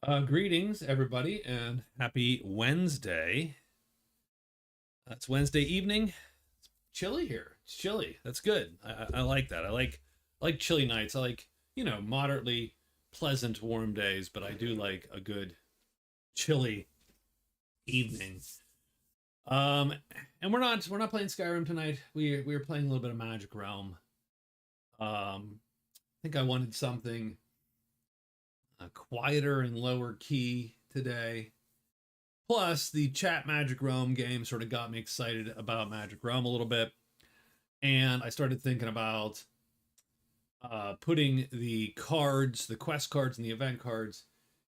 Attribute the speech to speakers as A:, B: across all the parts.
A: Greetings, everybody, and happy Wednesday. It's Wednesday evening. It's chilly here. It's chilly. That's good. I like that. I like chilly nights. I like moderately pleasant warm days, but I do like a good chilly evening. Um, and we're not playing Skyrim tonight. We are playing a little bit of Magic Realm. I think I wanted something quieter and lower key today. Plus, the chat Magic Realm game sort of got me excited about Magic Realm a little bit. And I started thinking about putting the cards, the quest cards and the event cards,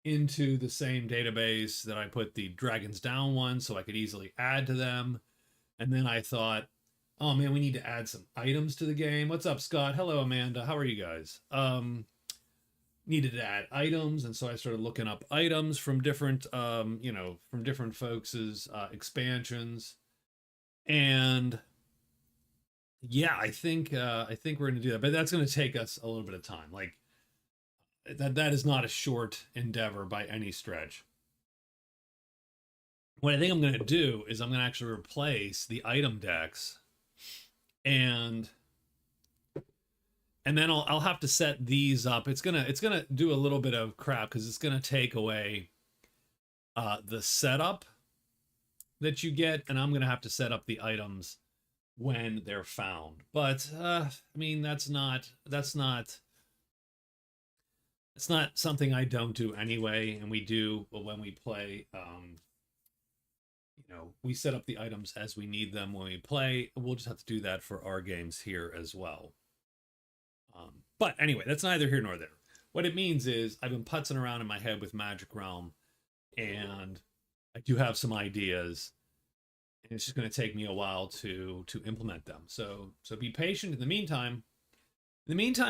A: into the same database that I put the Dragons Down ones so I could easily add to them. And then I thought, oh man, we need to add some items to the game. What's up, Scott? Hello, Amanda. How are you guys? Needed to add items, and so I started looking up items from different from different folks's expansions. And yeah, I think we're gonna do that, but that's gonna take us a little bit of time. Like that is not a short endeavor by any stretch. What I think I'm gonna do is I'm gonna actually replace the item decks, and and then I'll have to set these up. It's gonna do a little bit of crap because it's gonna take away the setup that you get, and I'm gonna have to set up the items when they're found. But I mean, that's not something I don't do anyway, and we do when we play. We set up the items as we need them when we play. We'll just have to do that for our games here as well. But anyway, that's neither here nor there. What it means is I've been putzing around in my head with Magic Realm, and I do have some ideas, and it's just going to take me a while to implement them. So be patient. In the meantime,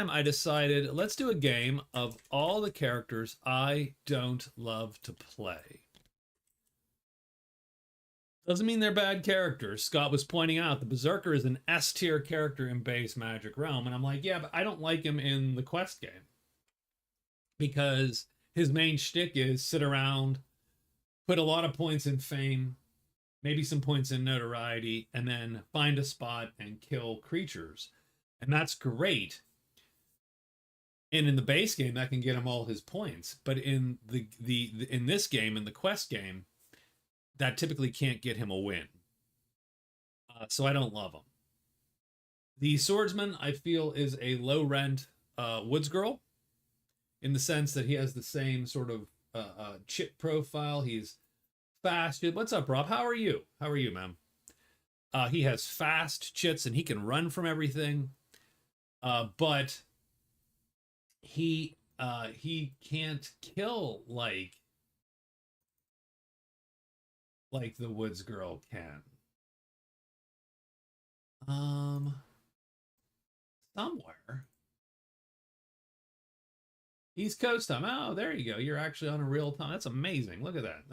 A: I decided let's do a game of all the characters I don't love to play. Doesn't mean they're bad characters. Scott was pointing out the Berzerker is an S tier character in base Magic Realm, and I'm like, yeah, but I don't like him in the quest game because his main shtick is sit around, put a lot of points in fame, maybe some points in notoriety, and then find a spot and kill creatures. And that's great. And in the base game, that can get him all his points. But in in this game, in the quest game, that typically can't get him a win. So I don't love him. The swordsman, I feel, is a low rent woods girl in the sense that he has the same sort of chip profile. He's fast. What's up, Rob? How are you? How are you, man? He has fast chits and he can run from everything. But he can't kill like the woods girl can. Um, somewhere. East Coast time. Oh, there you go. You're actually on a real time. That's amazing. Look at that.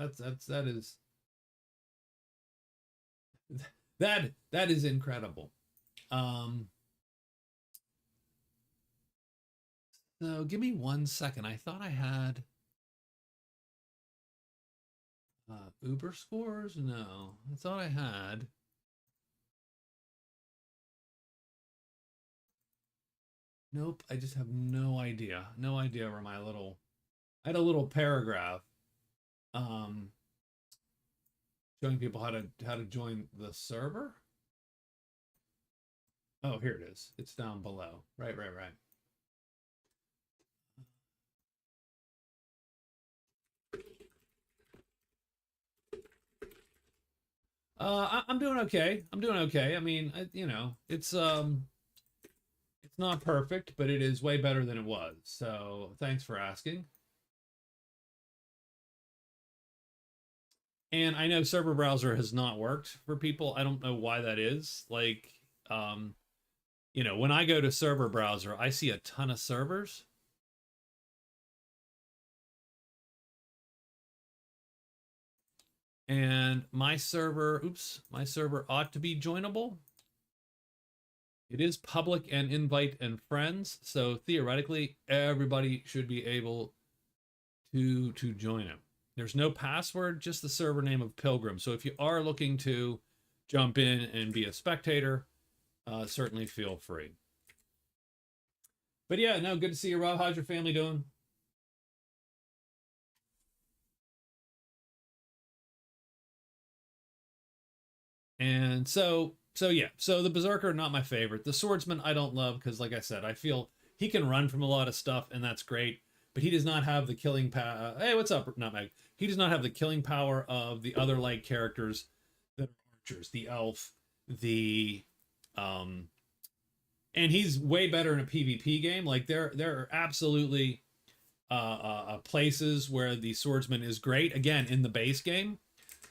A: That is incredible. Um, so give me 1 second. I thought I had Uber scores. No, I thought I had. Nope. I just have no idea. No idea where my little. I had a little paragraph. Um, Showing people how to join the server. Oh, here it is. It's down below. Right, right, right. I'm doing okay. I'm doing okay. I mean, it's not perfect, but it is way better than it was. So thanks for asking. And I know server browser has not worked for people. I don't know why that is. Like, um, when I go to server browser, I see a ton of servers. And my server ought to be joinable. It is public and invite and friends, so theoretically everybody should be able to join him. There's no password, just the server name of Pilgrim. So if you are looking to jump in and be a spectator, certainly feel free. But yeah, no, good to see you, Rob. How's your family doing? And so yeah, so the Berzerker, not my favorite. The Swordsman I don't love because, like I said, I feel he can run from a lot of stuff, and that's great. But he does not have the killing power. Hey, what's up? Not Meg. He does not have the killing power of the other light characters that are archers, the elf, the and he's way better in a PvP game. Like there are absolutely places where the swordsman is great. Again, in the base game,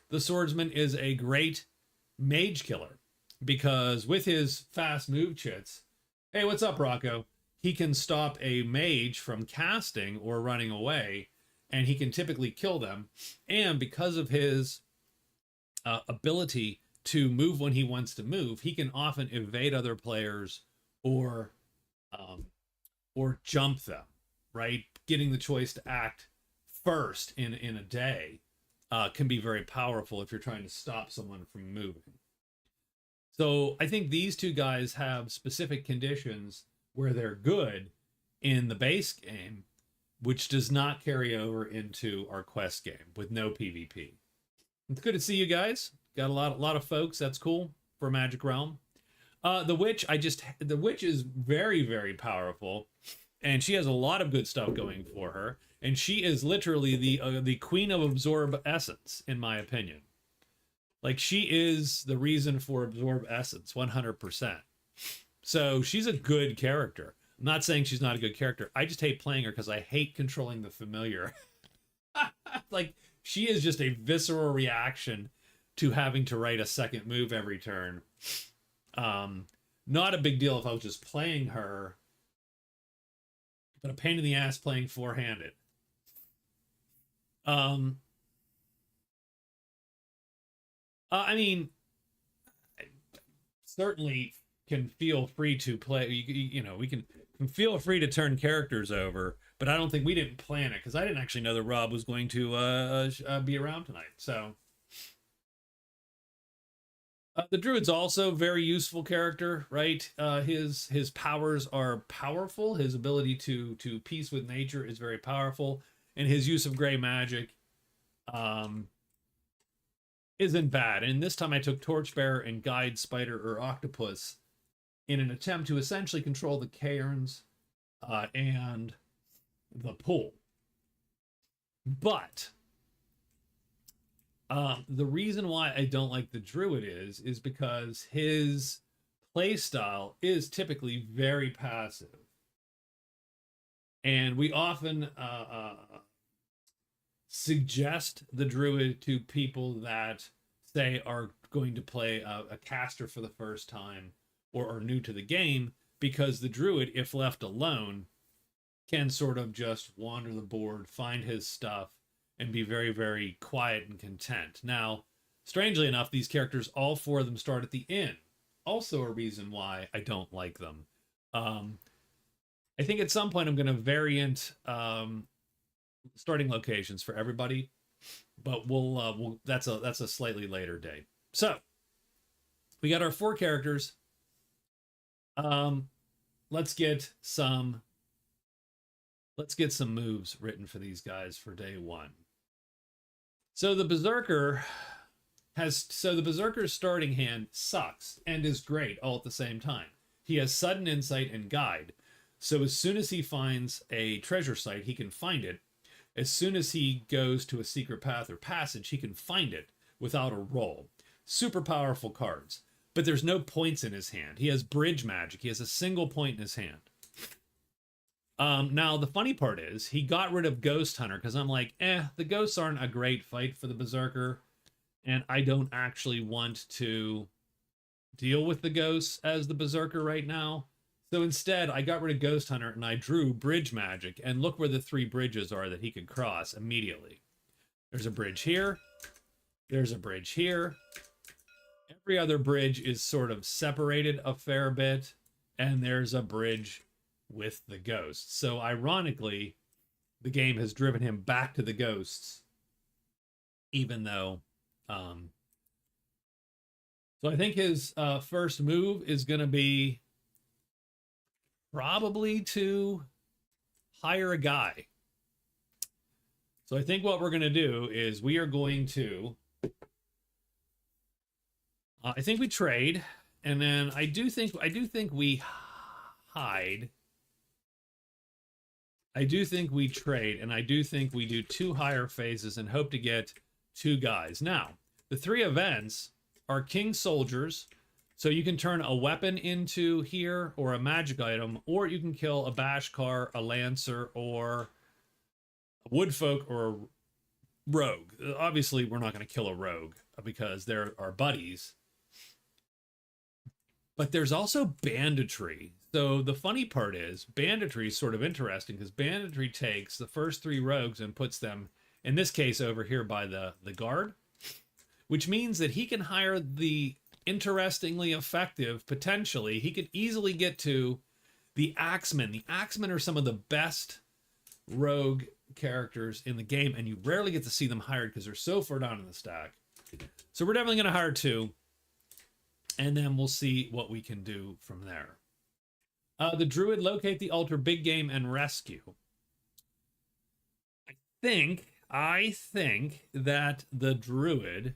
A: the swordsman is a great mage killer because with his fast move chits, hey, what's up, Rocco? He can stop a mage from casting or running away, and he can typically kill them. And because of his ability to move when he wants to move, he can often evade other players or jump them, right? Getting the choice to act first in a day can be very powerful if you're trying to stop someone from moving. So I think these two guys have specific conditions where they're good in the base game, which does not carry over into our quest game with no PvP. It's good to see you guys. Got a lot of folks. That's cool for Magic Realm. The witch, the witch is very, very powerful, and she has a lot of good stuff going for her. And she is literally the queen of absorb essence, in my opinion. Like, she is the reason for absorb essence, 100%. So she's a good character. I'm not saying she's not a good character. I just hate playing her because I hate controlling the familiar. Like, she is just a visceral reaction to having to write a second move every turn. Not a big deal if I was just playing her, but a pain in the ass playing four-handed. I mean, certainly can feel free to play. You know, we can feel free to turn characters over, but I don't think we didn't plan it because I didn't actually know that Rob was going to be around tonight. So the Druid's also a very useful character, right? His powers are powerful. His ability to peace with nature is very powerful, and his use of gray magic isn't bad. And this time I took Torchbearer and Guide Spider or Octopus in an attempt to essentially control the cairns and the pool. But the reason why I don't like the Druid is because his playstyle is typically very passive. And we often suggest the Druid to people that say are going to play a caster for the first time or are new to the game, because the Druid, if left alone, can sort of just wander the board, find his stuff, and be very, very quiet and content. Now, strangely enough, these characters, all four of them start at the inn. Also a reason why I don't like them. I think at some point I'm going to variant starting locations for everybody, but we'll that's a slightly later date. So we got our four characters. Let's get some moves written for these guys for day one. So the Berzerker's starting hand sucks and is great all at the same time. He has sudden insight and guide. So as soon as he finds a treasure site, he can find it. As soon as he goes to a secret path or passage, he can find it without a roll. Super powerful cards. But there's no points in his hand. He has bridge magic. He has a single point in his hand. Now, the funny part is, he got rid of Ghost Hunter, because I'm like, the ghosts aren't a great fight for the Berzerker, and I don't actually want to deal with the ghosts as the Berzerker right now. So instead, I got rid of Ghost Hunter, and I drew bridge magic, and look where the three bridges are that he could cross immediately. There's a bridge here. There's a bridge here. Every other bridge is sort of separated a fair bit, and there's a bridge with the ghosts. So ironically, the game has driven him back to the ghosts, even though so I think his first move is going to be probably to hire a guy. So I think what we're going to do is we are going to I think we trade, and then I do think we hide. I do think we trade, and I do think we do 2 higher phases and hope to get 2 guys. Now, the 3 events are king soldiers, so you can turn a weapon into here or a magic item, or you can kill a bashkar, a lancer, or a woodfolk, or a rogue. Obviously, we're not going to kill a rogue because they're our buddies. But there's also banditry. So the funny part is banditry is sort of interesting because banditry takes the first 3 rogues and puts them, in this case, over here by the guard, which means that he can hire the interestingly effective, potentially, he could easily get to the axemen. The axemen are some of the best rogue characters in the game, and you rarely get to see them hired because they're so far down in the stack. So we're definitely going to hire 2. And then we'll see what we can do from there. The Druid, locate the altar, big game, and rescue. I think that the Druid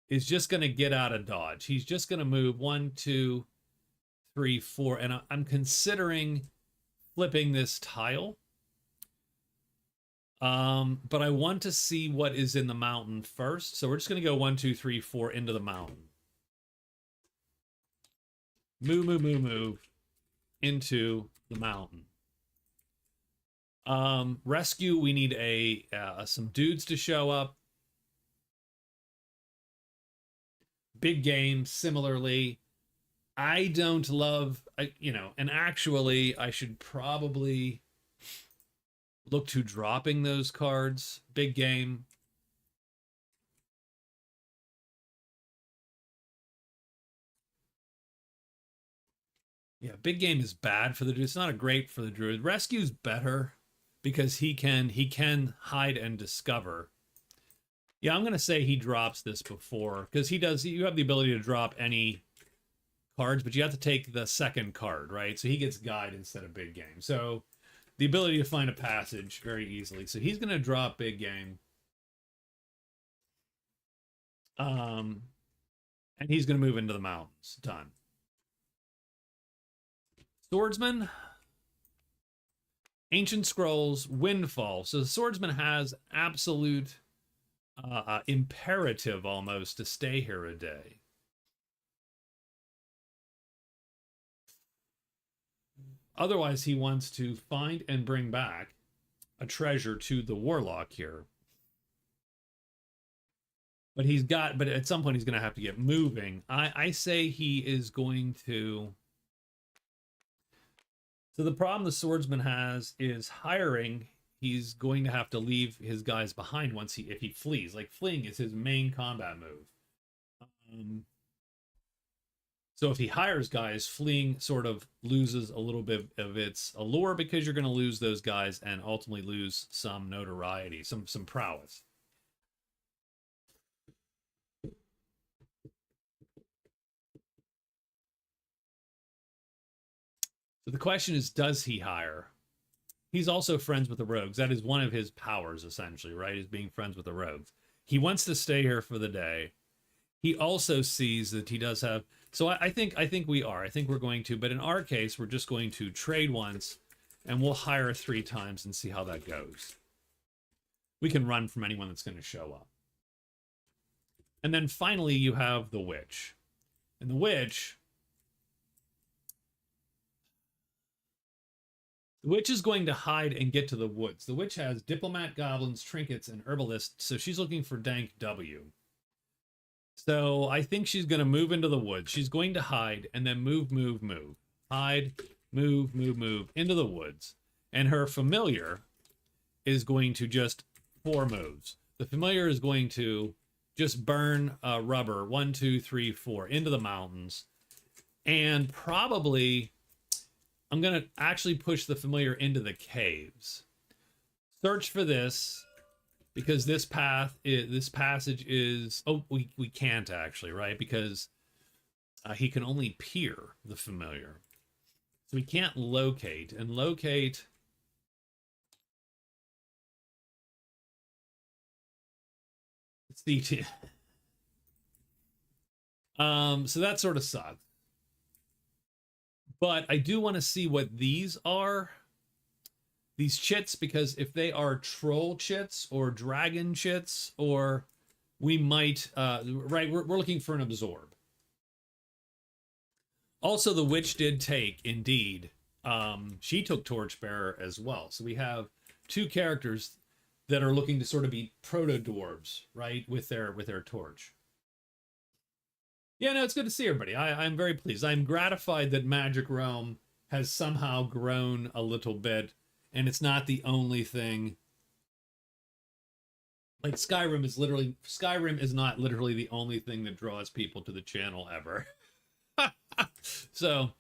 A: is just going to get out of dodge. He's just going to move 1, 2, 3, 4. And I'm considering flipping this tile. But I want to see what is in the mountain first. So we're just going to go 1, 2, 3, 4 into the mountain. Move into the mountain. Rescue, we need some dudes to show up. Big game, similarly. I don't love, and actually I should probably look to dropping those cards. Big game. Yeah, big game is bad for the Druid. It's not a great for the Druid. Rescue's better because he can hide and discover. Yeah, I'm gonna say he drops this before because he does. You have the ability to drop any cards, but you have to take the second card, right? So he gets guide instead of big game. So the ability to find a passage very easily. So he's gonna drop big game. And he's gonna move into the mountains. Done. Swordsman, Ancient Scrolls, Windfall. So the Swordsman has absolute imperative almost to stay here a day. Otherwise, he wants to find and bring back a treasure to the Warlock here. But at some point he's going to have to get moving. I say he is going to... So the problem the Swordsman has is hiring. He's going to have to leave his guys behind if he flees. Like, fleeing is his main combat move. So if he hires guys, fleeing sort of loses a little bit of its allure because you're going to lose those guys and ultimately lose some notoriety, some prowess. So the question is, does he hire? He's also friends with the rogues. That is one of his powers, essentially, right? Is being friends with the rogues. He wants to stay here for the day. He also sees that he does have... So I think we are. I think we're going to. But in our case, we're just going to trade once, and we'll hire 3 times and see how that goes. We can run from anyone that's going to show up. And then finally, you have the Witch. And the Witch... The Witch is going to hide and get to the woods. The Witch has Diplomat, Goblins, Trinkets, and Herbalist, so she's looking for Dank W. So I think she's going to move into the woods. She's going to hide and then move. Hide, move into the woods. And her familiar is going to just 4 moves. The familiar is going to just burn rubber 1, 2, 3, 4 into the mountains. And probably... I'm going to actually push the familiar into the caves. search for this, because this passage is, oh, we can't actually, right? Because he can only peer the familiar. So we can't locate, and locate. It's the so that sort of sucks. But I do want to see what these are. These chits, because if they are troll chits or dragon chits, or we might right, we're looking for an absorb. Also, the witch did take, indeed, she took Torchbearer as well. So we have two characters that are looking to sort of be proto dwarves, right, with their torch. Yeah, no, it's good to see everybody. I'm very pleased. I'm gratified that Magic Realm has somehow grown a little bit, and it's not the only thing. Like Skyrim is not literally the only thing that draws people to the channel ever. So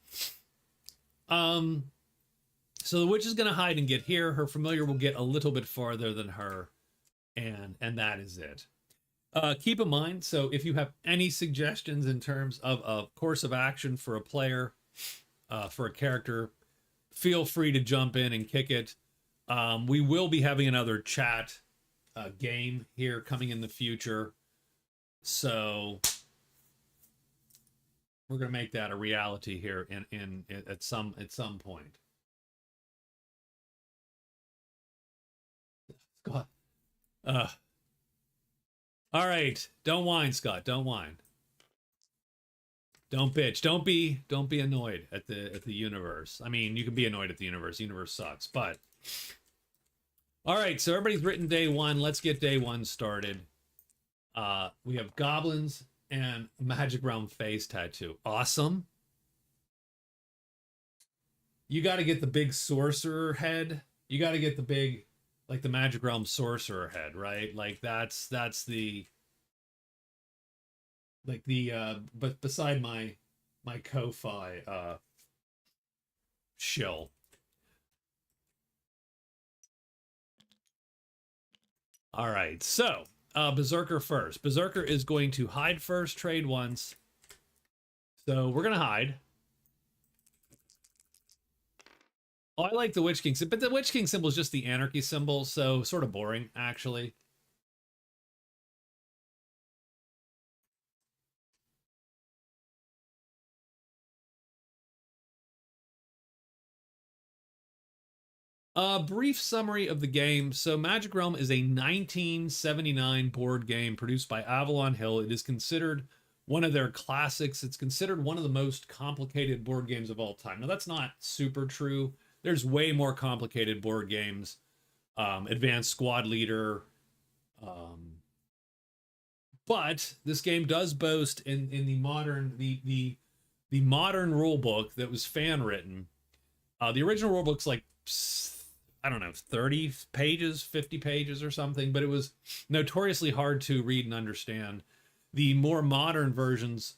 A: so the witch is gonna hide and get here. Her familiar will get a little bit farther than her, and that is it. Keep in mind, so if you have any suggestions in terms of a course of action for a player, for a character, feel free to jump in and kick it. We will be having another chat game here coming in the future, so we're gonna make that a reality here in at some point. God. All right, don't whine, Scott. Don't whine. Don't bitch. Don't be annoyed at the universe. I mean, you can be annoyed at the universe. The universe sucks, but all right. So everybody's written day one. Let's get day one started. We have goblins and Magic Realm face tattoo. Awesome. You got to get the big sorcerer head. You got to get the big, like the Magic Realm sorcerer head, right? Like that's the, like the but beside my Ko-Fi shill. All right, so Berzerker first. Berzerker is going to hide first, trade once. So we're gonna hide. Oh, I like the Witch King, but the Witch King symbol is just the anarchy symbol, so sort of boring, actually. A brief summary of the game. So Magic Realm is a 1979 board game produced by Avalon Hill. It is considered one of their classics. It's considered one of the most complicated board games of all time. Now, that's not super true. There's way more complicated board games. Advanced Squad Leader. But this game does boast in the modern the modern rule book that was fan written. The original rule book's like, I don't know, 30 pages, 50 pages or something, but it was notoriously hard to read and understand. The more modern versions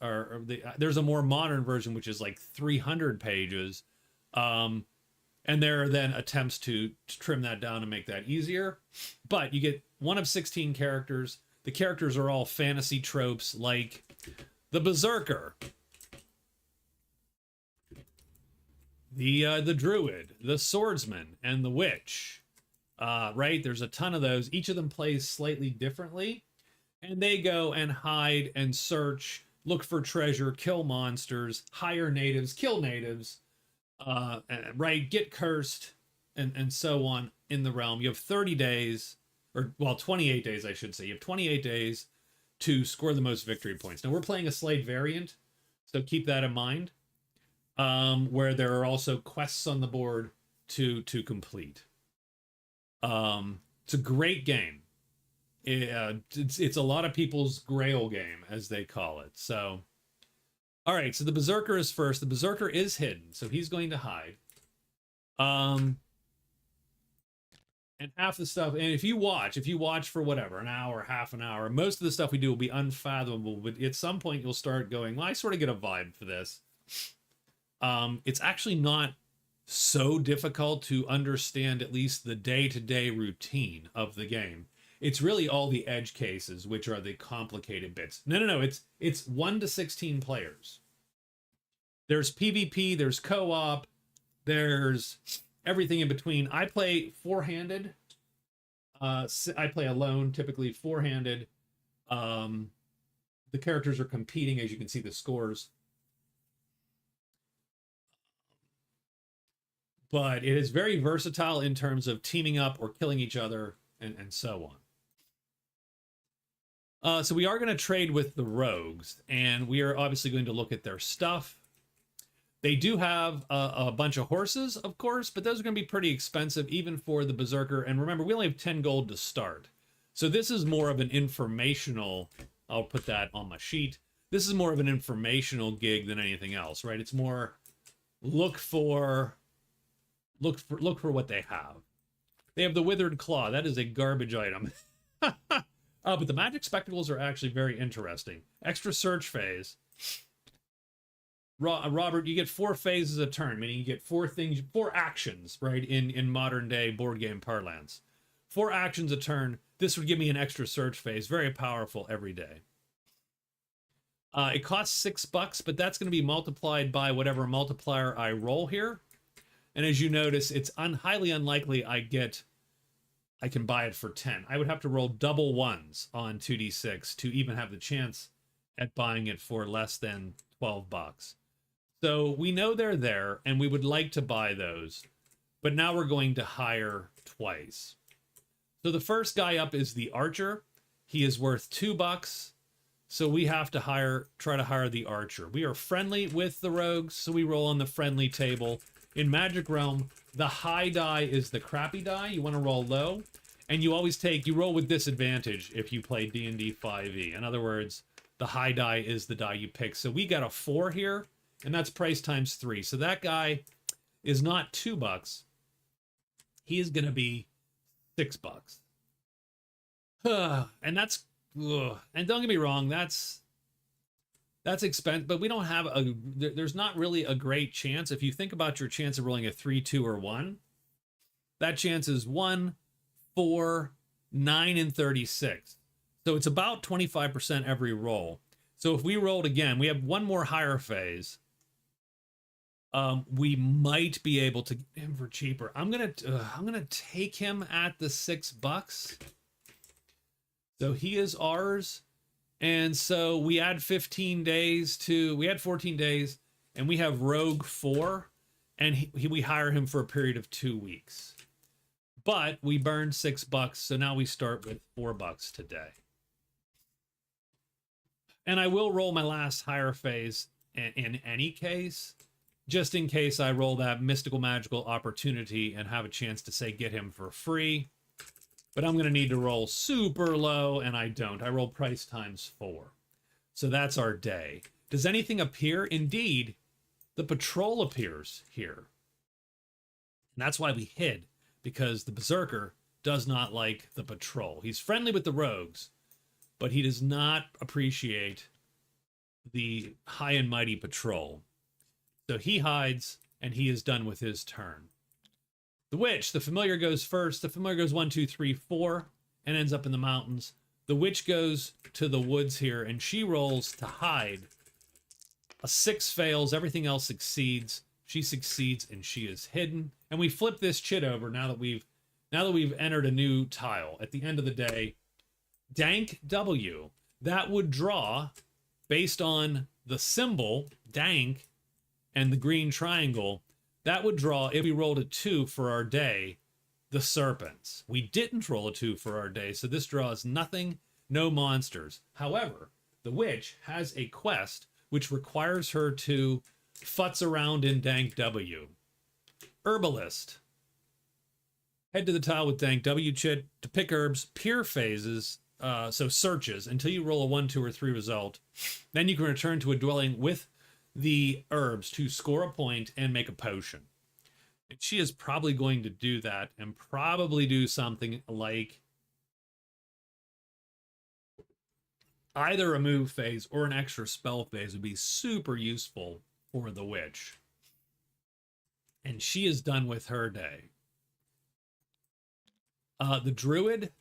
A: there's a more modern version which is like 300 pages. And there are then attempts to trim that down and make that easier. But you get one of 16 characters. The characters are all fantasy tropes like the Berzerker, the Druid, the Swordsman, and the Witch. Right? There's a ton of those. Each of them plays slightly differently. And they go and hide and search, look for treasure, kill monsters, hire natives, kill natives, right? Get cursed, and so on in the realm. You have 30 days, or, well, 28 days, I should say. You have 28 days to score the most victory points. Now, we're playing a Slade variant, so keep that in mind. Where there are also quests on the board to complete. It's a great game. It's a lot of people's grail game, as they call it. So, all right. So the Berzerker is first. The Berzerker is hidden, so he's going to hide. And half the stuff, and if you watch for whatever, an hour, half an hour, most of the stuff we do will be unfathomable. But at some point, you'll start going, well, I sort of get a vibe for this. It's actually not so difficult to understand at least the day-to-day routine of the game. It's really all the edge cases, which are the complicated bits. No. It's 1 to 16 players. There's PvP, there's co-op, there's everything in between. I play four-handed. I play alone, typically four-handed. The characters are competing, as you can see the scores. But it is very versatile in terms of teaming up or killing each other and so on. So we are going to trade with the rogues, and we are obviously going to look at their stuff. They do have a bunch of horses, of course, but those are going to be pretty expensive even for the Berzerker. And remember, we only have 10 gold to start. So this is more of an informational, I'll put that on my sheet. This is more of an informational gig than anything else, right? It's more look for what they have. They have the Withered Claw. That is a garbage item. But the magic spectacles are actually very interesting. Extra search phase. Robert, you get 4 phases a turn, meaning you get 4 actions, right, in modern day board game parlance. 4 actions a turn. This would give me an extra search phase. Very powerful every day. It costs $6, but that's going to be multiplied by whatever multiplier I roll here. And as you notice, it's highly unlikely I can buy it for 10. I would have to roll double ones on 2d6 to even have the chance at buying it for less than $12. So we know they're there, and we would like to buy those. But now we're going to hire twice. So the first guy up is the Archer. He is worth $2. So we have to try to hire the Archer. We are friendly with the rogues, so we roll on the friendly table. In Magic Realm, the high die is the crappy die. You want to roll low. And you always you roll with disadvantage if you play D&D 5e. In other words, the high die is the die you pick. So we got a 4 here, and that's price times 3. So that guy is not $2. He is going to be $6. And that's, and don't get me wrong, that's expensive, but we don't have there's not really a great chance. If you think about your chance of rolling a 3, 2, or 1, that chance is 1, 4, 9, and 36. So it's about 25% every roll. So if we rolled again, we have one more higher phase. We might be able to get him for cheaper. I'm gonna take him at the $6. So he is ours. And so we add 15 days we had 14 days, and we have Rogue 4, and we hire him for a period of 2 weeks. But we burned $6, so now we start with $4 today. And I will roll my last higher phase in any case, just in case I roll that mystical magical opportunity and have a chance to say get him for free. But I'm going to need to roll super low, and I don't. I roll price times 4. So that's our day. Does anything appear? Indeed, the patrol appears here. And that's why we hid, because the Berzerker does not like the patrol. He's friendly with the rogues, but he does not appreciate the high and mighty patrol. So he hides, and he is done with his turn. The witch, the familiar goes first. The familiar goes 1, 2, 3, 4, and ends up in the mountains. The witch goes to the woods here, and she rolls to hide. A 6 fails, everything else succeeds. She succeeds, and she is hidden. And we flip this chit over now that we've entered a new tile. At the end of the day, Dank W. That would draw, based on the symbol, Dank, and the green triangle, that would draw, if we rolled a 2 for our day, the serpents. We didn't roll a 2 for our day, so this draws nothing, no monsters. However, the witch has a quest which requires her to futz around in Dank W. Herbalist. Head to the tile with Dank W chit to pick herbs, peer phases, so searches, until you roll a 1, 2, or 3 result. Then you can return to a dwelling with the herbs to score a point and make a potion. And she is probably going to do that and probably do something like either a move phase or an extra spell phase would be super useful for the witch. And she is done with her day. The Druid,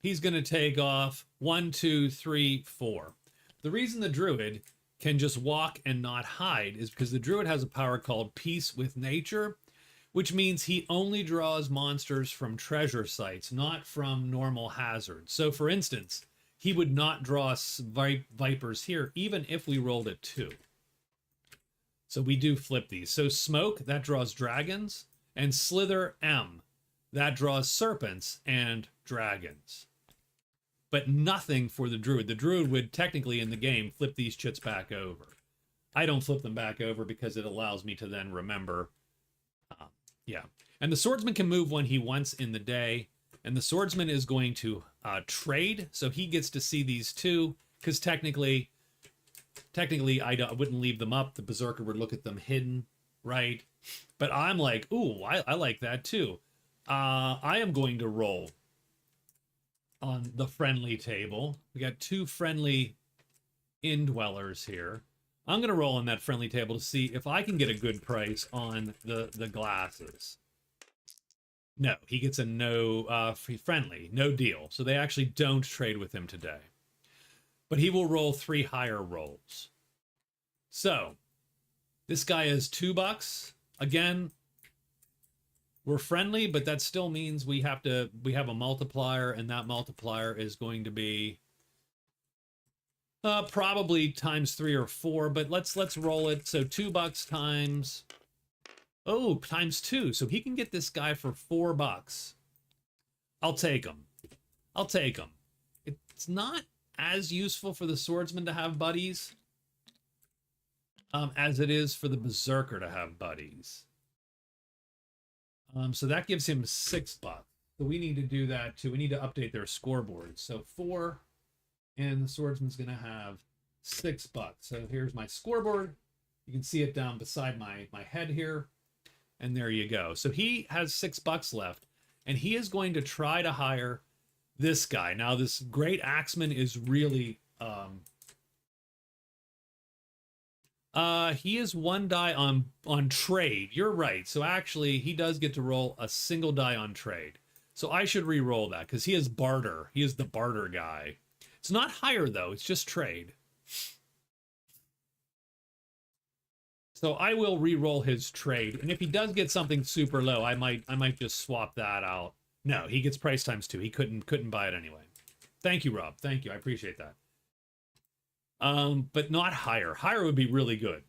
A: he's going to take off 1, 2, 3, 4. The reason the Druid can just walk and not hide is because the Druid has a power called Peace with Nature, which means he only draws monsters from treasure sites, not from normal hazards. So, for instance, he would not draw vipers here, even if we rolled a 2. So we do flip these. So Smoke, that draws dragons, and Slither M, that draws serpents and dragons. But nothing for the Druid. The Druid would technically, in the game, flip these chits back over. I don't flip them back over because it allows me to then remember. Yeah. And the Swordsman can move when he wants in the day. And the Swordsman is going to trade. So he gets to see these two. Because technically, I wouldn't leave them up. The Berzerker would look at them hidden, right? But I'm like, ooh, I like that too. I am going to roll on the friendly table. We got 2 friendly indwellers here. I'm going to roll on that friendly table to see if I can get a good price on the glasses. No, he gets a no friendly, no deal. So they actually don't trade with him today. But he will roll 3 higher rolls. So this guy is $2. Again, we're friendly, but that still means we have a multiplier, and that multiplier is going to be probably times 3 or 4, but let's roll it. So $2 times times 2. So he can get this guy for $4. I'll take him. It's not as useful for the Swordsman to have buddies as it is for the Berzerker to have buddies. So that gives him $6. So we need to do that too. We need to update their scoreboard. So 4, and the Swordsman's going to have $6. So here's my scoreboard. You can see it down beside my head here. And there you go. So he has $6 left, and he is going to try to hire this guy. Now, this Great Axeman is really... he is 1 die on trade. You're right. So actually, he does get to roll a single die on trade. So I should re-roll that, because he is barter. He is the barter guy. It's not hire, though. It's just trade. So I will re-roll his trade. And if he does get something super low, I might just swap that out. No, he gets price times 2. He couldn't buy it anyway. Thank you, Rob. Thank you. I appreciate that. But not hire. Hire would be really good.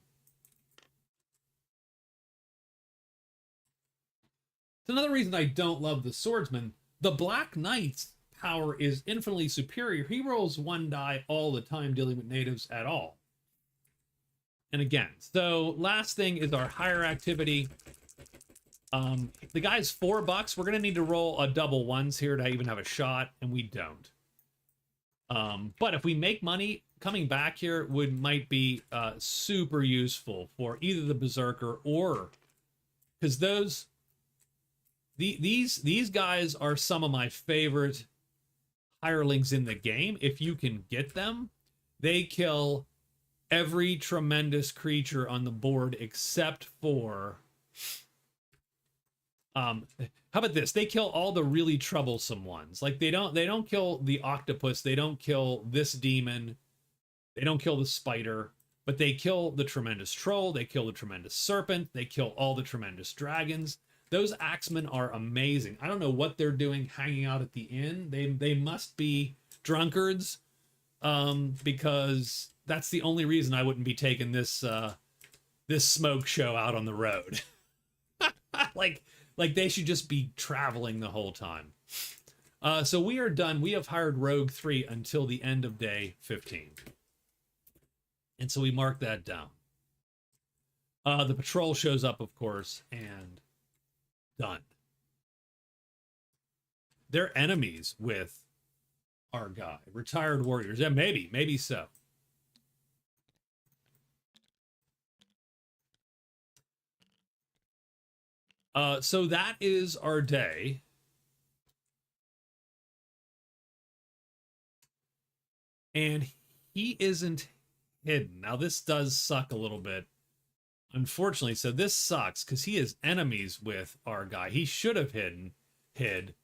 A: It's another reason I don't love the Swordsman. The Black Knight's power is infinitely superior. He rolls 1 die all the time dealing with natives at all. And again, so last thing is our hire activity. The guy's $4. We're going to need to roll a double ones here to even have a shot, and we don't. But if we make money, coming back here might be super useful for either the Berzerker or... Because these guys are some of my favorite hirelings in the game. If you can get them, they kill every tremendous creature on the board except for... how about this? They kill all the really troublesome ones. Like they don't kill the octopus, they don't kill this demon, they don't kill the spider, but they kill the tremendous troll, they kill the tremendous serpent, they kill all the tremendous dragons. Those axemen are amazing. I don't know what they're doing hanging out at the inn. They must be drunkards, because that's the only reason I wouldn't be taking this this smoke show out on the road. Like they should just be traveling the whole time. So we are done. We have hired Rogue 3 until the end of day 15. And so we mark that down. The patrol shows up, of course, and done. They're enemies with our guy. Retired warriors. Yeah, maybe so. So that is our day. And he isn't hidden. Now, this does suck a little bit. Unfortunately, so this sucks because he is enemies with our guy. He should have hid.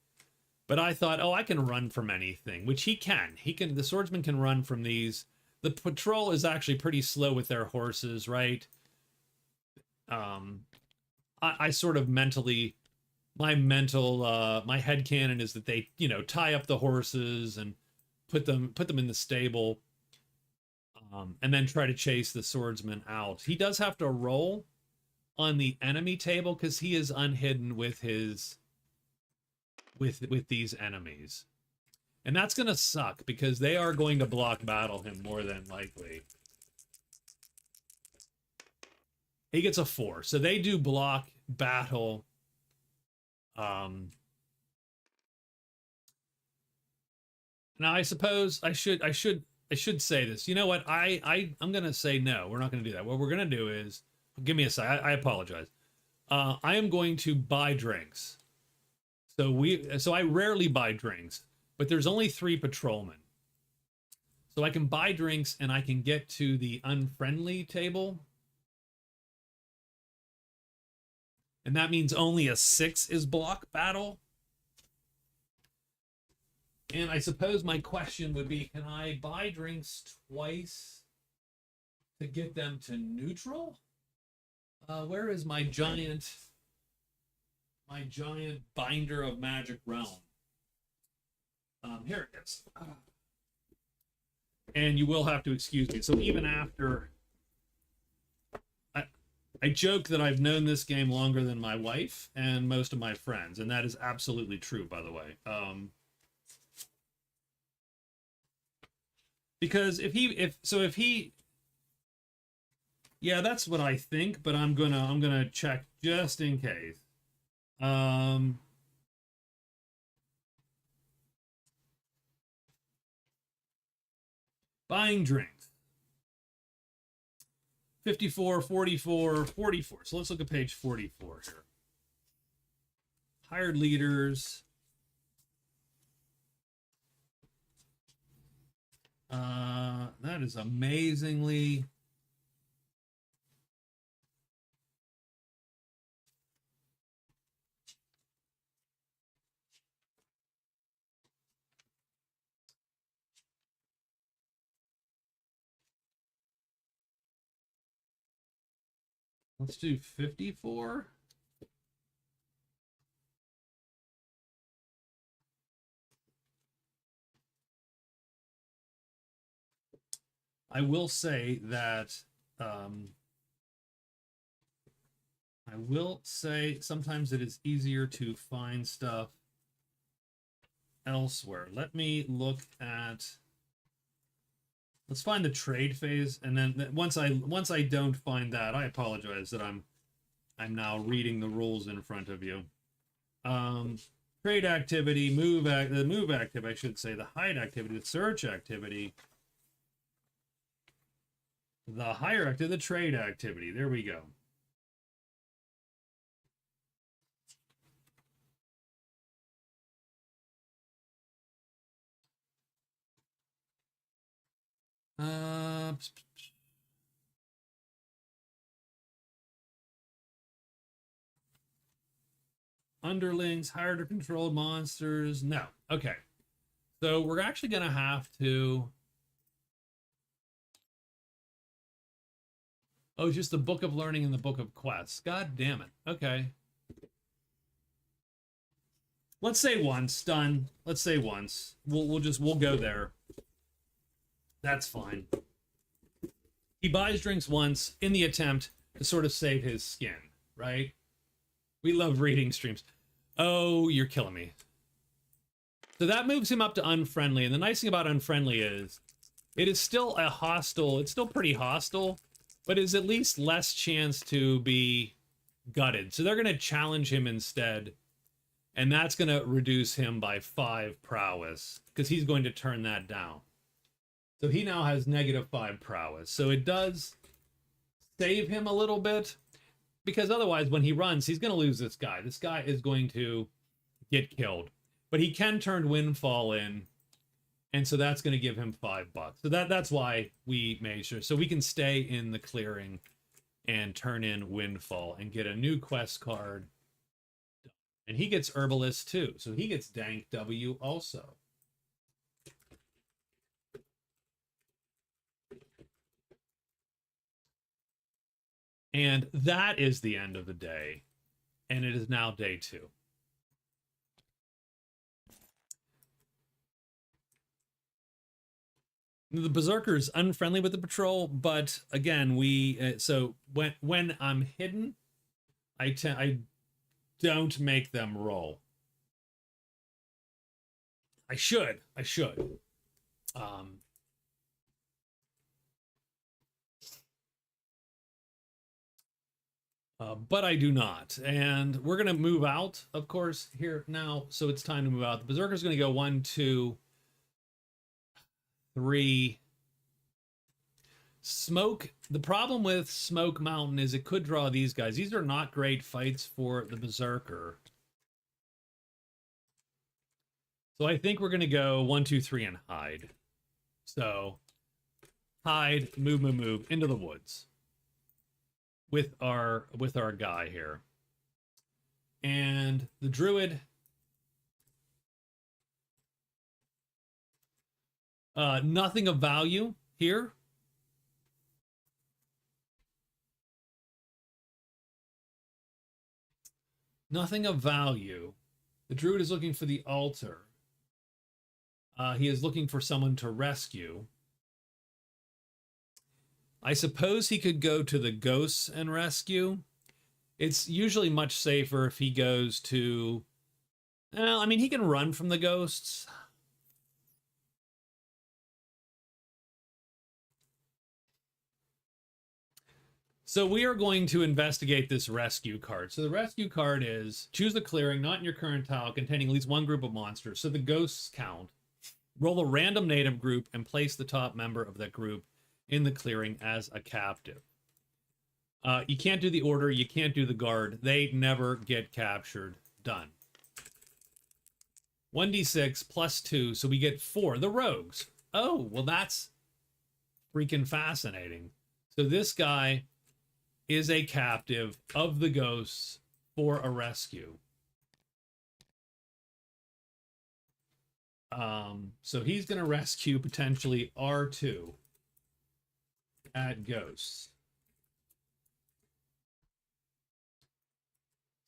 A: But I thought, oh, I can run from anything, which he can. The swordsman can run from these. The patrol is actually pretty slow with their horses, right? I sort of mentally, my headcanon is that they, tie up the horses and put them in the stable, and then try to chase the swordsman out. He does have to roll on the enemy table because he is unhidden with his with these enemies. And that's going to suck because they are going to block battle him more than likely. He gets a 4. So they do block battle. Now I suppose I should say this. You know what? I'm going to say no. We're not going to do that. What we're going to do is, give me a sec. I apologize. I am going to buy drinks. So I rarely buy drinks, but there's only 3 patrolmen. So I can buy drinks and I can get to the unfriendly table. And that means only a 6 is block battle. And I suppose my question would be, can I buy drinks twice to get them to neutral? Where is my giant binder of magic realm? Here it is. And you will have to excuse me. So even after, I joke that I've known this game longer than my wife and most of my friends, and that is absolutely true, by the way. Because if he, yeah, that's what I think, but I'm gonna check just in case. Buying drinks. 54, 44, 44. So let's look at page 44 here. Hired leaders. That is amazingly... Let's do 54. I will say that sometimes it is easier to find stuff elsewhere. Let me look at... Let's find the trade phase, and then once I don't find that, I apologize that I'm now reading the rules in front of you. Trade activity, the move activity, I should say, the hide activity, the search activity, the hire activity, the trade activity. There we go. Underlings, hired or controlled monsters. No. Okay. So we're actually going to have to... Oh, just the Book of Learning and the Book of Quests. God damn it. Okay. Let's say once. Done. Let's say once. We'll go there. That's fine. He buys drinks once in the attempt to sort of save his skin, right? We love reading streams. Oh, you're killing me. So that moves him up to unfriendly. And the nice thing about unfriendly is it is still a hostile. It's still pretty hostile, but is at least less chance to be gutted. So they're going to challenge him instead. And that's going to reduce him by 5 prowess because he's going to turn that down. So he now has -5 prowess. So it does save him a little bit, because otherwise when he runs, he's going to lose this guy. This guy is going to get killed. But he can turn Windfall in, and so that's going to give him $5. So that's why we made sure. So we can stay in the clearing and turn in Windfall and get a new quest card. And he gets Herbalist too, so he gets Dank W also. And that is the end of the day. And it is now day 2. The Berzerker is unfriendly with the patrol, but again, so when I'm hidden, I don't make them roll. I should. But I do not. And we're going to move out, of course, here now. So it's time to move out. The Berzerker's going to go 1, 2, 3. Smoke. The problem with Smoke Mountain is it could draw these guys. These are not great fights for the Berzerker. So I think we're going to go 1, 2, 3 and hide. So hide, move into the woods with our guy here. And the Druid, nothing of value here. Nothing of value. The Druid is looking for the altar. He is looking for someone to rescue. I suppose he could go to the ghosts and rescue. It's usually much safer if he goes to... Well, I mean, he can run from the ghosts. So we are going to investigate this rescue card. So the rescue card is choose a clearing not in your current tile containing at least one group of monsters. So the ghosts count. Roll a random native group and place the top member of that group in the clearing as a captive. You can't do the order. You can't do the guard. They never get captured. Done. 1d6 plus 2. So we get 4. The rogues. Oh, well, that's freaking fascinating. So this guy is a captive of the ghosts for a rescue. So he's going to rescue potentially R2 at ghosts.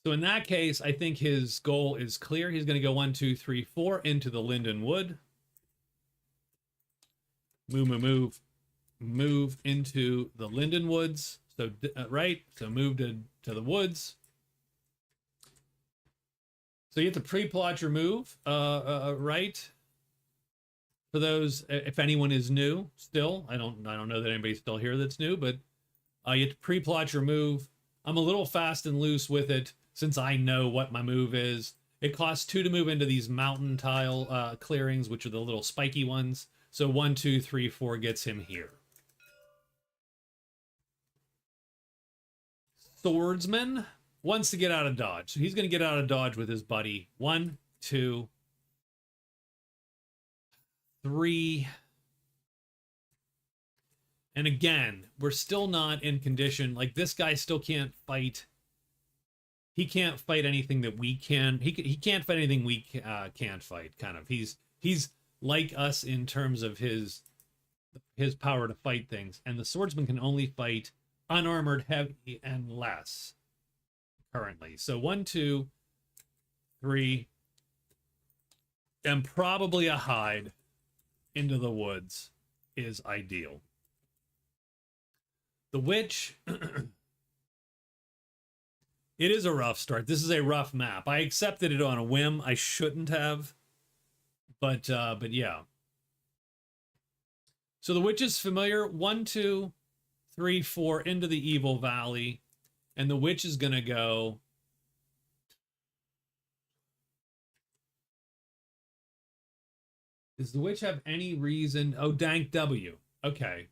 A: So in that case, I think his goal is clear. He's going to go 1, 2, 3, 4 into the Linden Wood. Move into the Linden Woods. So, right. So move to the woods. So you have to pre-plot your move, right? For those, if anyone is new, still, I don't know that anybody's still here that's new, but you have to pre-plot your move. I'm a little fast and loose with it since I know what my move is. It costs 2 to move into these mountain tile clearings, which are the little spiky ones. So 1, 2, 3, 4 gets him here. Swordsman wants to get out of dodge. So he's going to get out of dodge with his buddy. 1, 2, 3. And again, we're still not in condition. Like, this guy still can't fight. He can't fight anything that we can. He can't fight anything we can't fight, kind of. He's like us in terms of his power to fight things. And the swordsman can only fight unarmored, heavy, and less currently. So 1, 2, 3, and probably a hide into the woods is ideal. The witch, it is a rough start. This is a rough map. I accepted it on a whim. I shouldn't have, but yeah. So the witch is familiar. 1, 2, 3, 4 into the evil valley, and the witch is gonna go. Does the witch have any reason? Oh, Dank W. Okay.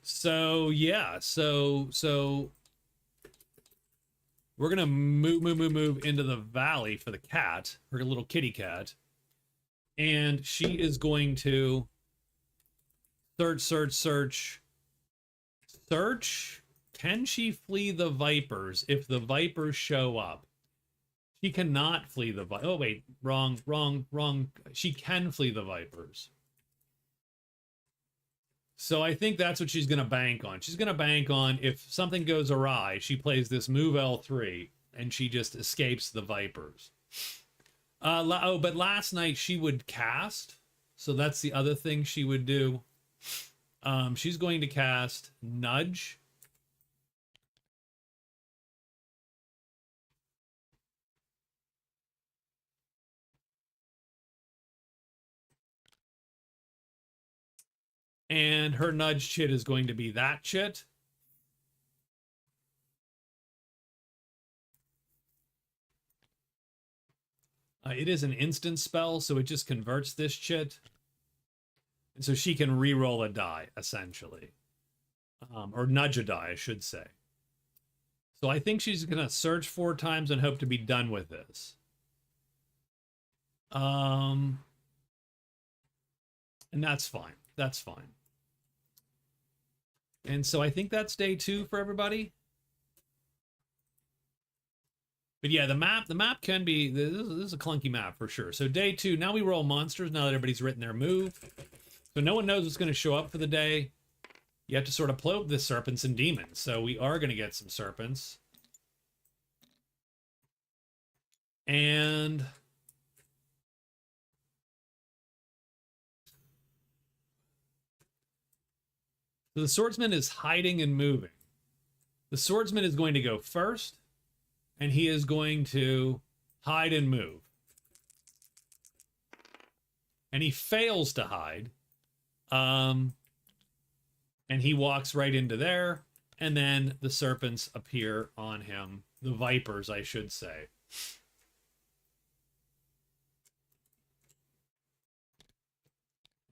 A: So yeah, so we're gonna move into the valley for the cat, her little kitty cat, and she is going to search Search, can she flee the vipers if the vipers show up? She cannot flee the vipers. Oh, wait, wrong. She can flee the vipers. So I think that's what she's going to bank on. She's going to bank on if something goes awry, she plays this move L3 and she just escapes the vipers. But last night she would cast. So that's the other thing she would do. She's going to cast Nudge. And her Nudge chit is going to be that chit. It is an instant spell, so it just converts this chit. And so she can re-roll a die, essentially. Or nudge a die, I should say. So I think she's going to search 4 times and hope to be done with this. And that's fine. That's fine. And so I think that's day 2 for everybody. But yeah, the map can be, this is a clunky map for sure. So day 2, now we roll monsters now that everybody's written their move. So no one knows what's going to show up for the day. You have to sort of play with the serpents and demons. So we are going to get some serpents. And so the swordsman is hiding and moving. The swordsman is going to go first, and he is going to hide and move. And he fails to hide. And he walks right into there, and then the serpents appear on him. The vipers, I should say.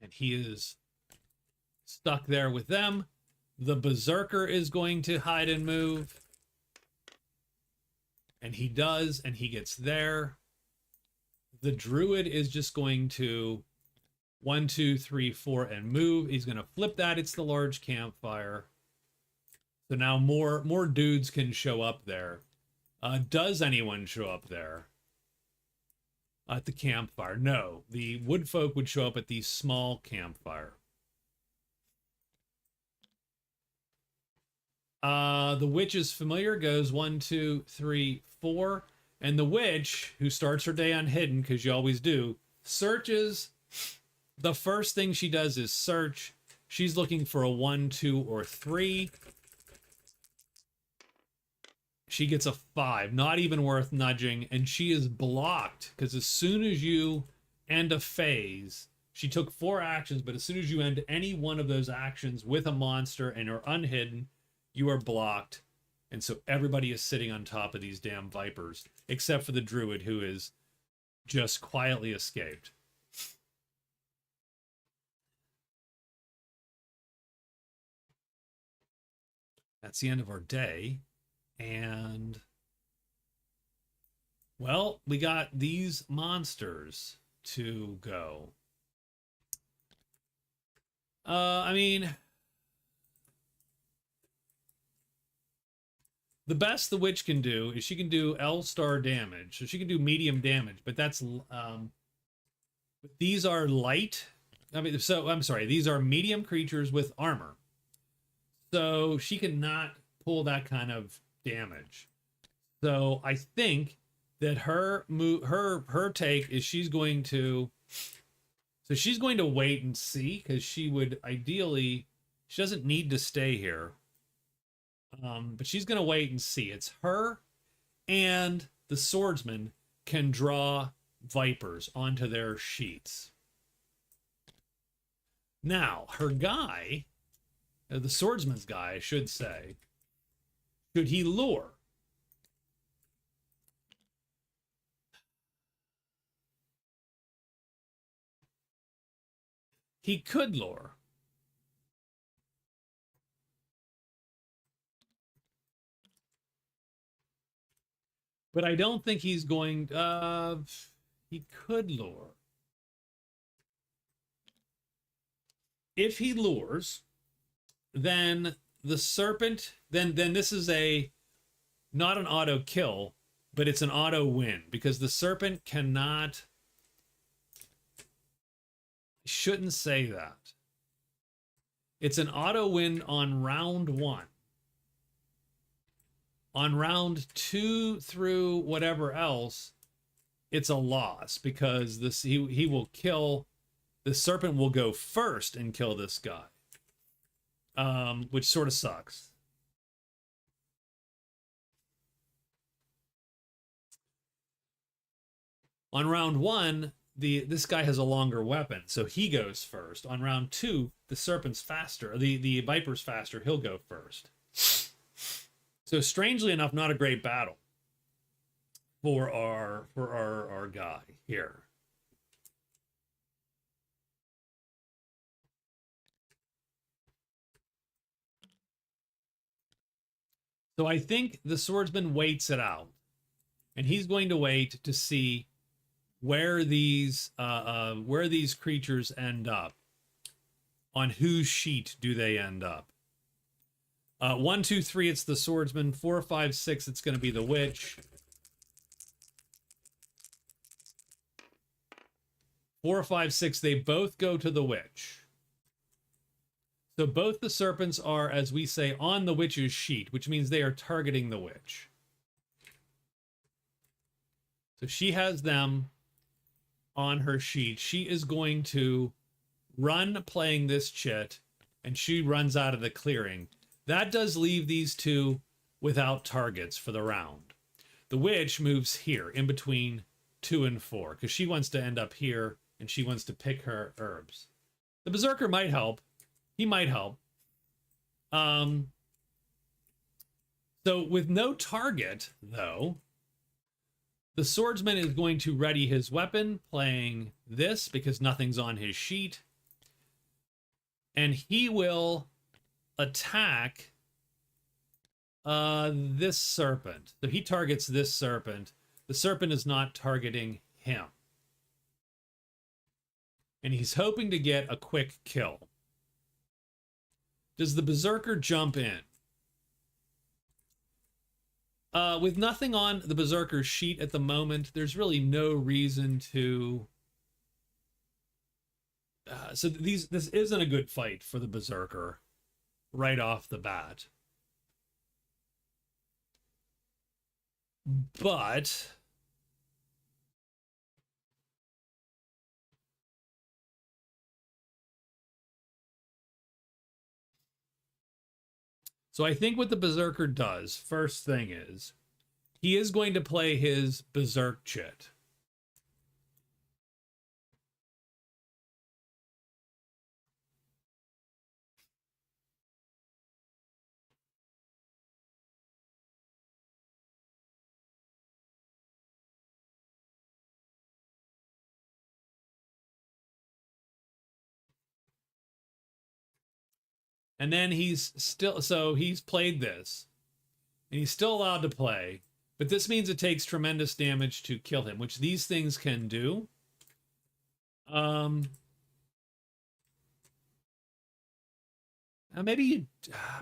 A: And he is stuck there with them. The Berzerker is going to hide and move. And he does, and he gets there. The Druid is just going to 1, 2, 3, 4, and move. He's going to flip that. It's the large campfire. So now more dudes can show up there. Does anyone show up there at the campfire? No. The woodfolk would show up at the small campfire. The witch is familiar, goes 1, 2, 3, 4. And the witch, who starts her day on hidden, because you always do, searches. The first thing she does is search. She's looking for a 1, 2, or 3. She gets a 5, not even worth nudging, and she is blocked, because as soon as you end a phase, she took 4 actions, but as soon as you end any one of those actions with a monster and are unhidden, you are blocked. And so everybody is sitting on top of these damn vipers, except for the Druid, who is just quietly escaped. That's the end of our day. And, well, we got these monsters to go. I mean, the best the witch can do is she can do L-star damage. So she can do medium damage, but that's, these are light. I mean, so, I'm sorry, these are medium creatures with armor. So she cannot pull that kind of damage. So I think that her take is she's going to wait and see, because she would ideally, she doesn't need to stay here. But she's going to wait and see. It's her and the swordsman can draw vipers onto their sheets. Now, her guy, the swordsman's guy, I should say, should he lure? He could lure. But I don't think he's going, he could lure. If he lures, then the serpent, then this is a not an auto kill, but it's an auto win because the serpent cannot. I shouldn't say that. It's an auto win on round 1. On round 2 through whatever else, it's a loss because this he will kill. The serpent will go first and kill this guy, which sort of sucks. On round 1, this guy has a longer weapon, so he goes first. On round 2, the serpent's faster. The viper's faster. He'll go first. So strangely enough, not a great battle for our guy here. So I think the swordsman waits it out, and he's going to wait to see where these creatures end up. On whose sheet do they end up? 1, 2, 3, it's the swordsman. 4, 5, 6, it's going to be the witch. 4, 5, 6, they both go to the witch. So both the serpents are, as we say, on the witch's sheet, which means they are targeting the witch. So she has them on her sheet. She is going to run playing this chit, and she runs out of the clearing. That does leave these two without targets for the round. The witch moves here in between 2 and 4 because she wants to end up here and she wants to pick her herbs. The Berzerker might help. He might help. So with no target, though, the swordsman is going to ready his weapon, playing this because nothing's on his sheet. And he will attack this serpent. So he targets this serpent. The serpent is not targeting him. And he's hoping to get a quick kill. Does the Berzerker jump in? With nothing on the Berzerker's sheet at the moment, there's really no reason to... So this isn't a good fight for the Berzerker right off the bat. But... So I think what the Berzerker does, first thing is, he is going to play his Berserk chit. And then he's played this, and he's still allowed to play, but this means it takes tremendous damage to kill him, which these things can do. Maybe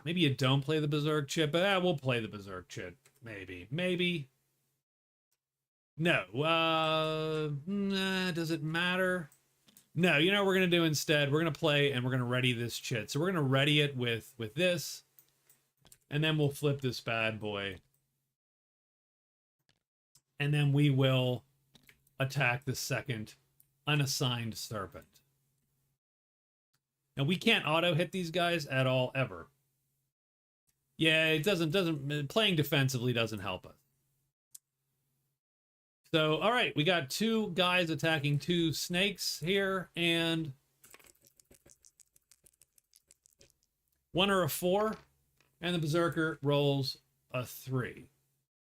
A: you don't play the Berserk chit, but we'll play the Berserk chit. Maybe. No. Does it matter? No, you know what we're going to do instead? We're going to play and we're going to ready this chit. So we're going to ready it with this. And then we'll flip this bad boy. And then we will attack the second unassigned serpent. Now we can't auto hit these guys at all, ever. Yeah, it doesn't playing defensively doesn't help us. So, all right, we got 2 guys attacking 2 snakes here, and 1 or a 4, and the Berzerker rolls a 3.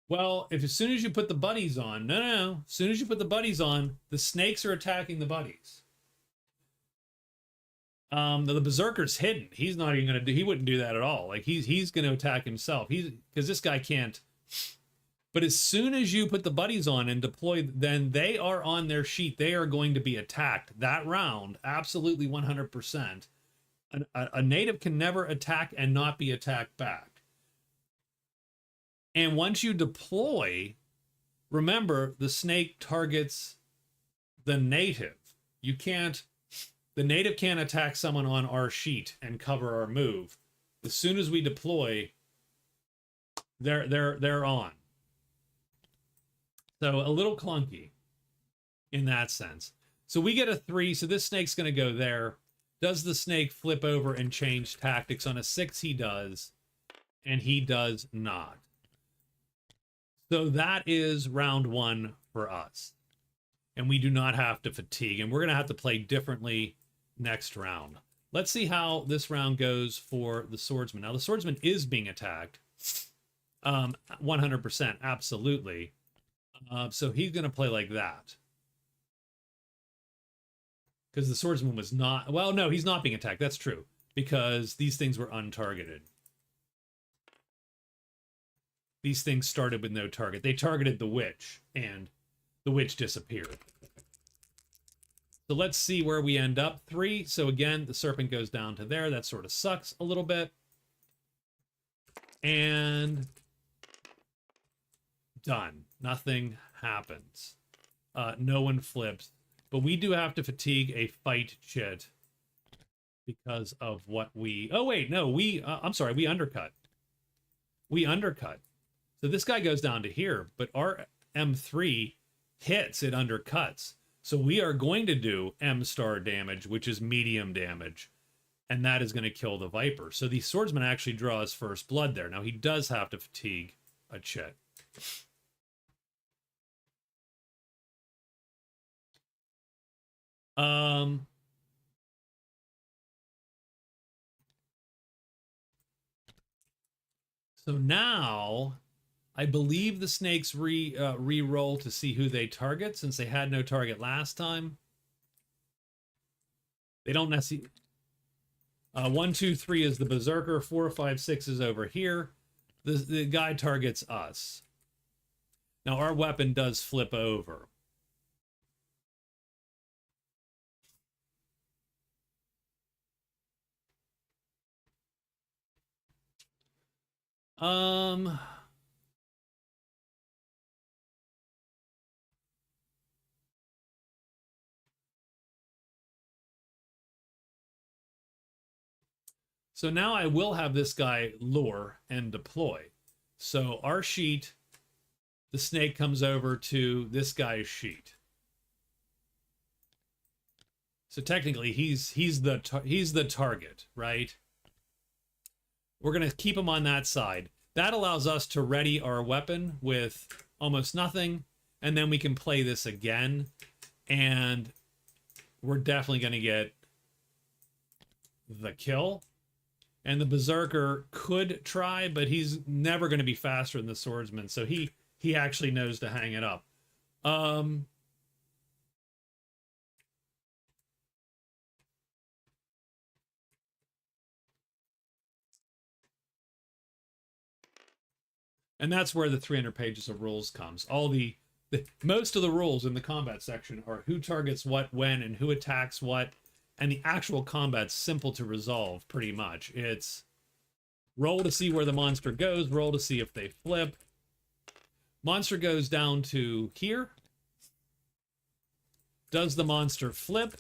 A: Well, as soon as you put the buddies on, no, as soon as you put the buddies on, the snakes are attacking the buddies. The Berzerker's hidden. He's not even gonna do. He wouldn't do that at all. Like he's gonna attack himself. Because this guy can't. But as soon as you put the buddies on and deploy, then they are on their sheet. They are going to be attacked that round, absolutely 100%. A native can never attack and not be attacked back. And once you deploy, remember the snake targets the native. You can't, the native can't attack someone on our sheet and cover our move. As soon as we deploy, they're on. So a little clunky in that sense. So we get a 3, so this snake's going to go there. Does the snake flip over and change tactics? On a 6 he does, and he does not. So that is round 1 for us. And we do not have to fatigue, and we're going to have to play differently next round. Let's see how this round goes for the swordsman. Now the swordsman is being attacked. 100%, absolutely. So he's going to play like that. Because the swordsman was not... Well, no, he's not being attacked. That's true. Because these things were untargeted. These things started with no target. They targeted the witch, and the witch disappeared. So let's see where we end up. 3. So again, the serpent goes down to there. That sort of sucks a little bit. And... done. Nothing happens. No one flips. But we do have to fatigue a fight chit because of what we... Oh, wait, no, I'm sorry, we undercut. We undercut. So this guy goes down to here, but our M3 hits, it undercuts. So we are going to do M-star damage, which is medium damage, and that is going to kill the Viper. So the swordsman actually draws first blood there. Now he does have to fatigue a chit. So now, I believe the snakes re-roll to see who they target, since they had no target last time. They don't necessarily... 1, 2, 3 is the Berzerker. 4, 5, 6 is over here. The guy targets us. Now, our weapon does flip over. So now I will have this guy lure and deploy. So our sheet, the snake comes over to this guy's sheet. So technically he's the target, right? We're going to keep him on that side. That allows us to ready our weapon with almost nothing, and then we can play this again, and we're definitely going to get the kill. And the Berzerker could try, but he's never going to be faster than the swordsman, so he actually knows to hang it up. And that's where the 300 pages of rules comes. Most of the rules in the combat section are who targets what, when, and who attacks what. And the actual combat's simple to resolve, pretty much. It's roll to see where the monster goes, roll to see if they flip. Monster goes down to here. Does the monster flip?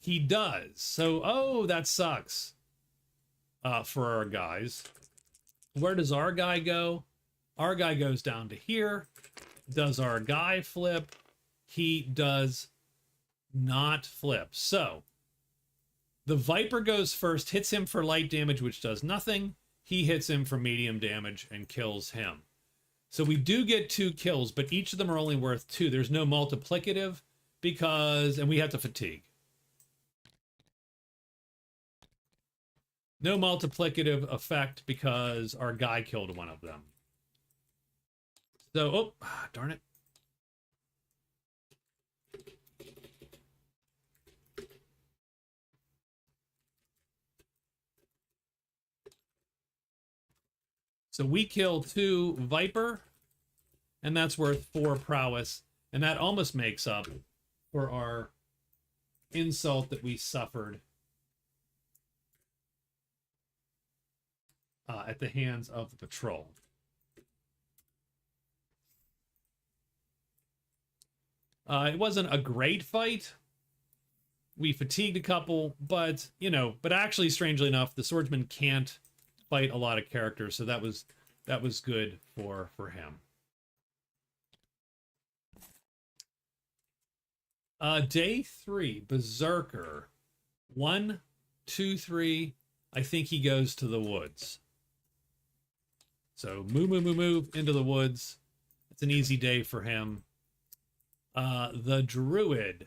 A: He does. So, oh, that sucks for our guys. Where does our guy go? Our guy goes down to here. Does our guy flip? He does not flip. So the Viper goes first, hits him for light damage, which does nothing. He hits him for medium damage and kills him. So we do get 2 kills, but each of them are only worth 2. There's no multiplicative because, and we have to fatigue. No multiplicative effect because our guy killed one of them. So, oh, darn it. So we kill 2 Viper, and that's worth 4 prowess, and that almost makes up for our insult that we suffered at the hands of the patrol. It wasn't a great fight. We fatigued a couple, but, you know, but actually, strangely enough, the swordsman can't fight a lot of characters, so that was good for him. Day 3, Berzerker. 1, 2, 3. I think he goes to the woods. So move into the woods. It's an easy day for him. The Druid.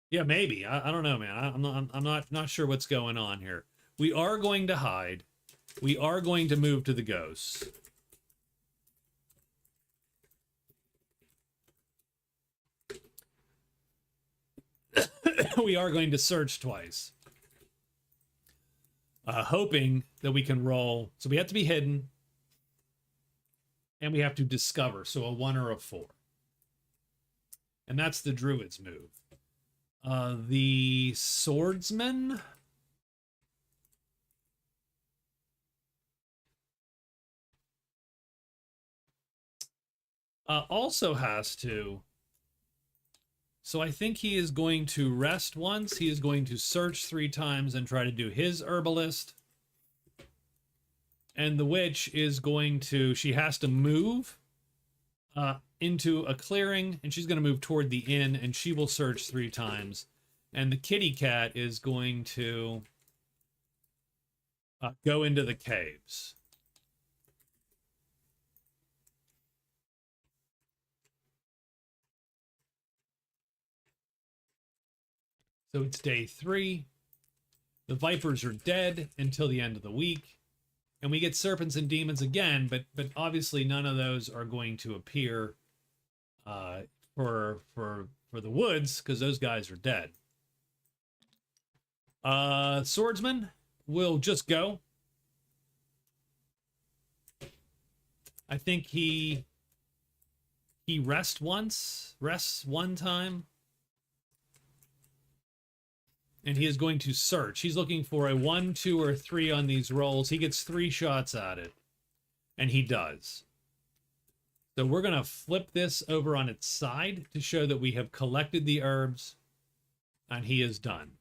A: Yeah, maybe. I don't know, man. I'm not sure what's going on here. We are going to hide. We are going to move to the ghosts. We are going to search twice. Hoping that we can roll. So we have to be hidden. And we have to discover. So a 1 or a 4. And that's the Druid's move. The Swordsman. Also has to. So I think he is going to rest once. He is going to search 3 times and try to do his herbalist. And the witch is going to, she has to move into a clearing, and she's going to move toward the inn, and she will search 3 times. And the kitty cat is going to go into the caves. So it's day 3. The vipers are dead until the end of the week. And we get serpents and demons again, but obviously none of those are going to appear for the woods, because those guys are dead. Swordsman will just go. I think he rests one time. And he is going to search. He's looking for a 1, 2, or 3 on these rolls. He gets 3 shots at it. And he does. So we're going to flip this over on its side to show that we have collected the herbs. And he is done.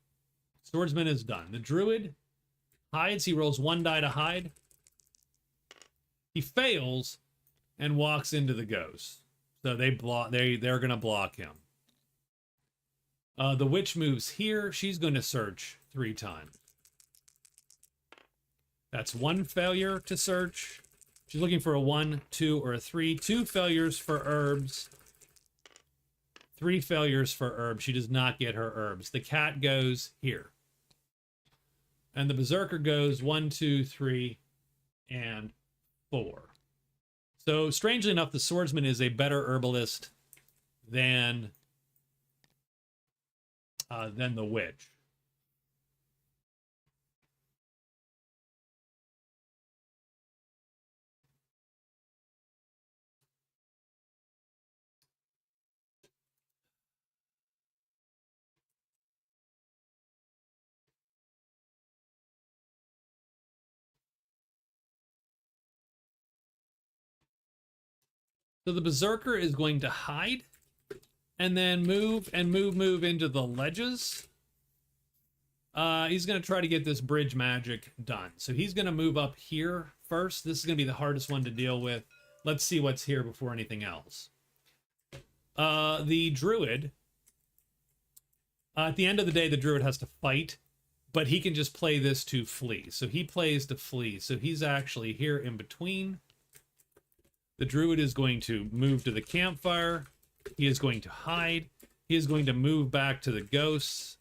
A: Swordsman is done. The Druid hides. He rolls 1 die to hide. He fails and walks into the ghost. So they're going to block him. The witch moves here. She's going to search 3 times. That's 1 failure to search. She's looking for a 1, 2, or a 3. 2 failures for herbs. 3 failures for herbs. She does not get her herbs. The cat goes here. And the Berzerker goes 1, 2, 3, and 4. So, strangely enough, the Swordsman is a better herbalist than the witch. So the Berzerker is going to hide and then move into the ledges. He's going to try to get this bridge magic done. So he's going to move up here first. This is going to be the hardest one to deal with. Let's see what's here before anything else. The Druid. At the end of the day, the Druid has to fight, but he can just play this to flee. So he plays to flee. So he's actually here in between. The Druid is going to move to the campfire. He is going to hide. He is going to move back to the ghosts.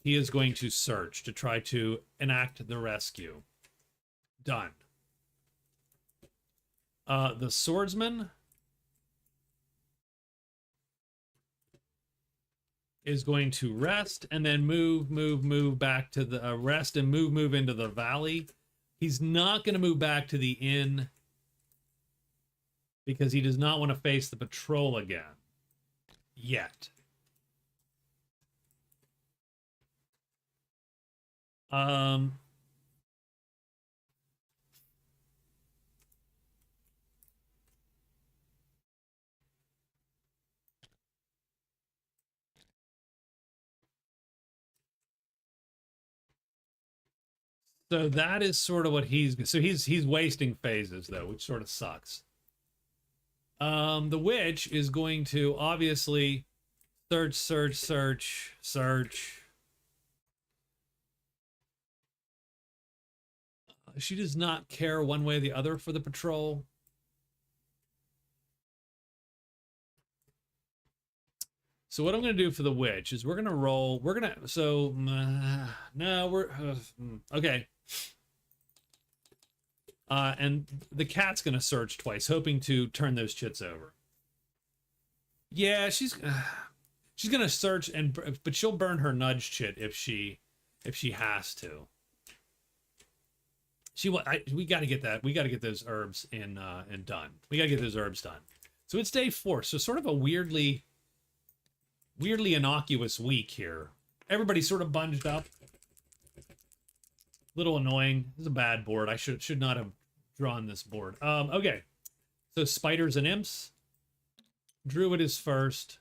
A: He is going to search to try to enact the rescue. Done. The Swordsman is going to rest and then move back to the rest and move into the valley. He's not going to move back to the inn because he does not want to face the patrol again. Yet. Um, so that is sort of what he's wasting phases though, which sort of sucks. The witch is going to obviously search. She does not care one way or the other for the patrol. So what I'm going to do for the witch is we're going to roll. We're going to, so, no, okay. And the cat's going to search twice, hoping to turn those chits over. Yeah, she's going to search, but she'll burn her nudge chit if she has to. We got to get that. We got to get those herbs in and done. We got to get those herbs done. So it's day 4. So sort of a weirdly innocuous week here. Everybody's sort of bunged up. Little annoying. This is a bad board. I should not have drawn this board. Okay. So spiders and imps. Druid is first.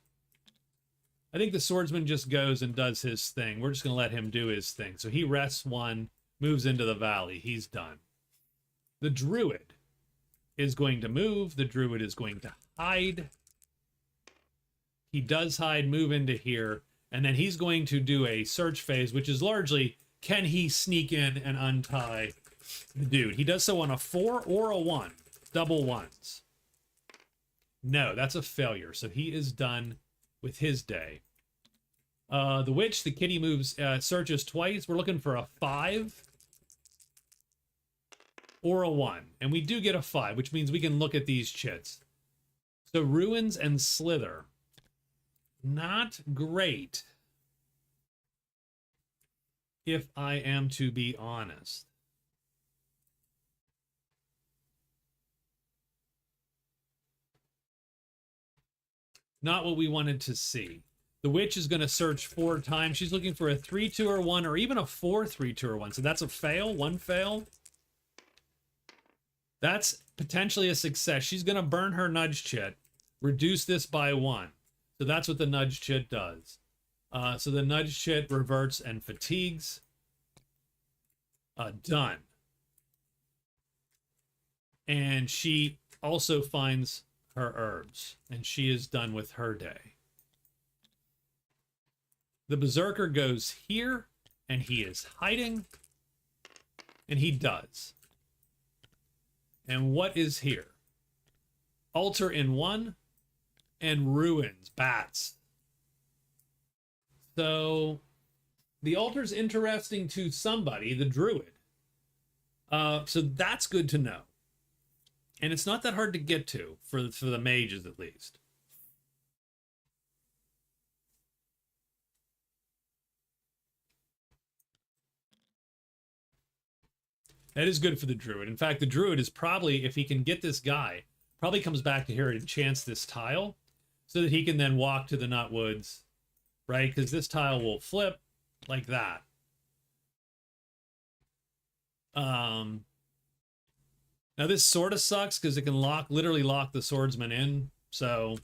A: I think the swordsman just goes and does his thing. We're just going to let him do his thing. So he rests 1, moves into the valley. He's done. The druid is going to move. The druid is going to hide. He does hide, move into here, and then he's going to do a search phase, which is largely, can he sneak in and untie the dude? He does so on a 4 or a 1. Double ones. No, that's a failure. So he is done with his day. The witch, the kitty moves, searches twice. We're looking for a 5 or a 1. And we do get a 5, which means we can look at these chits. So ruins and slither. Not great, if I am to be honest. Not what we wanted to see. The witch is going to search 4 times. She's looking for a 3, 2, or 1, or even a 4, 3, 2, or 1. So that's a fail, 1 fail. That's potentially a success. She's going to burn her nudge chit, reduce this by 1. So that's what the nudge chit does. So the nudge chit reverts and fatigues. Done. And she also finds her herbs, and she is done with her day. The Berzerker goes here, and he is hiding, and he does. And what is here? Altar in 1, and ruins, bats. So the altar's interesting to somebody, the druid. So that's good to know. And it's not that hard to get to, for the mages at least. That is good for the druid. In fact, the druid is probably, if he can get this guy, probably comes back to here and enchants this tile, so that he can then walk to the Nutwoods, right? Because this tile will flip like that. Now this sort of sucks because it can literally lock the swordsman in. So,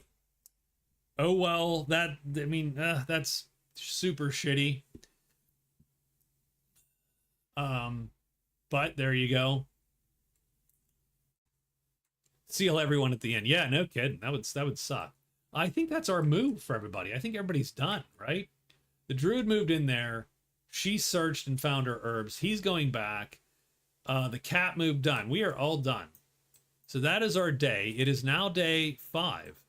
A: oh well, that's super shitty. But there you go. Seal everyone at the end. Yeah, no kidding. That would suck. I think that's our move for everybody. I think everybody's done, right? The druid moved in there. She searched and found her herbs. He's going back. The cat moved, done. We are all done. So that is our day. It is now day 5.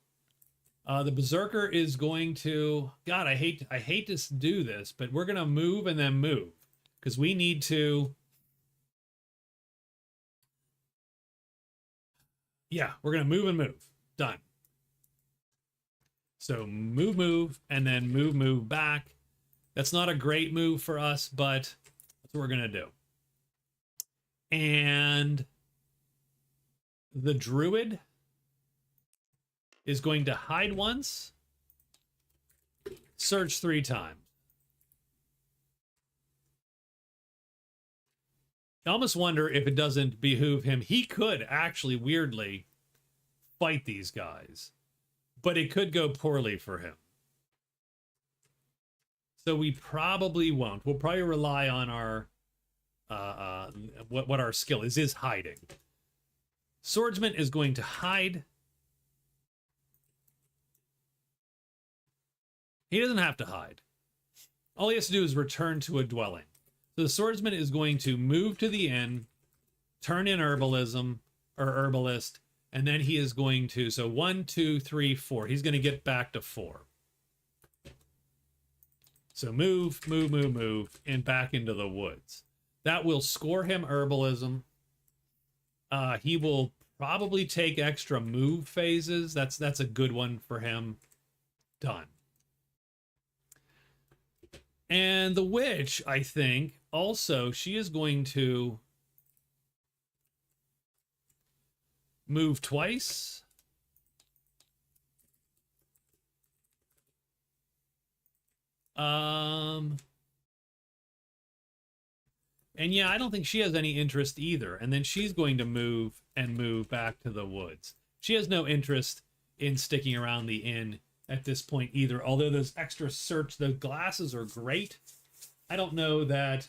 A: The Berzerker is going to... God, I hate to do this, but we're going to move and then move. Because we need to... Yeah, we're going to move and move. Done. So move, and then move back. That's not a great move for us, but that's what we're going to do. And the druid is going to hide once, search 3 times. I almost wonder if it doesn't behoove him. He could actually weirdly fight these guys, but it could go poorly for him. So we probably won't. We'll probably rely on our what our skill is hiding. Swordsman is going to hide. He doesn't have to hide. All he has to do is return to a dwelling. So the swordsman is going to move to the inn, turn in herbalism or herbalist, and then he is going to, so 1, 2, 3, 4. He's going to get back to 4. So move, and back into the woods. That will score him herbalism. He will probably take extra move phases. That's a good one for him. Done. And the witch, I think, also, she is going to move twice. And yeah, I don't think she has any interest either. And then she's going to move back to the woods. She has no interest in sticking around the inn at this point either. Although those extra search, the glasses are great. I don't know that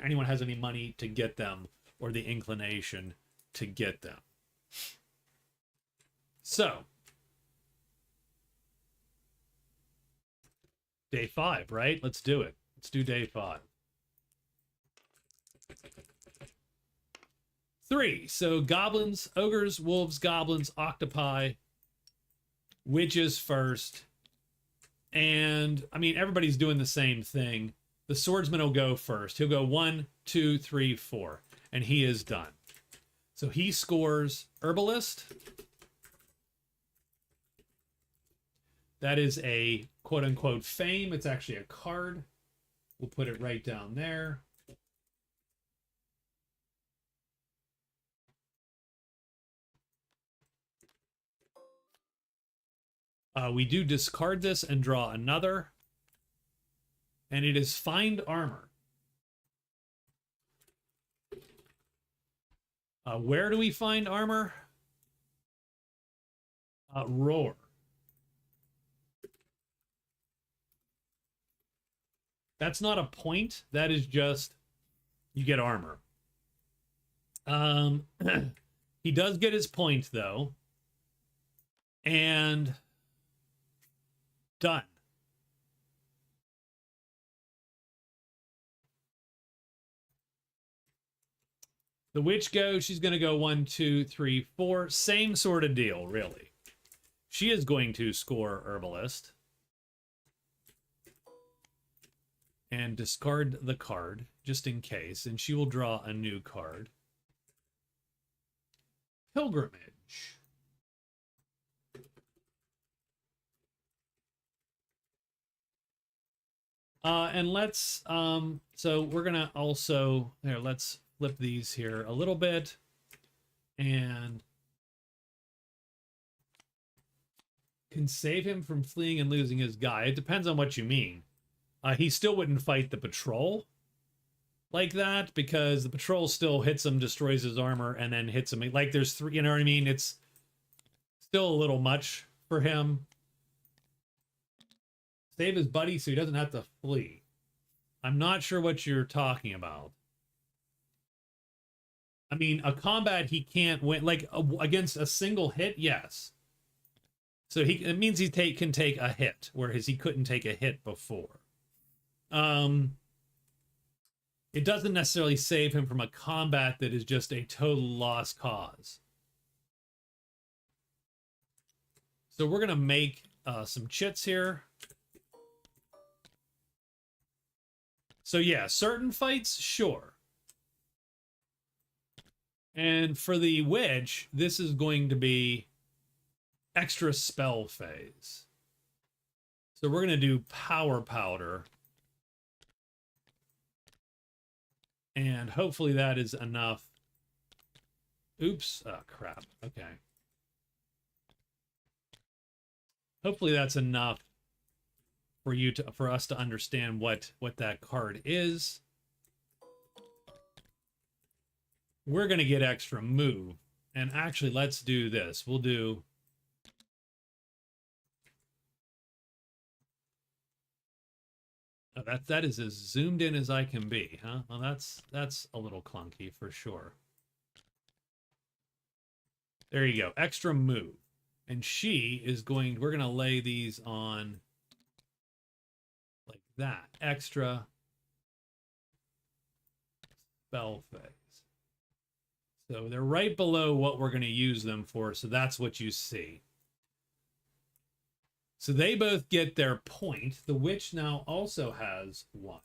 A: anyone has any money to get them or the inclination to get them. So, day 5, right? Let's do it. Let's do day 5. 3. So goblins, ogres, wolves, goblins, octopi, witches first. And, I mean, everybody's doing the same thing. The swordsman will go first. He'll go 1, 2, 3, 4. And he is done. So he scores herbalist. That is a quote-unquote fame. It's actually a card. We'll put it right down there. We do discard this and draw another. And it is find armor. Where do we find armor? Roar. That's not a point. That is just, you get armor. He does get his point, though. And done. The witch goes. She's going to go 1, 2, 3, 4. Same sort of deal, really. She is going to score herbalist. And discard the card, just in case. And she will draw a new card. Pilgrimage. And let's, so we're going to also, here, let's flip these here a little bit. And can save him from fleeing and losing his guy. It depends on what you mean. He still wouldn't fight the patrol like that, because the patrol still hits him, destroys his armor, and then hits him. Like, there's 3, you know what I mean? It's still a little much for him. Save his buddy so he doesn't have to flee. I'm not sure what you're talking about. I mean, a combat he can't win, like against a single hit, yes. So it means he can take a hit, whereas he couldn't take a hit before. It doesn't necessarily save him from a combat that is just a total lost cause. So we're going to make some chits here. So yeah, certain fights, sure. And for the witch, this is going to be extra spell phase. So we're going to do power powder. And hopefully that is enough. Oops. Oh, crap. Okay. Hopefully that's enough for us to understand what that card is. we're going to get extra move. And actually, let's do this. We'll do... Oh, that is as zoomed in as I can be, huh? Well, that's a little clunky for sure. There you go. Extra move. And she is going... We're going to lay these on like that. Extra spell phase. So they're right below what we're going to use them for, so that's what you see. So they both get their point. The witch now also has 1.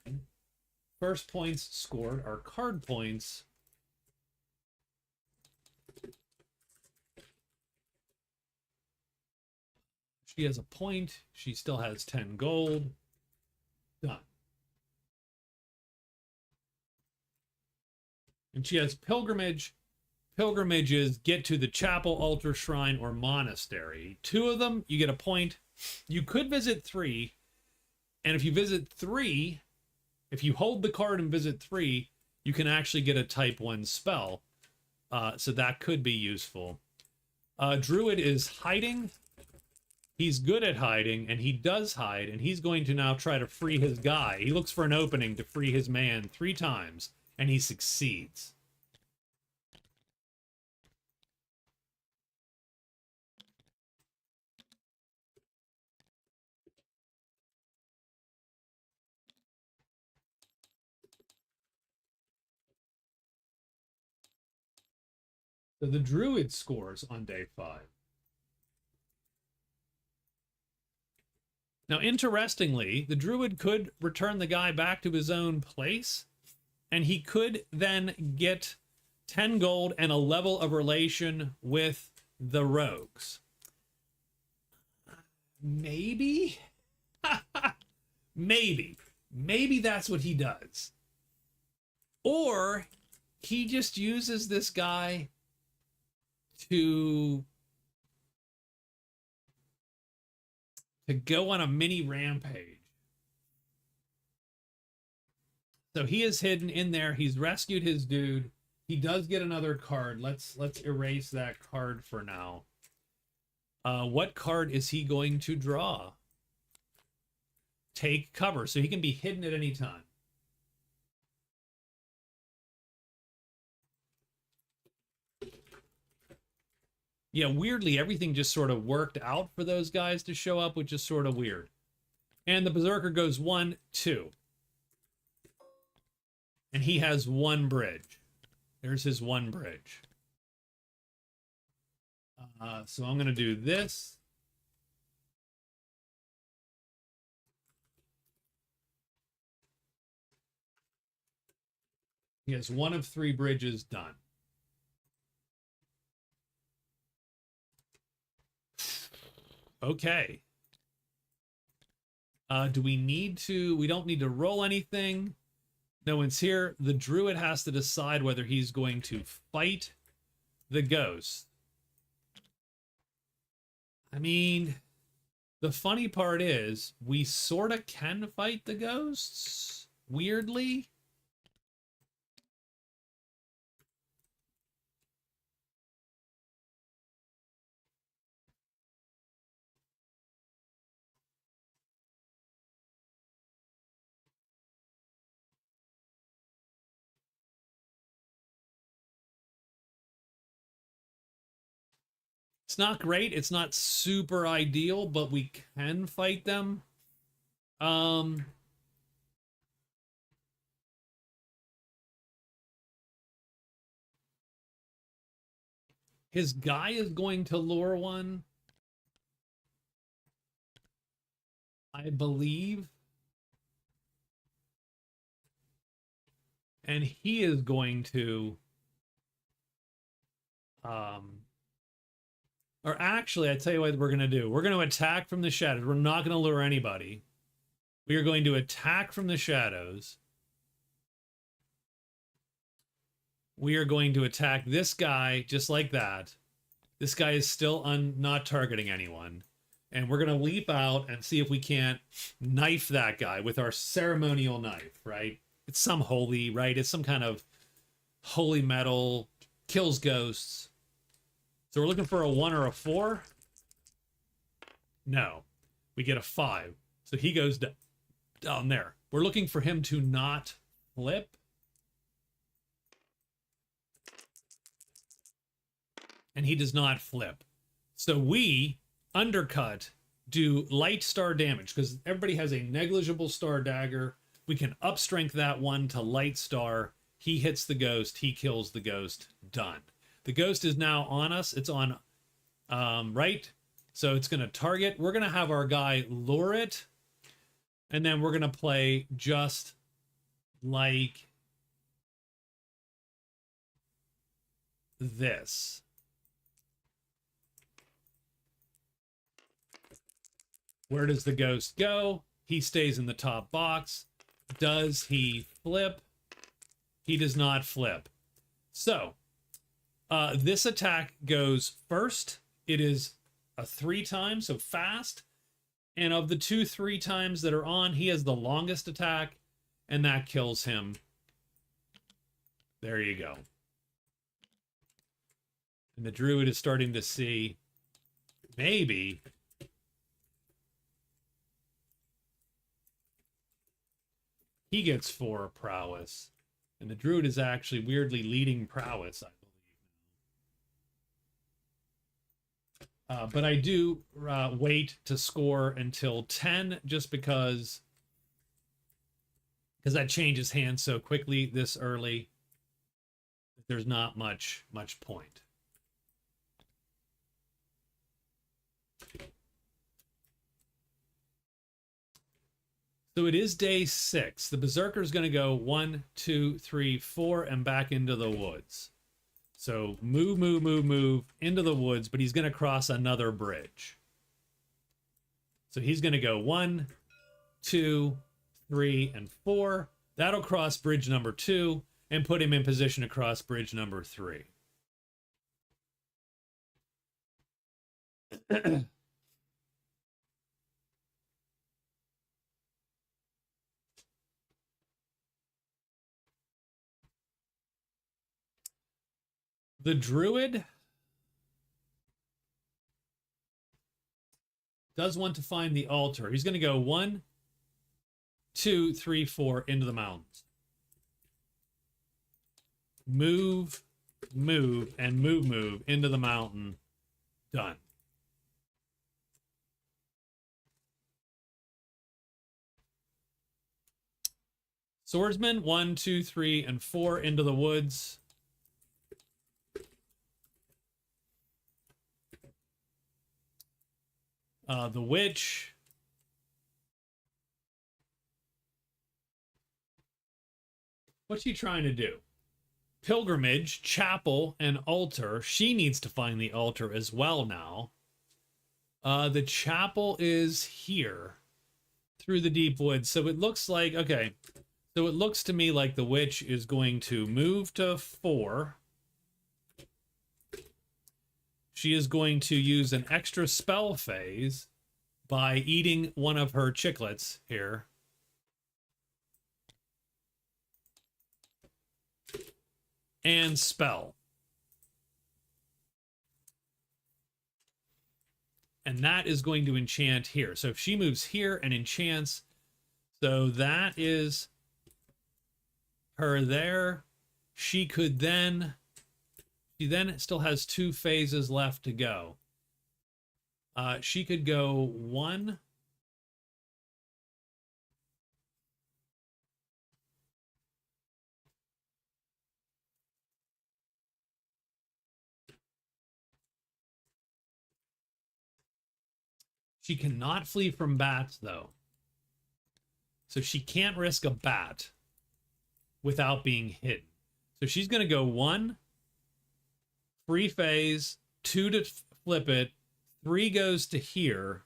A: First points scored are card points. She has a point. She still has 10 gold. Done. And she has pilgrimage. Pilgrimages get to the chapel, altar, shrine, or monastery. 2 of them, you get a point. You could visit 3. And if you visit 3, if you hold the card and visit 3, you can actually get a type 1 spell. So that could be useful. Druid is hiding. He's good at hiding, and he does hide, and he's going to now try to free his guy. He looks for an opening to free his man 3 times, and he succeeds. So the Druid scores on day 5. Now, interestingly, the Druid could return the guy back to his own place, and he could then get 10 gold and a level of relation with the rogues. Maybe? Maybe that's what he does. Or he just uses this guy to go on a mini rampage. So he is hidden in there. He's rescued his dude. He does get another card. Let's erase that card for now. What card is he going to draw? Take cover. So he can be hidden at any time. Yeah, weirdly, everything just sort of worked out for those guys to show up, which is sort of weird. And the Berzerker goes 1, 2. And he has 1 bridge. There's his 1 bridge. So I'm going to do this. He has 1 of 3 bridges done. Okay. Do we need to... We don't need to roll anything. No one's here. The Druid has to decide whether he's going to fight the ghost. I mean, the funny part is we sort of can fight the ghosts, weirdly. It's not great. It's not super ideal, but we can fight them. His guy is going to lure one, I believe. And he is going to... Or actually, I tell you what we're going to do. We're going to attack from the shadows. We're not going to lure anybody. We are going to attack from the shadows. We are going to attack this guy just like that. This guy is still not targeting anyone. And we're going to leap out and see if we can't knife that guy with our ceremonial knife, right? It's some holy, right? It's some kind of holy metal, kills ghosts. So we're looking for a 1 or a 4. No, we get a 5. So he goes down there. We're looking for him to not flip. And he does not flip. So we undercut, do light star damage, because everybody has a negligible star dagger. We can up strength that one to light star. He hits the ghost. He kills the ghost. Done. The ghost is now on us. It's on right. So it's going to target. We're going to have our guy lure it. And then we're going to play just like this. Where does the ghost go? He stays in the top box. Does he flip? He does not flip. So, this attack goes first. It is a 3 times, so fast. And of the 2 3 times that are on, he has the longest attack, and that kills him. There you go. And the Druid is starting to see maybe he gets 4 prowess. And the Druid is actually weirdly leading prowess, I believe. But I do wait to score until 10 just because that changes hands so quickly this early. There's not much point. So it is day 6. The Berzerker is going to go 1, 2, 3, 4, and back into the woods. So move into the woods, but he's going to cross another bridge. So he's going to go 1, 2, 3, and 4. That'll cross bridge number 2 and put him in position to cross bridge number 3. The Druid does want to find the altar. He's going to go 1, 2, 3, 4 into the mountains. Move, and move into the mountain. Done. Swordsman, 1, 2, 3, and 4 into the woods. The witch. What's she trying to do? Pilgrimage, chapel, and altar. She needs to find the altar as well now. The chapel is here through the deep woods. So it looks like, okay. So it looks to me like the witch is going to move to 4. She is going to use an extra spell phase by eating one of her chiclets here. And spell. And that is going to enchant here. So if she moves here and enchants, so that is her there. She could then... She then still has 2 phases left to go. She could go 1. She cannot flee from bats, though. So she can't risk a bat without being hidden. So she's going to go 1. Free phase, 2 to flip it, 3 goes to here,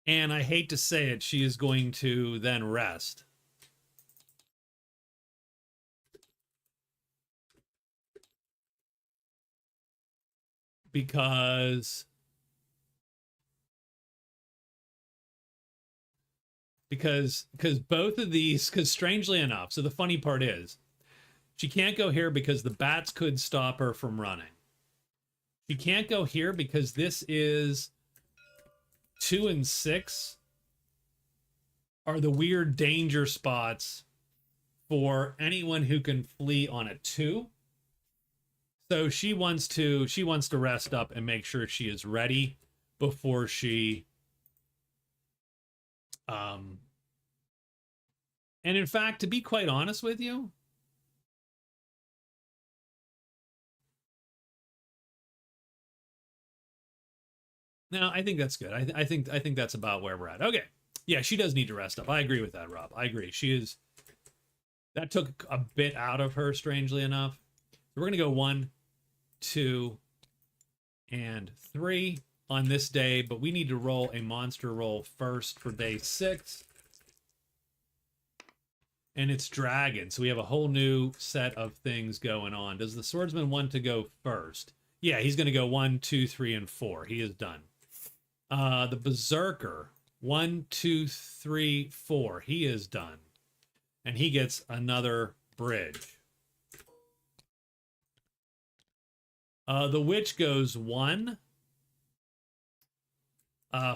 A: and I hate to say it, she is going to then rest. Because both of these, because strangely enough, so the funny part is, She can't go here because the bats could stop her from running. She can't go here because this is 2 and 6 are the weird danger spots for anyone who can flee on a 2. So she wants to rest up and make sure she is ready before she and in fact, to be quite honest with you, no, I think that's good. I think that's about where we're at. Okay. Yeah, she does need to rest up. I agree with that, Rob. I agree. She is. That took a bit out of her, strangely enough. We're going to go 1, 2, and 3 on this day, but we need to roll a monster roll first for day 6. And it's dragon, so we have a whole new set of things going on. Does the swordsman want to go first? Yeah, he's going to go 1, 2, 3, and 4. He is done. The berserker, 1, 2, 3, 4. He is done. And he gets another bridge. The witch goes 1.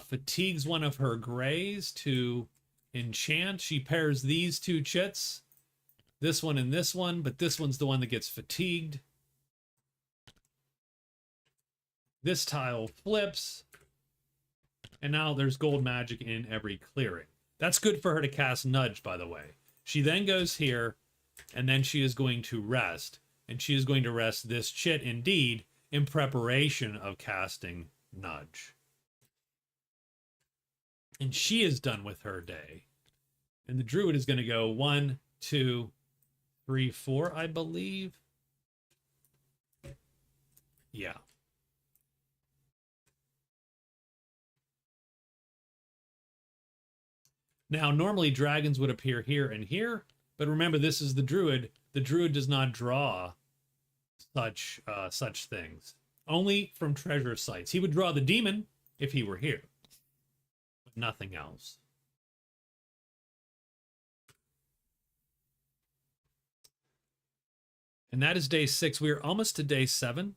A: Fatigues one of her grays to enchant. She pairs these 2 chits. This one and this one, but this one's the one that gets fatigued. This tile flips. And now there's gold magic in every clearing. That's good for her to cast Nudge, by the way. She then goes here, and then she is going to rest. And she is going to rest this chit, indeed, in preparation of casting Nudge. And she is done with her day. And the druid is going to go 1, 2, 3, 4, I believe. Yeah. Now, normally dragons would appear here and here, but remember, this is the druid. The druid does not draw such things. Only from treasure sites. He would draw the demon if he were here, but nothing else. And that is day 6. We are almost to day 7.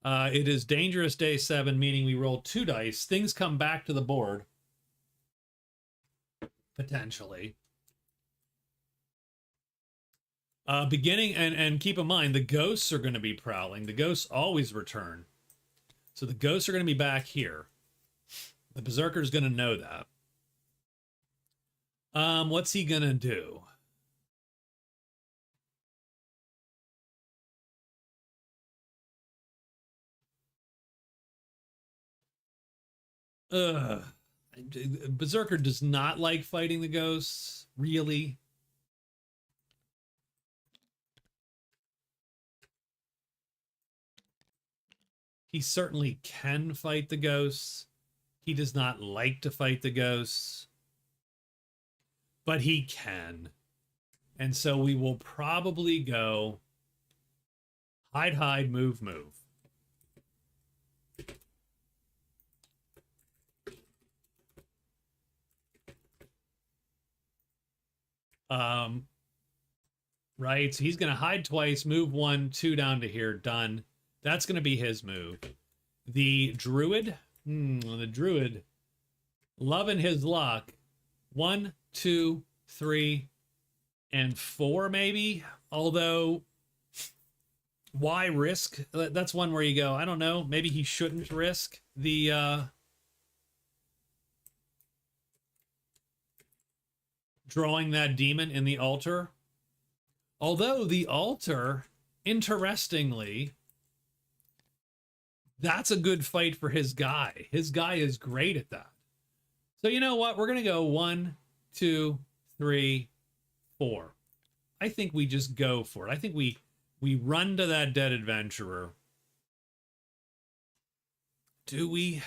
A: It is dangerous day 7, meaning we roll 2 dice. Things come back to the board. Potentially. Beginning, and keep in mind, the ghosts are going to be prowling. The ghosts always return. So the ghosts are going to be back here. The Berzerker is going to know that. What's he going to do? Berzerker does not like fighting the ghosts, really. He certainly can fight the ghosts. He does not like to fight the ghosts, but he can. And so we will probably go hide, hide, move, move. Right, so he's going to hide twice, move 1, 2 down to here, done. That's going to be his move. The druid, loving his luck. 1, 2, 3, and 4 maybe. Although, why risk? That's one where you go, I don't know, maybe he shouldn't risk the drawing that demon in the altar. Although the altar, interestingly, that's a good fight for his guy. His guy is great at that. So you know what? We're going to go 1, 2, 3, 4. I think we just go for it. I think we run to that dead adventurer. Do we?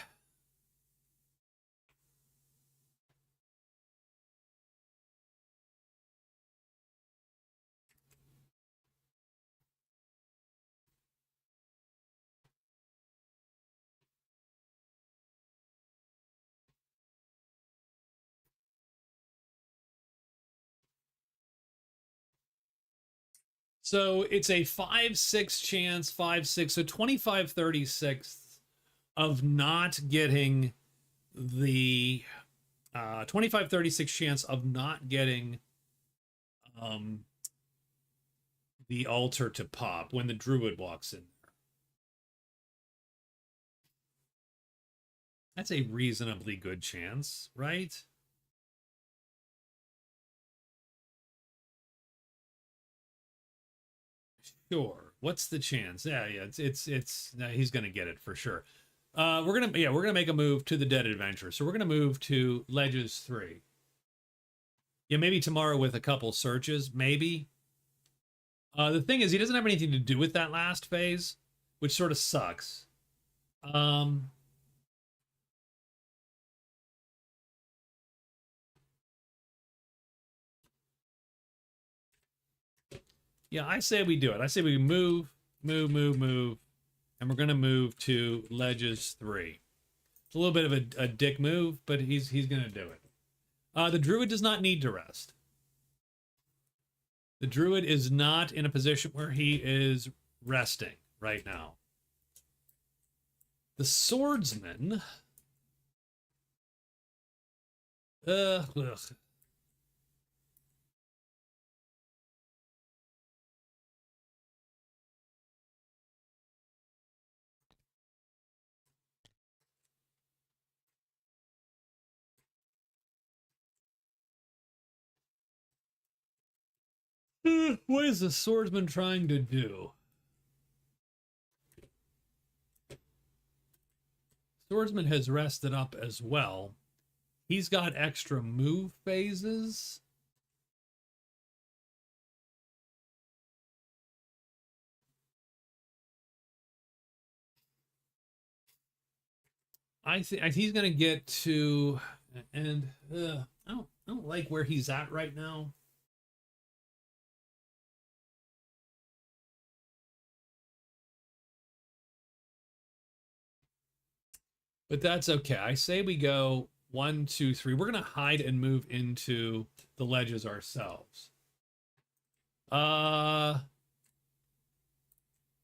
A: So it's a 5-6 chance, 5-6, so 25/36 of not getting the 25/36 chance of not getting the altar to pop when the druid walks in there. That's a reasonably good chance, right? Sure. What's the chance? Yeah, it's no, he's gonna get it for sure. We're gonna make a move to the Dead Adventure. So we're gonna move to Ledges 3. Yeah, maybe tomorrow with a couple searches, maybe. The thing is, he doesn't have anything to do with that last phase, which sort of sucks. Yeah, I say we do it. I say we move, and we're gonna move to Ledges 3. It's a little bit of a dick move, but he's gonna do it. The druid does not need to rest. The druid is not in a position where he is resting right now. The swordsman. Ugh. What is the swordsman trying to do? Swordsman has rested up as well. He's got extra move phases. I think he's gonna get to, and I don't like where he's at right now. But that's okay. I say we go 1, 2, 3. We're gonna hide and move into the ledges ourselves. Yeah,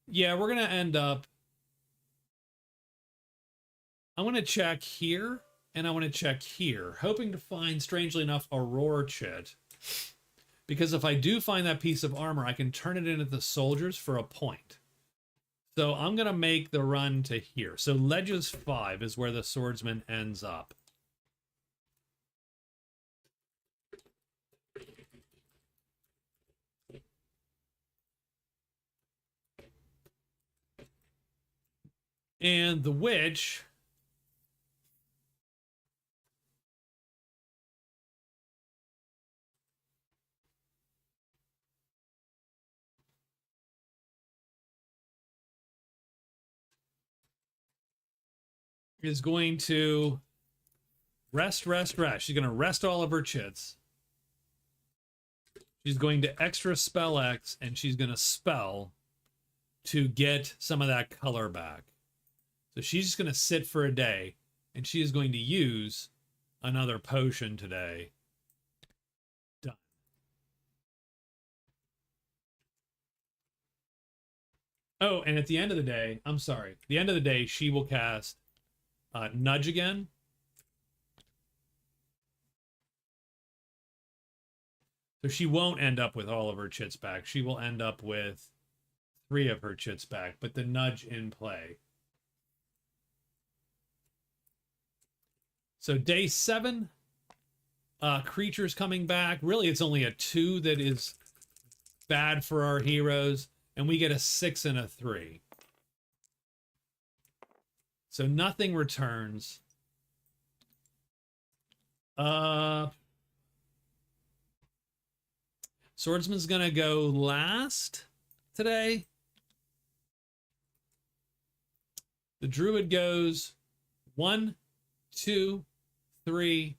A: we're gonna end up. I want to check here, and I want to check here, hoping to find, strangely enough, a roar chit. Because if I do find that piece of armor, I can turn it into the soldiers for a point. So I'm going to make the run to here. So Ledges 5 is where the swordsman ends up. And the witch is going to rest. She's going to rest all of her chits. She's going to extra spell X, and she's going to spell to get some of that color back. So she's just going to sit for a day, and she is going to use another potion today. Done. Oh, and at the end of the day, I'm sorry, the end of the day, she will cast Nudge again. So she won't end up with all of her chits back. She will end up with 3 of her chits back, but the nudge in play. So day 7, creatures coming back. Really, it's only a 2 that is bad for our heroes, and we get a 6 and a 3. So nothing returns. Swordsman's gonna go last today. The druid goes 1, 2, 3,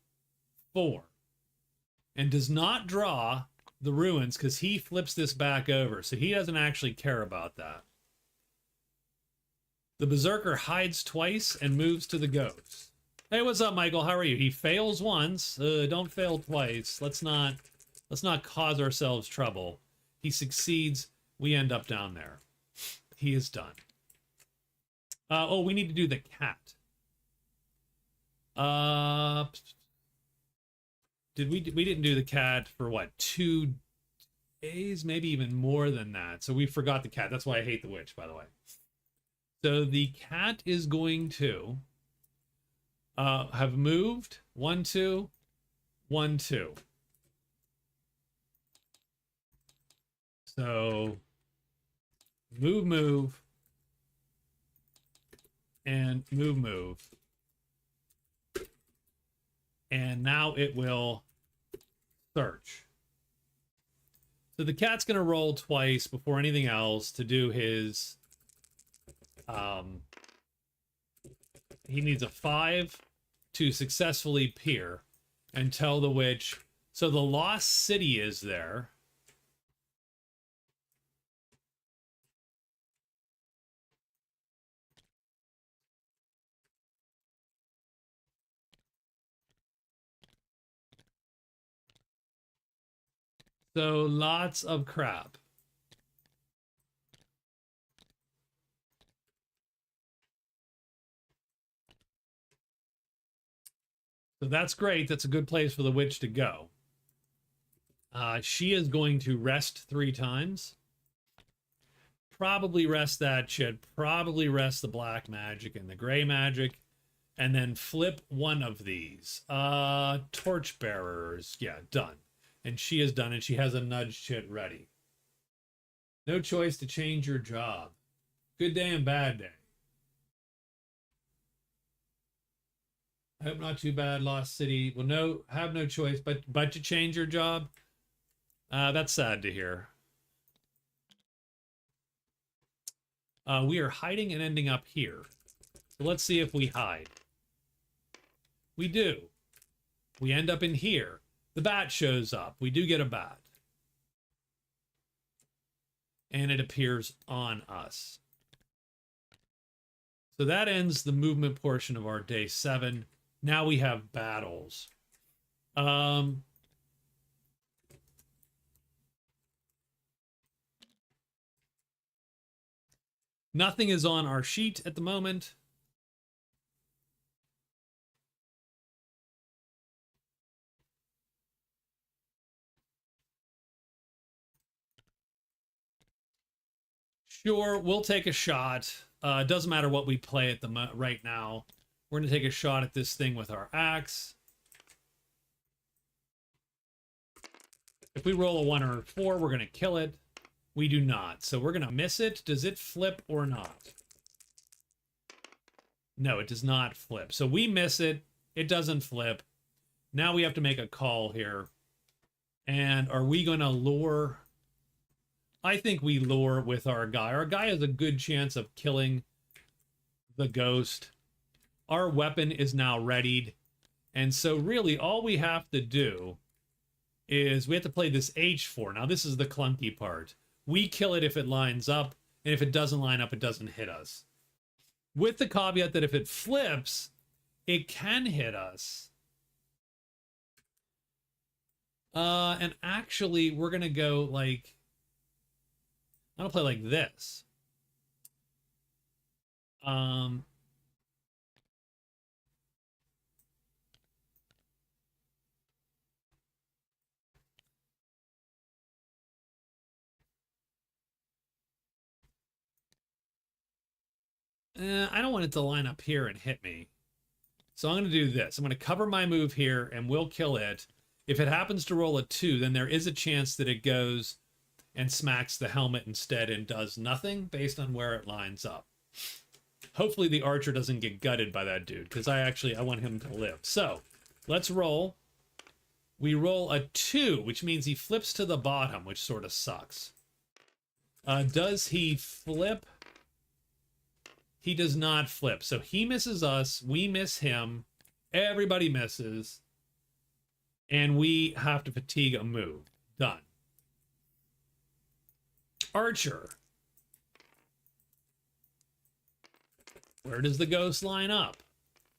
A: 4, and does not draw the ruins because he flips this back over, so he doesn't actually care about that. The Berzerker hides twice and moves to the ghost. Hey, what's up, Michael? How are you? He fails once. Don't fail twice. Let's not cause ourselves trouble. He succeeds we end up down there. He is done. Oh, we need to do the cat. We didn't do the cat for what, 2 days, maybe even more than that. So we forgot the cat. That's why I hate the witch, by the way. So the cat is going to have moved 1, 2, 1, 2. So move, and move. And now it will search. So the cat's going to roll twice before anything else to do his... he needs a 5 to successfully peer and tell the witch. So the lost city is there. So lots of crap. So that's great. That's a good place for the witch to go. She is going to rest 3 times. Probably rest that shit. Probably rest the black magic and the gray magic. And then flip one of these. Torchbearers. Yeah, done. And she is done, and she has a nudge shit ready. No choice to change your job. Good day and bad day. I hope not too bad, Lost City. Well, no, have no choice but to change your job. That's sad to hear. We are hiding and ending up here. So let's see if we hide. We do. We end up in here. The bat shows up. We do get a bat. And it appears on us. So that ends the movement portion of our day 7. Now we have battles. Nothing is on our sheet at the moment. Sure, we'll take a shot. Doesn't matter what we play at the right now. We're going to take a shot at this thing with our axe. If we roll a 1 or a 4, we're going to kill it. We do not. So we're going to miss it. Does it flip or not? No, it does not flip. So we miss it. It doesn't flip. Now we have to make a call here. And are we going to lure? I think we lure with our guy. Our guy has a good chance of killing the ghost. Our weapon is now readied. And so really all we have to do is we have to play this H4. Now this is the clunky part. We kill it if it lines up, and if it doesn't line up, it doesn't hit us. With the caveat that if it flips, it can hit us. And actually, we're going to go like... I'm going to play like this. I don't want it to line up here and hit me. So I'm going to do this. I'm going to cover my move here, and we'll kill it. If it happens to roll a 2, then there is a chance that it goes and smacks the helmet instead and does nothing based on where it lines up. Hopefully the archer doesn't get gutted by that dude, because I want him to live. So let's roll. We roll a 2, which means he flips to the bottom, which sort of sucks. Does he flip? He does not flip. So he misses us. We miss him. Everybody misses. And we have to fatigue a move. Done. Archer. Where does the ghost line up?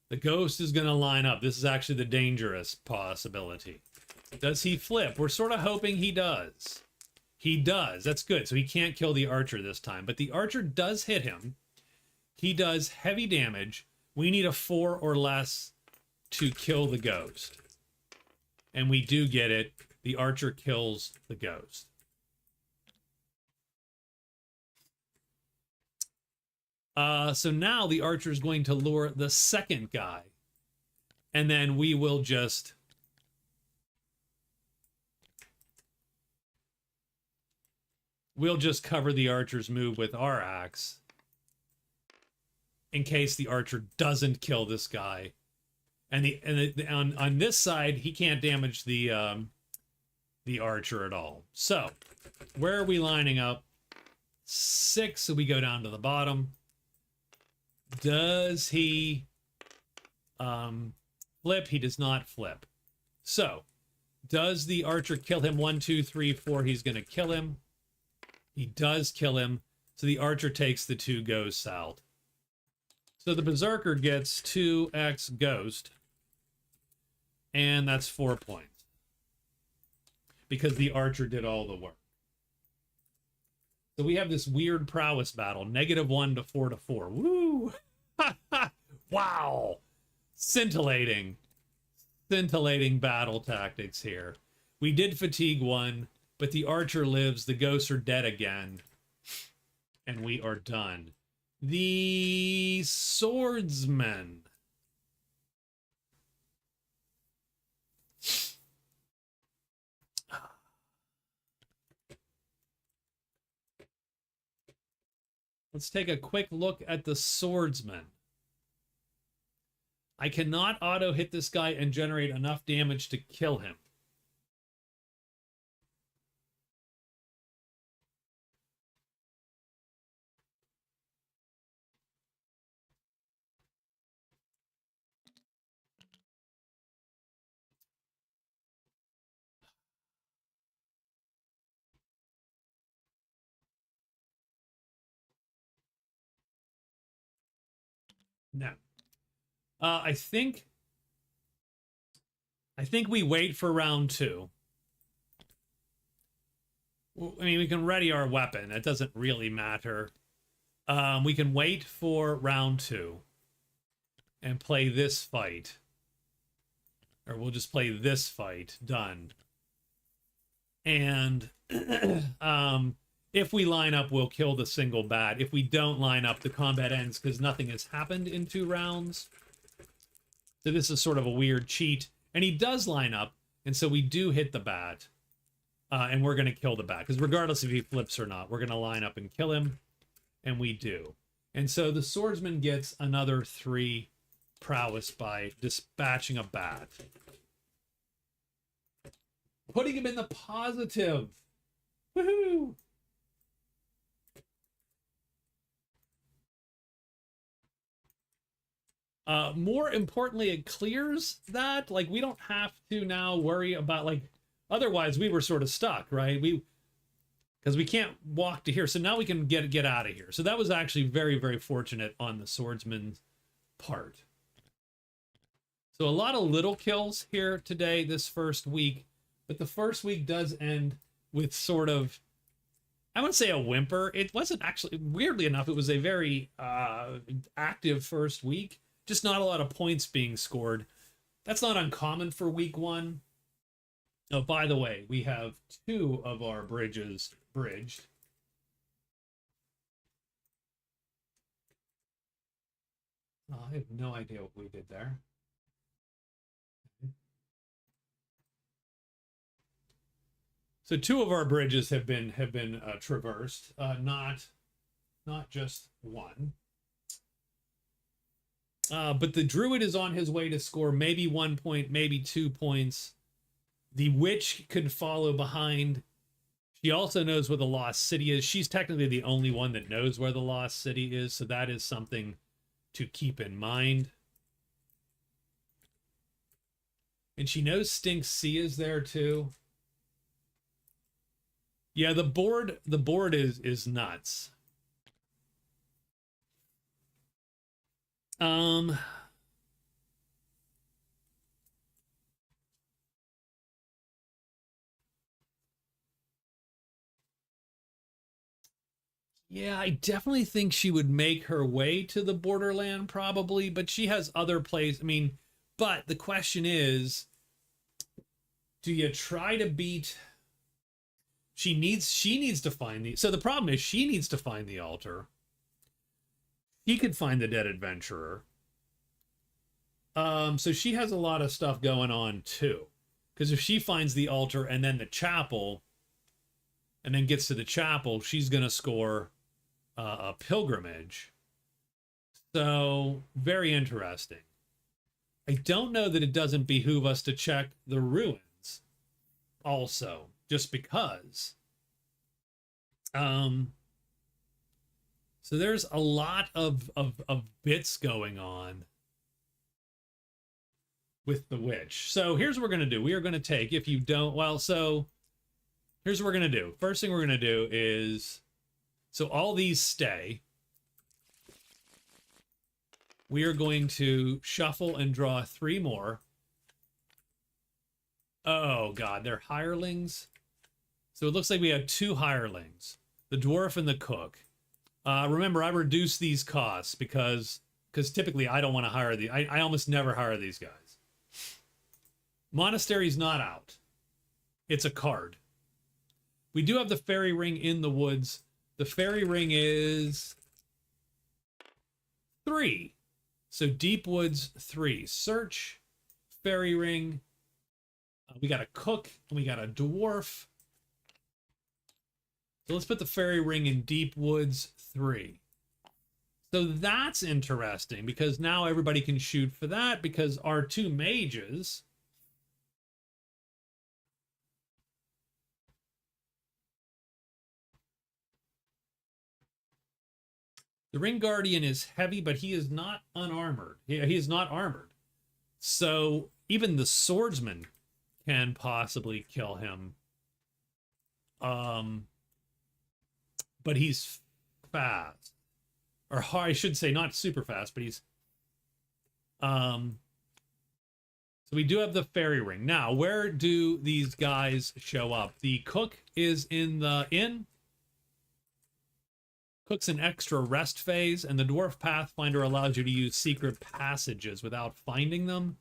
A: The ghost is going to line up. This is actually the dangerous possibility. Does he flip? We're sort of hoping he does. He does. That's good. So he can't kill the archer this time. But the archer does hit him. He does heavy damage. We need a 4 or less to kill the ghost. And we do get it. The archer kills the ghost. So now the archer is going to lure the second guy. And then we will just... we'll just cover the archer's move with our axe. In case the archer doesn't kill this guy. And on this side, he can't damage the archer at all. So, where are we lining up? 6, so we go down to the bottom. Does he flip? He does not flip. So, does the archer kill him? 1, 2, 3, 4. He's going to kill him. He does kill him. So the archer takes the 2 ghosts out. So the Berzerker gets 2x ghost. And that's 4 points. Because the archer did all the work. So we have this weird prowess battle. -1 to 4 to 4. Woo! Wow! Scintillating. Scintillating battle tactics here. We did fatigue 1, but the archer lives. The ghosts are dead again. And we are done. The Swordsman. Let's take a quick look at the Swordsman. I cannot auto hit this guy and generate enough damage to kill him. No. I think we wait for round 2. I mean, we can ready our weapon. It doesn't really matter. We can wait for round 2 and play this fight. Or we'll just play this fight. Done. And if we line up, we'll kill the single bat. If we don't line up, the combat ends because nothing has happened in 2 rounds. So this is sort of a weird cheat. And he does line up, and so we do hit the bat. And we're going to kill the bat. Because regardless if he flips or not, we're going to line up and kill him. And we do. And so the swordsman gets another 3 prowess by dispatching a bat. Putting him in the positive. Woohoo! More importantly, it clears that. Like, we don't have to now worry about, like, otherwise we were sort of stuck, right? Because we can't walk to here. So now we can get out of here. So that was actually very, very fortunate on the swordsman's part. So a lot of little kills here today, this first week. But the first week does end with sort of, I wouldn't say a whimper. It wasn't actually, weirdly enough, it was a very active first week. Just not a lot of points being scored. That's not uncommon for week 1. Oh, by the way, we have 2 of our bridges bridged. Oh, I have no idea what we did there. So 2 of our bridges have been traversed, not just 1. But the Druid is on his way to score maybe 1 point, maybe 2 points. The Witch could follow behind. She also knows where the Lost City is. She's technically the only one that knows where the Lost City is, so that is something to keep in mind. And she knows Stink C is there too. Yeah, the board is nuts. Yeah, I definitely think she would make her way to the borderland probably, but she has other plays. I mean, but the question is, do you try to beat she needs to find the so the problem is she needs to find the altar. He could find the dead adventurer. So she has a lot of stuff going on too. Because if she finds the altar and then the chapel, and then gets to the chapel, she's gonna score a pilgrimage. So very interesting. I don't know that it doesn't behoove us to check the ruins also, just because. Um, so there's a lot of bits going on with the witch. So here's what we're gonna do. We are gonna take, if you don't, well, so here's what we're gonna do. First thing we're gonna do is, so all these stay. We are going to shuffle and draw 3 more. Oh god, they're hirelings. So it looks like we have 2 hirelings, the dwarf and the cook. Remember, I reduce these costs because typically I don't want to hire the. I almost never hire these guys. Monastery's not out. It's a card. We do have the fairy ring in the woods. The fairy ring is 3. So deep woods 3. Search, fairy ring. We got a cook and we got a dwarf. So let's put the fairy ring in deep woods 3. So that's interesting because now everybody can shoot for that because our 2 mages. The ring guardian is heavy, but he is not unarmored. He is not armored. So even the swordsman can possibly kill him. But he's fast. Or I should say not super fast, but he's so we do have the fairy ring. Now, where do these guys show up? The cook is in the inn. Cook's an extra rest phase, and the dwarf pathfinder allows you to use secret passages without finding them.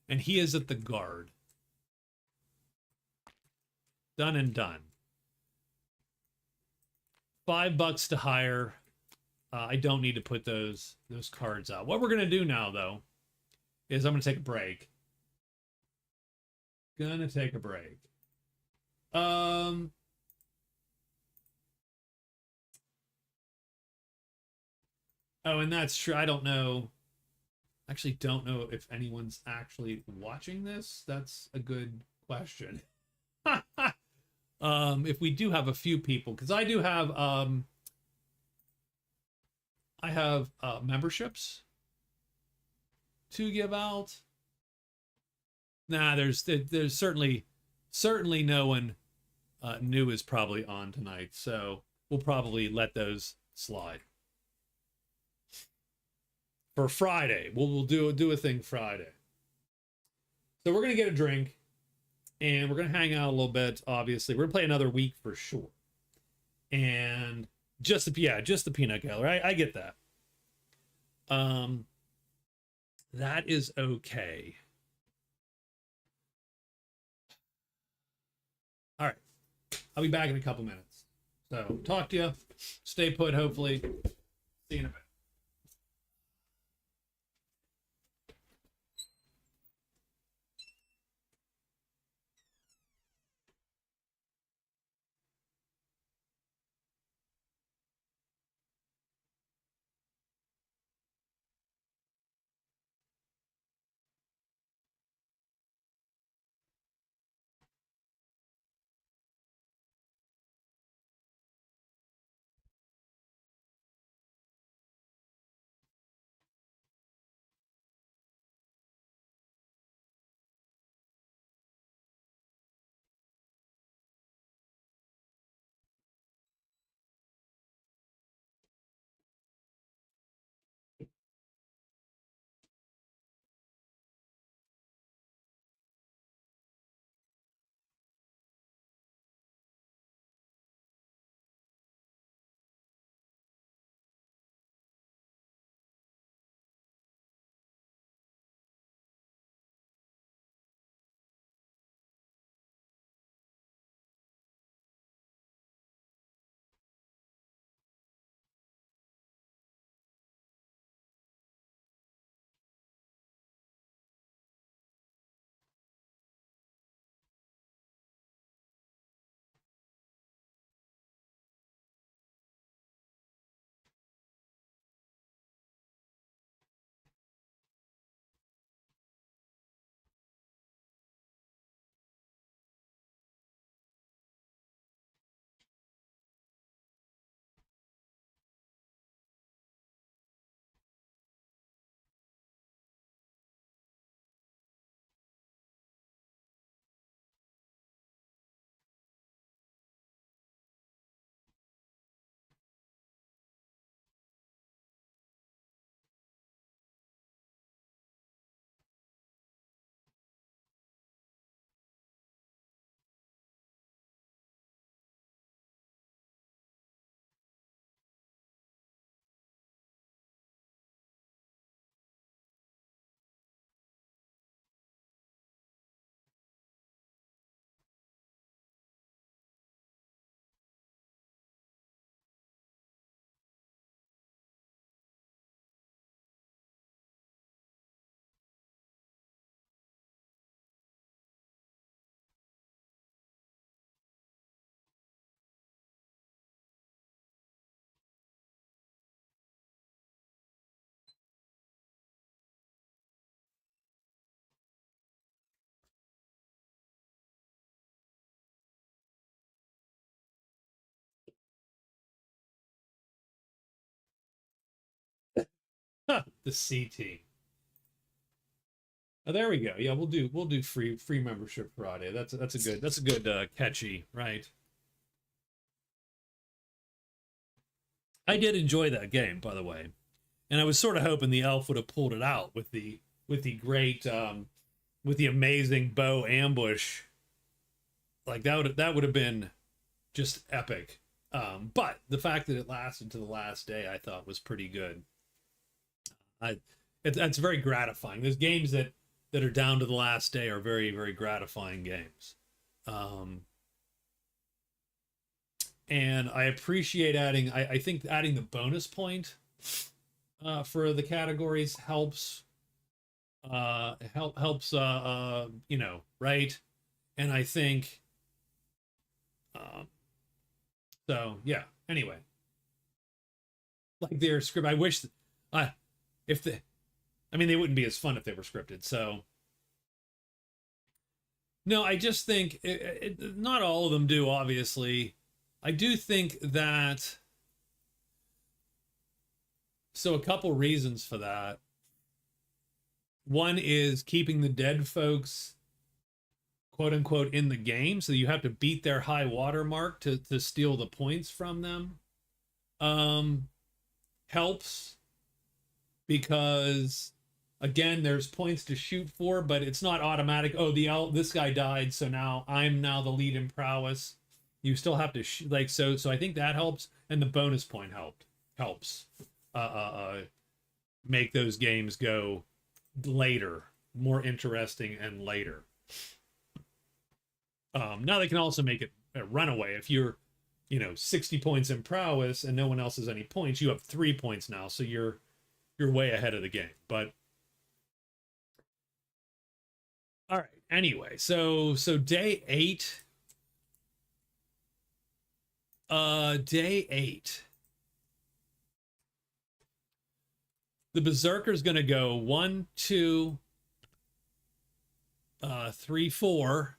A: And he is at the guard. Done and done. $5 to hire. I don't need to put those cards out. What we're gonna do now, though, is I'm gonna take a break. Gonna take a break. Oh, and that's true. I don't know. Actually, don't know if anyone's actually watching this. That's a good question. If we do have a few people, because I do have I have memberships to give out. Nah, there's certainly no one new is probably on tonight, so we'll probably let those slide for Friday. We'll do a thing Friday. So we're gonna get a drink, and we're gonna hang out a little bit. Obviously, we're gonna play another week for sure, and just the peanut gallery. I get that. That is okay. All right, I'll be back in a couple minutes. So talk to you. Stay put. Hopefully, see you in a bit. The C team. Oh, there we go. Yeah, we'll do free membership Friday. That's a good catchy, right? I did enjoy that game, by the way, and I was sort of hoping the elf would have pulled it out with the great with the amazing bow ambush. Like that would have been just epic. But the fact that it lasted to the last day, I thought was pretty good. That's very gratifying. There's games that are down to the last day are very gratifying games. Um, and I appreciate adding. I think adding the bonus point for the categories helps. Helps. Right. And I think. So yeah. Anyway, like their script. I wish. If the. I mean, they wouldn't be as fun if they were scripted. So. No, I just think not all of them do. Obviously, I do think that. So a couple reasons for that. One is keeping the dead folks, quote unquote, in the game, so you have to beat their high water mark to steal the points from them. Helps because again, there's points to shoot for, but it's not automatic. Oh, this guy died, so now I'm now the lead in prowess. You still have to like so. So I think that helps, and the bonus point helps. Make those games go later, more interesting and later. Now they can also make it a runaway. If you're, 60 points in prowess and no one else has any points, you have 3 points now, so you're way ahead of the game. But all right. Anyway, so day 8. Day 8. The Berzerker's gonna go 1, 2, 3, 4,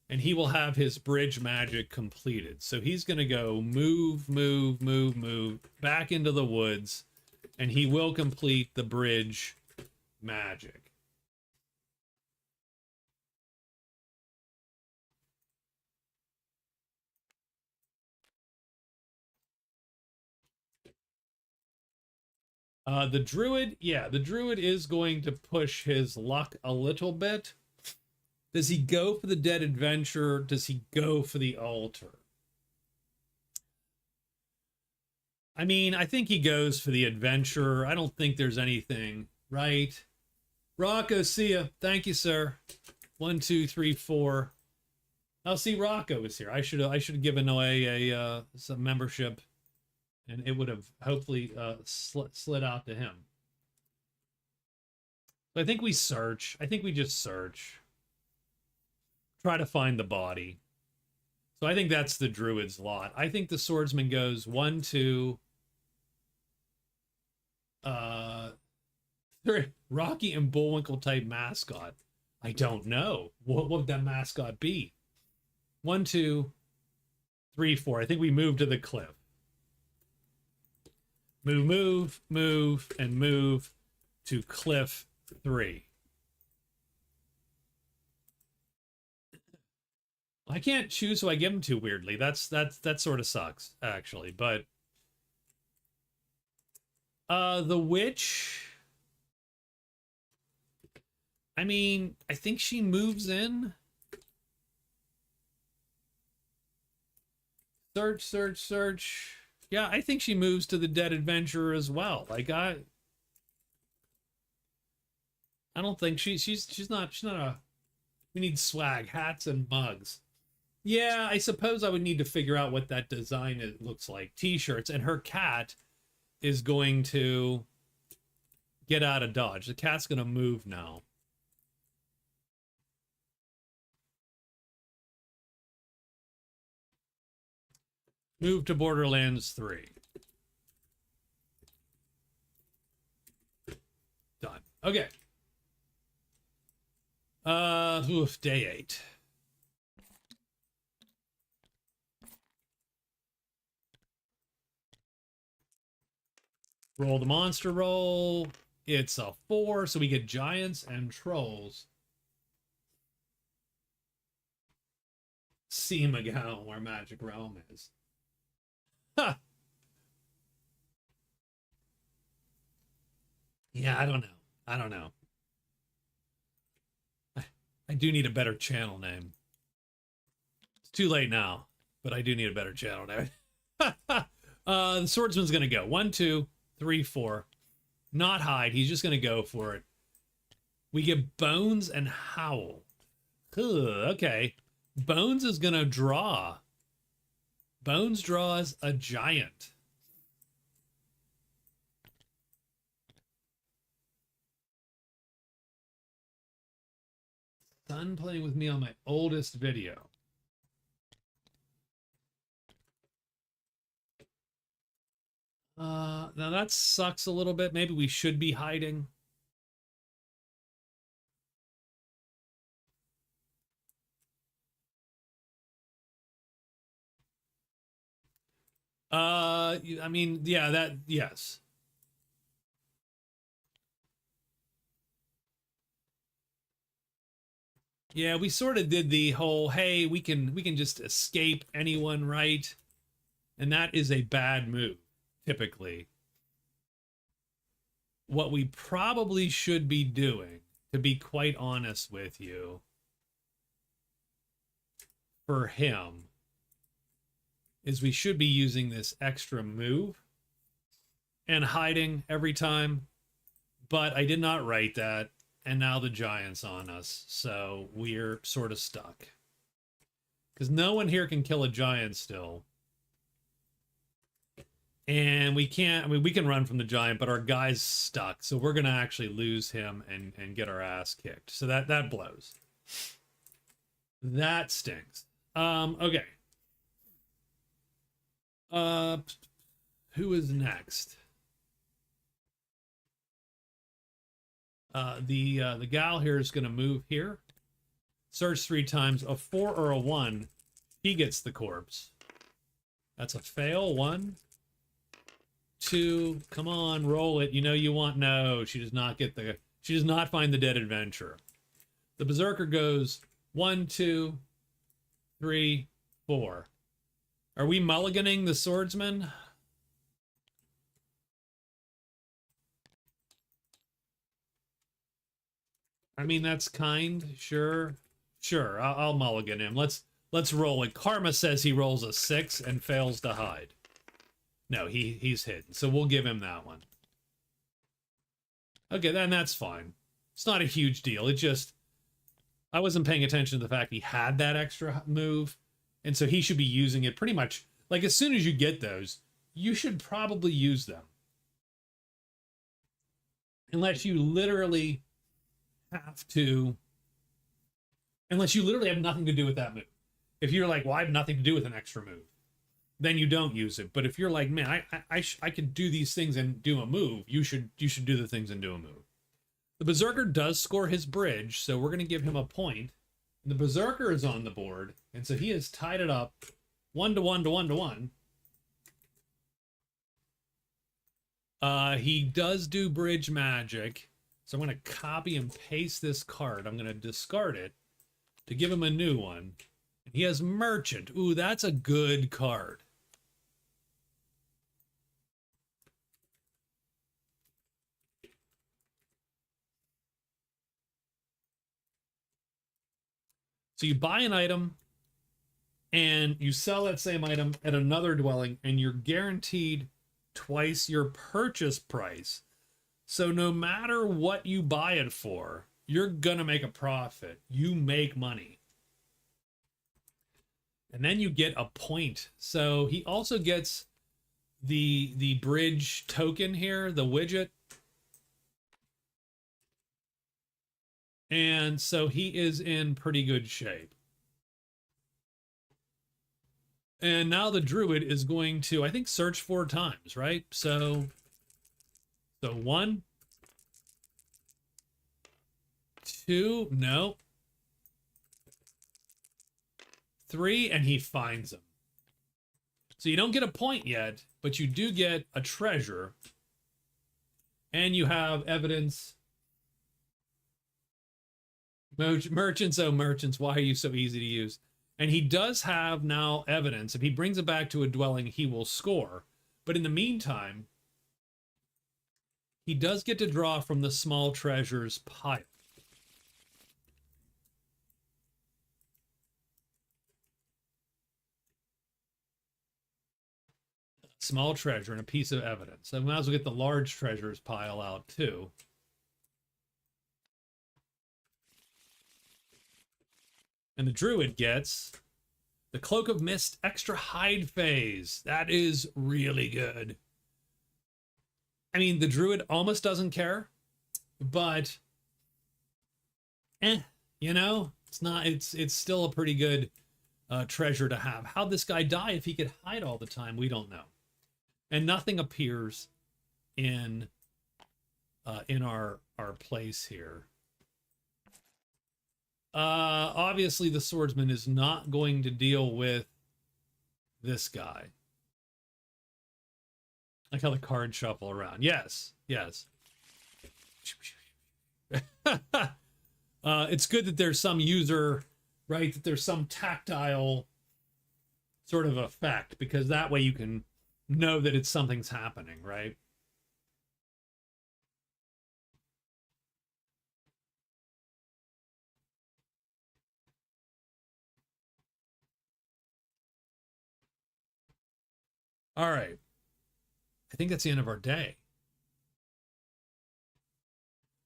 A: and he will have his bridge magic completed. So he's gonna go move back into the woods, and he will complete the bridge magic. The Druid, the Druid is going to push his luck a little bit. Does he go for the Dead Adventure? Does he go for the Altar? I mean, I think he goes for the Adventure. I don't think there's anything, right? Rocco, see ya. Thank you, sir. 1, 2, 3, 4. Oh, see, Rocco is here. I should have given away some membership, and it would have hopefully slid out to him. But I think we search. I think we just search. Try to find the body. So I think that's the Druid's lot. I think the Swordsman goes 1, 2, 3. Rocky and Bullwinkle type mascot. I don't know. What would that mascot be? 1, 2, 3, 4. I think we move to the cliff. Move, and move to cliff 3. I can't choose who I give them to, weirdly. That sort of sucks, actually. But the witch, I mean, I think she moves in. Search. Yeah, I think she moves to the Dead Adventurer as well. Like I don't think she's not a. We need swag, hats and mugs. Yeah, I suppose I would need to figure out what that design looks like. T-shirts, and her cat is going to get out of Dodge. The cat's going to move now. Move to Borderlands 3. Done. Okay. Day 8. Roll the monster roll. It's a 4, so we get giants and trolls. See Miguel, where Magic Realm is. Huh. Yeah, I don't know. I don't know. I do need a better channel name. It's too late now, but I do need a better channel name. The swordsman's gonna go 1, 2, 3, 4. Not hide. He's just gonna go for it. We get Bones and Howl. Ugh, okay. Bones is gonna draw. Bones draws a giant. Son playing with me on my oldest video. Now that sucks a little bit. Maybe we should be hiding. I mean, yeah, yes. Yeah, we sort of did the whole, hey, we can just escape anyone, right? And that is a bad move, typically. What we probably should be doing, to be quite honest with you, for him, is we should be using this extra move and hiding every time. But I did not write that. And now the giant's on us, so we're sort of stuck. Because no one here can kill a giant still. And we can't, I mean, we can run from the giant, but our guy's stuck. So we're going to actually lose him and get our ass kicked. So that blows. That stinks. Okay. Who is next? The gal here is going to move here. Search 3 times. A 4 or a 1. He gets the corpse. That's a fail. 1, 2. Come on, roll it. You know you want. No, she does not get the. She does not find the dead adventurer. The Berzerker goes 1, 2, 3, 4. Are we mulliganing the swordsman? I mean, that's kind. Sure. Sure, I'll mulligan him. Let's roll it. Karma says he rolls a 6 and fails to hide. No, he's hidden. So we'll give him that one. Okay, then that's fine. It's not a huge deal. It just, I wasn't paying attention to the fact he had that extra move. And so he should be using it pretty much. Like, as soon as you get those, you should probably use them. Unless you literally have to, unless you literally have nothing to do with that move. If you're like, well, I have nothing to do with an extra move, then you don't use it. But if you're like, man, I could do these things and do a move, you should do the things and do a move. The Berzerker does score his bridge, so we're going to give him a point. The Berzerker is on the board, and so he has tied it up 1 to 1 to 1 to 1. He does do bridge magic, so I'm going to copy and paste this card. I'm going to discard it to give him a new one. And he has Merchant. Ooh, that's a good card. So you buy an item, and you sell that same item at another dwelling, and you're guaranteed twice your purchase price. So no matter what you buy it for, you're gonna make a profit. You make money. And then you get a point. So he also gets the bridge token here, the widget. And so he is in pretty good shape. And now the Druid is going to, I think, search 4 times, right? So 1, 2, no. 3, and he finds him. So you don't get a point yet, but you do get a treasure. And you have evidence. Merchants, oh merchants, why are you so easy to use? And he does have now evidence. If he brings it back to a dwelling, he will score. But in the meantime, he does get to draw from the small treasures pile. Small treasure and a piece of evidence. I might as well get the large treasures pile out too. And the Druid gets the Cloak of Mist extra hide phase. That is really good. I mean, the Druid almost doesn't care, but you know, it's still a pretty good treasure to have. How'd this guy die if he could hide all the time? We don't know. And nothing appears in our place here. Obviously the swordsman is not going to deal with this guy. Like how the cards shuffle around. Yes, yes. It's good that there's some user, right? That there's some tactile sort of effect, because that way you can know that something's happening, right? All right. I think that's the end of our day.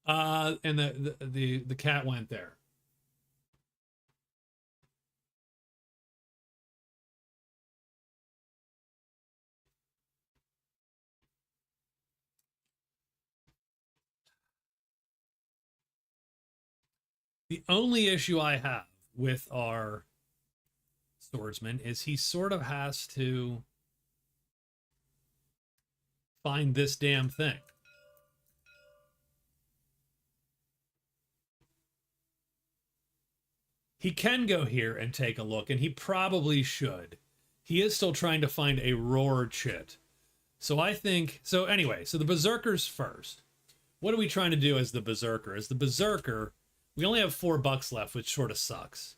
A: And the cat went there. The only issue I have with our swordsman is he sort of has to find this damn thing. He can go here and take a look, and he probably should. He is still trying to find a roar chit. So I think, so anyway, so the Berzerker's first. What are we trying to do as the Berzerker? As the Berzerker, we only have $4 left, which sort of sucks.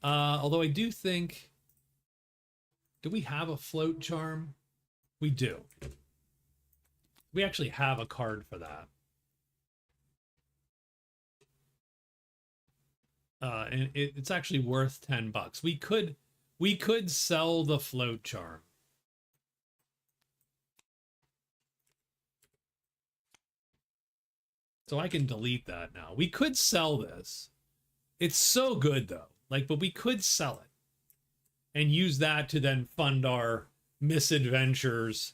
A: Although I do think, do we have a float charm? We do. We actually have a card for that. And it's actually worth $10. We could sell the float charm. So I can delete that now. We could sell this. It's so good though. Like, but we could sell it and use that to then fund our misadventures.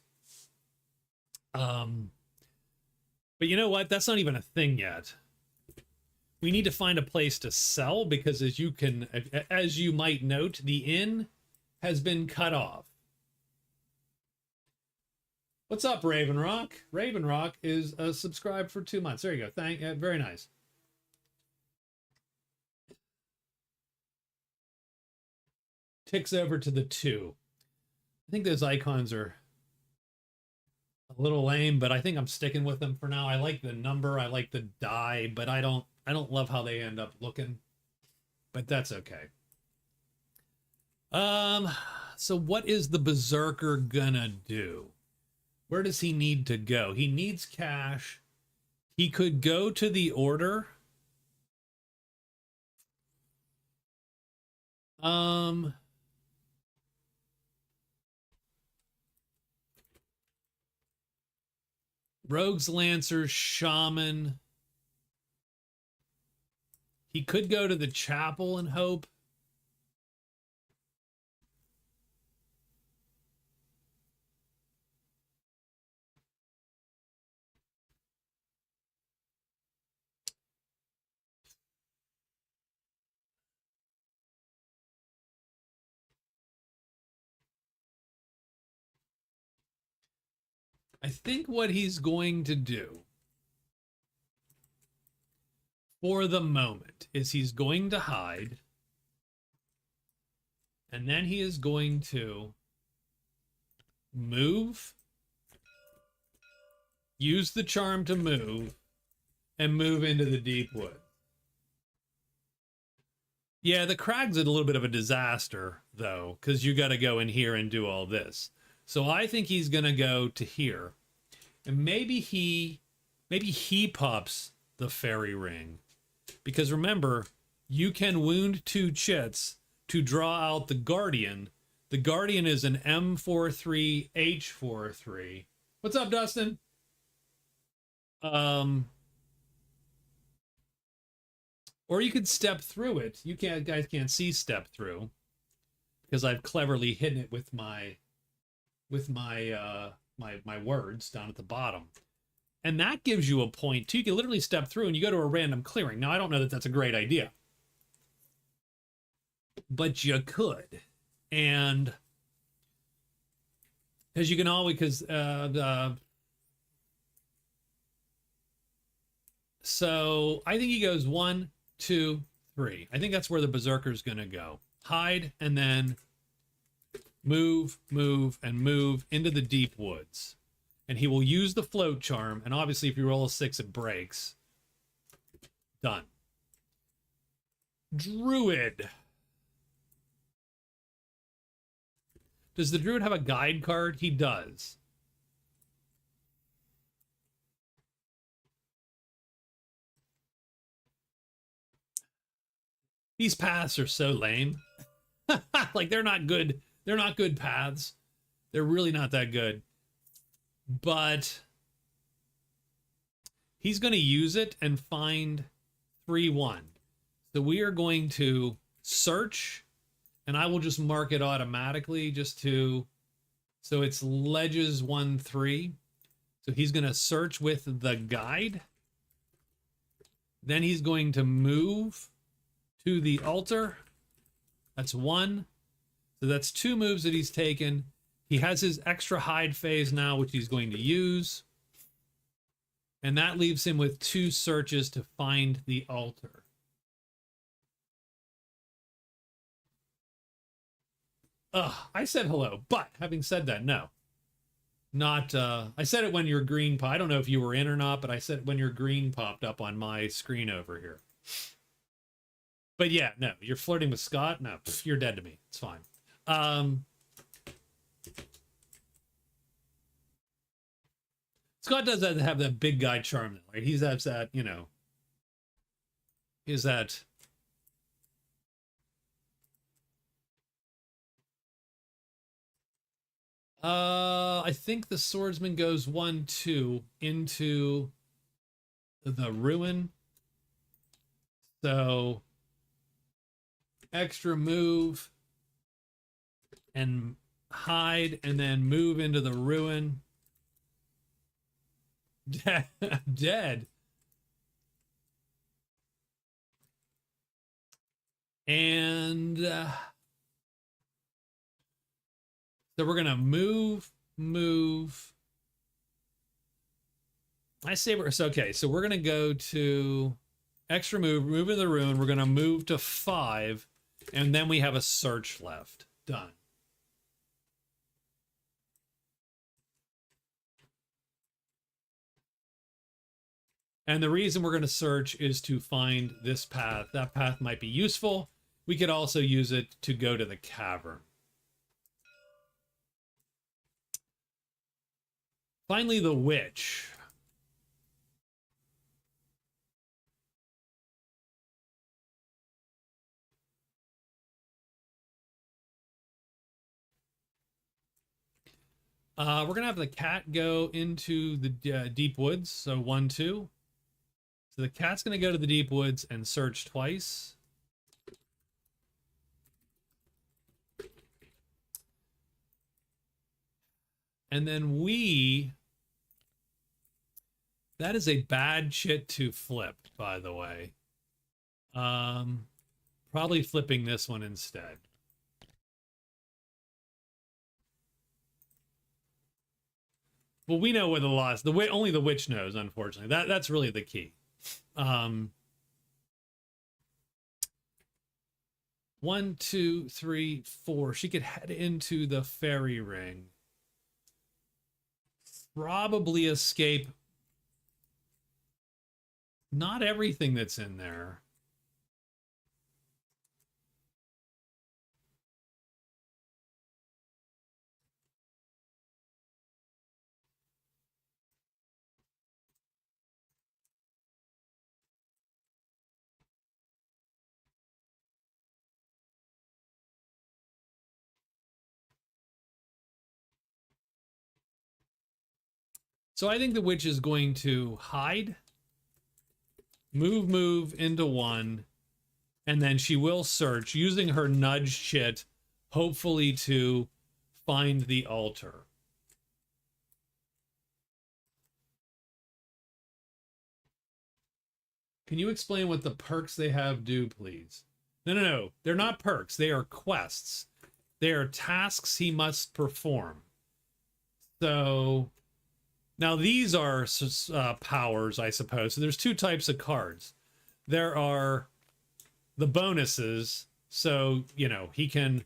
A: But you know what? That's not even a thing yet. We need to find a place to sell, because as you might note, the inn has been cut off. What's up, Raven Rock? Raven Rock is subscribed for 2 months. There you go. Very nice. Ticks over to the 2. I think those icons are a little lame, but I think I'm sticking with them for now. I like the number, I like the die, but I don't love how they end up looking. But that's okay. So what is the Berzerker gonna do? Where does he need to go? He needs cash. He could go to the order. Rogues, Lancers, Shaman. He could go to the chapel and hope. I think what he's going to do for the moment is he's going to hide, and then he is going to move use the charm to move, and move into the deep wood. Yeah, the crag's a little bit of a disaster, though, because you got to go in here and do all this. So I think he's going to go to here. And maybe he pops the fairy ring. Because remember, you can wound 2 chits to draw out the Guardian. The Guardian is an M43, H43. What's up, Dustin? Or you could step through it. You guys can't see step through because I've cleverly hidden it with my words down at the bottom. And that gives you a point too. You can literally step through and you go to a random clearing. Now I don't know that that's a great idea, but you could. And because you can always, so I think he goes 1, 2, 3. I think that's where the Berserker's gonna go. Hide and then move, and move into the deep woods. And he will use the float charm, and obviously if you roll a 6, it breaks. Done. Druid. Does the Druid have a guide card? He does. These paths are so lame. Like, they're not good. They're not good paths. They're really not that good. But he's going to use it and find 3-1. So we are going to search, and I will just mark it automatically just to, so it's ledges 1, 3. So he's going to search with the guide. Then he's going to move to the altar. That's 1. So that's 2 moves that he's taken. He has his extra hide phase now, which he's going to use. And that leaves him with 2 searches to find the altar. I said hello, but having said that, no. Not, I said it when your green I don't know if you were in or not, but I said it when your green popped up on my screen over here. But yeah, no, you're flirting with Scott? No, you're dead to me. It's fine. Scott does have that big guy charm, right? He's that, you know, is that... I think the swordsman goes 1, 2 into the ruin. So extra move and hide and then move into the ruin. Dead. And so we're gonna move. I say we're okay. So we're gonna go to extra move into the ruin. We're gonna move to 5, and then we have a search left. Done. And the reason we're going to search is to find this path. That path might be useful. We could also use it to go to the cavern. Finally, the witch. We're going to have the cat go into the deep woods. So 1, 2. So the cat's going to go to the deep woods and search twice. And then that is a bad chit to flip, by the way. Probably flipping this one instead. Well, we know where the loss, only the witch knows, unfortunately. That's really the key. 1, 2, 3, 4. She could head into the fairy ring. Probably escape Not everything that's in there. So I think the witch is going to hide, move into one, and then she will search using her nudge chit, hopefully to find the altar. Can you explain what the perks they have do, please? No. They're not perks. They are quests. They are tasks he must perform. So now these are powers, I suppose. So there's two types of cards. There are the bonuses. So, you know, he can...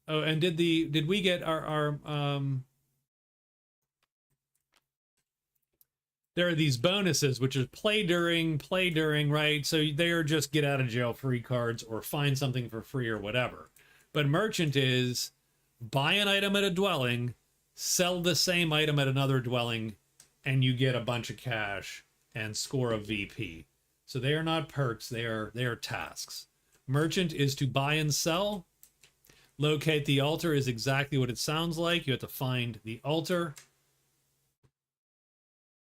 A: Oh, and did we get our there are these bonuses, which is play during, right? So they are just get out of jail free cards or find something for free or whatever. But merchant is buy an item at a dwelling, sell the same item at another dwelling, and you get a bunch of cash and score a VP. So they are not perks, they are tasks. Merchant is to buy and sell. Locate the altar is exactly what it sounds like. You have to find the altar.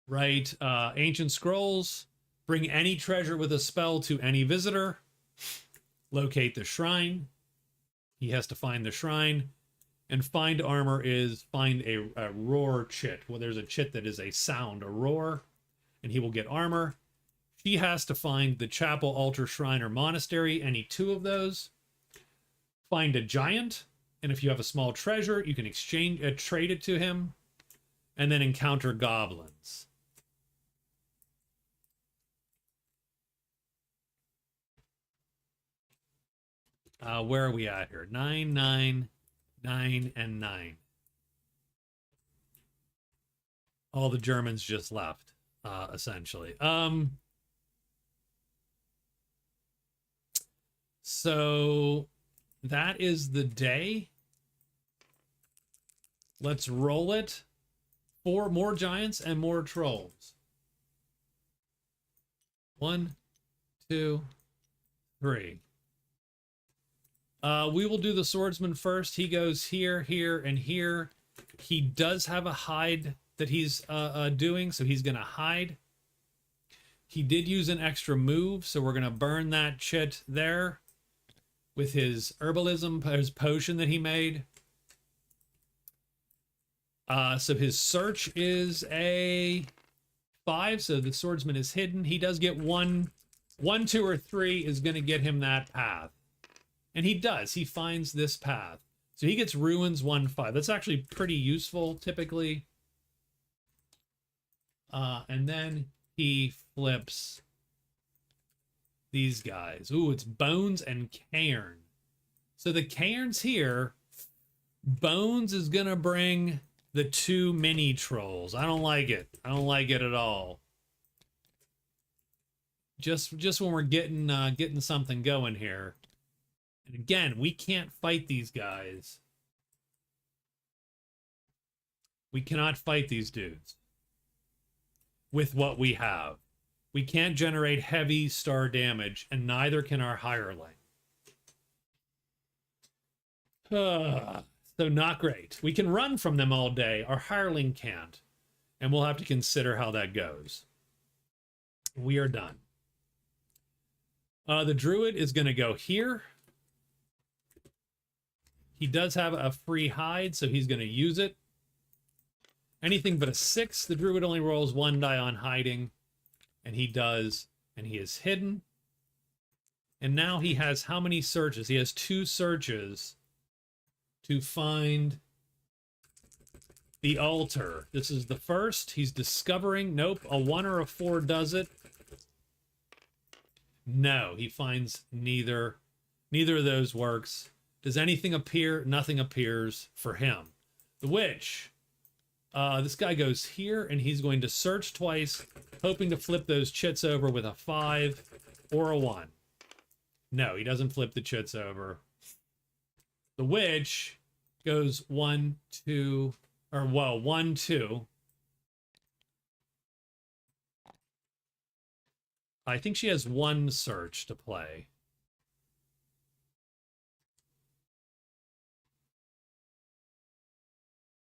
A: Right, ancient scrolls. Bring any treasure with a spell to any visitor. Locate the shrine. He has to find the shrine. And find armor is find a roar chit. Well, there's a chit that is a sound, a roar, and he will get armor. She has to find the chapel, altar, shrine, or monastery, any two of those. Find a giant, and if you have a small treasure, you can exchange trade it to him, and then encounter goblins. Where are we at here? 9, 9, 9, and 9. All the Germans just left, essentially. So that is the day. Let's roll it. 4 more giants and more trolls. 1, 2, 3. We will do the swordsman first. He goes here, here, and here. He does have a hide that he's doing, so he's going to hide. He did use an extra move, so we're going to burn that chit there with his herbalism, his potion that he made. So his search is a 5, so the swordsman is hidden. He does get 1, 2, or 3 is going to get him that path. And he does. He finds this path. So he gets ruins 1, 5. That's actually pretty useful, typically. And then he flips these guys. Ooh, it's Bones and Cairn. So the Cairns here, Bones is going to bring the 2 mini trolls. I don't like it. I don't like it at all. Just when we're getting something going here. And again, we can't fight these guys. We cannot fight these dudes with what we have. We can't generate heavy star damage, and neither can our hireling. So not great. We can run from them all day. Our hireling can't. And we'll have to consider how that goes. We are done. The druid is going to go here. He does have a free hide, so he's going to use it. Anything but a 6, the druid only rolls 1 die on hiding. And he does, and he is hidden. And now he has how many searches? He has 2 searches to find the altar. This is the first. He's discovering. Nope, a 1 or a 4 does it. No, he finds neither. Neither of those works. Does anything appear? Nothing appears for him. The witch This guy goes here, and he's going to search twice, hoping to flip those chits over with a 5 or a 1. No, he doesn't flip the chits over. The witch goes 1, 2, or well, 1, 2. I think she has 1 search to play.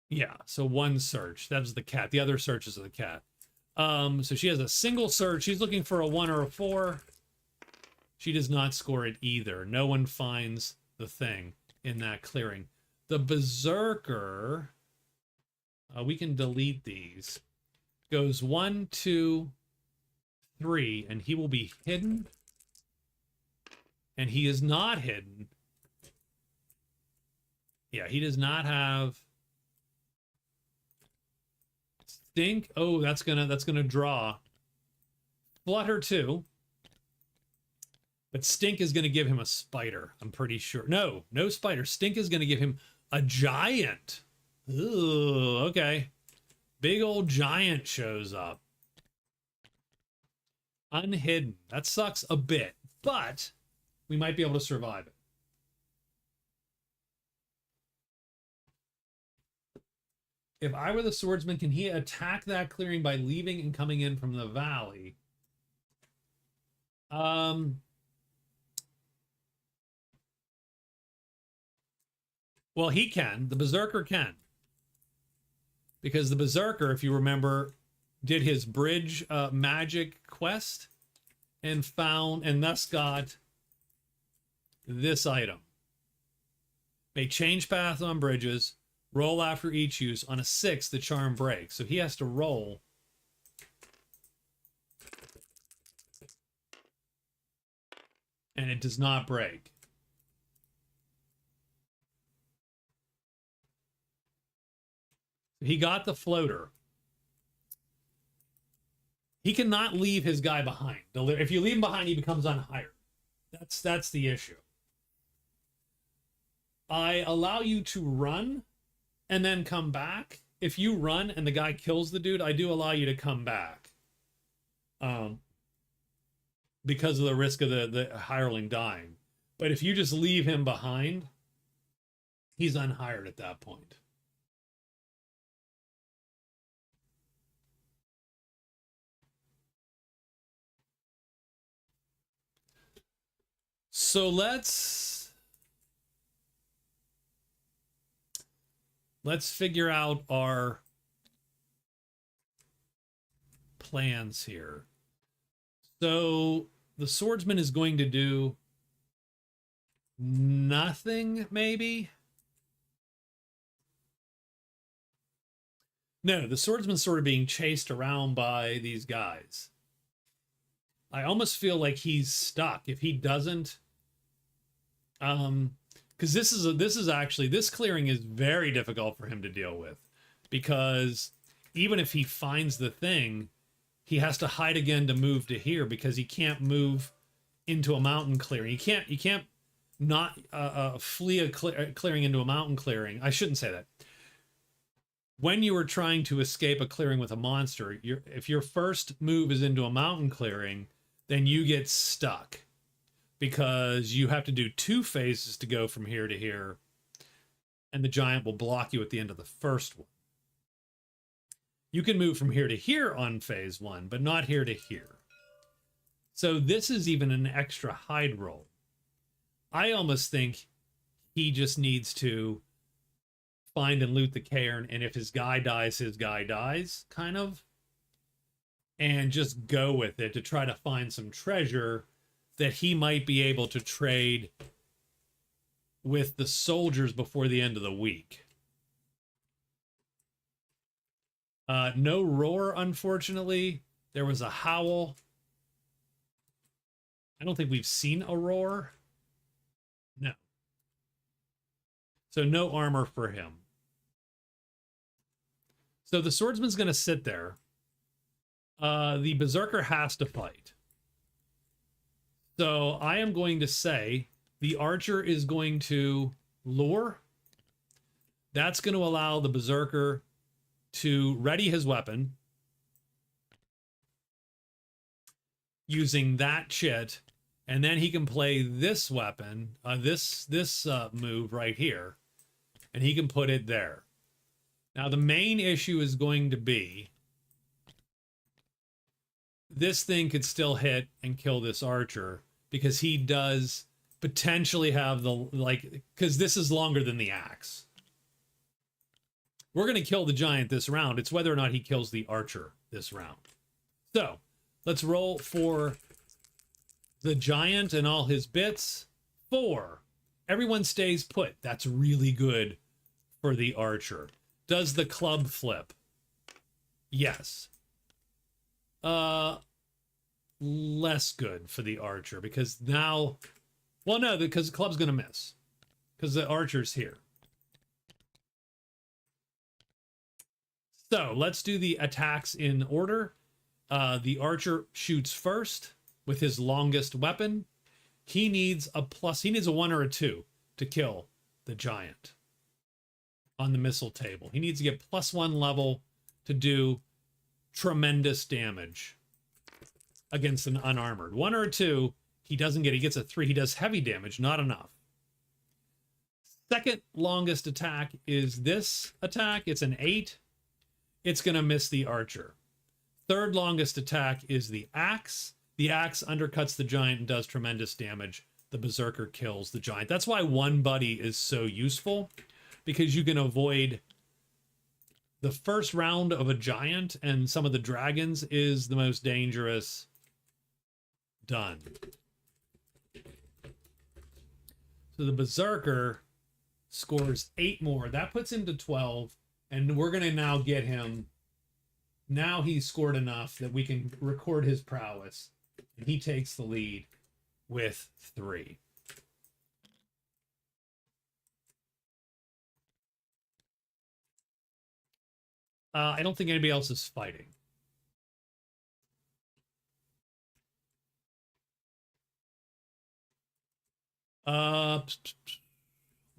A: Yeah, so 1 search. That's the cat. The other searches of the cat. So she has a single search. She's looking for a 1 or a 4. She does not score it either. No one finds the thing in that clearing. The Berzerker, we can delete these. Goes 1, 2, 3, and he will be hidden. And he is not hidden. Yeah, he does not have Stink. Oh, that's gonna draw. Flutter too. But Stink is gonna give him a spider, I'm pretty sure. No spider. Stink is gonna give him a giant. Ooh, okay. Big old giant shows up. Unhidden. That sucks a bit, but we might be able to survive it. If I were the swordsman, can he attack that clearing by leaving and coming in from the valley? Well, he can. The Berzerker can. Because the Berzerker, if you remember, did his bridge magic quest and found, and thus got this item. May change path on bridges. Roll after each use. On a 6, the charm breaks. So he has to roll. And it does not break. He got the floater. He cannot leave his guy behind. If you leave him behind, he becomes unhired. That's the issue. I allow you to run and then come back. If you run and the guy kills the dude, I do allow you to come back. Because of the risk of the hireling dying. But if you just leave him behind, he's unhired at that point. So let's figure out our plans here. So the swordsman is going to do nothing, maybe? No, the swordsman's sort of being chased around by these guys. I almost feel like he's stuck. If he doesn't, because this clearing is very difficult for him to deal with, because even if he finds the thing, he has to hide again to move to here, because he can't move into a mountain clearing. You can't not flee a clearing into a mountain clearing. I shouldn't say that. When you are trying to escape a clearing with a monster, if your first move is into a mountain clearing, then you get stuck, because you have to do 2 phases to go from here to here, and the giant will block you at the end of the first one. You can move from here to here on phase 1, but not here to here. So this is even an extra hide roll. I almost think he just needs to find and loot the cairn, and if his guy dies, kind of. And just go with it to try to find some treasure that he might be able to trade with the soldiers before the end of the week. No roar, unfortunately. There was a howl. I don't think we've seen a roar. No. So no armor for him. So the swordsman's going to sit there. The Berzerker has to fight. So I am going to say the archer is going to lure. That's going to allow the Berzerker to ready his weapon using that chit, and then he can play this weapon, this move right here, and he can put it there. Now the main issue is going to be this thing could still hit and kill this archer because he does potentially have the, like, because this is longer than the axe. We're going to kill the giant this round. It's whether or not he kills the archer this round. So let's roll for the giant and all his bits. 4. Everyone stays put. That's really good for the archer. Does the club flip? Yes. Less good for the archer because now, well, no, because the club's gonna miss because the archer's here. So let's do the attacks in order. The archer shoots first with his longest weapon. He needs a 1 or a 2 to kill the giant on the missile table. He needs to get +1 level to do tremendous damage against an unarmored. 1 or a 2, he doesn't get. He gets a 3. He does heavy damage, not enough. Second longest attack is this attack. It's an 8. It's going to miss the archer. Third longest attack is the axe. The axe undercuts the giant and does tremendous damage. The berserker kills the giant. That's why one buddy is so useful, because you can avoid the first round of a giant, and some of the dragons is the most dangerous. Done. So the berserker scores 8 more. That puts him to 12, and we're going to now get him. Now he's scored enough that we can record his prowess, and he takes the lead with 3. I don't think anybody else is fighting.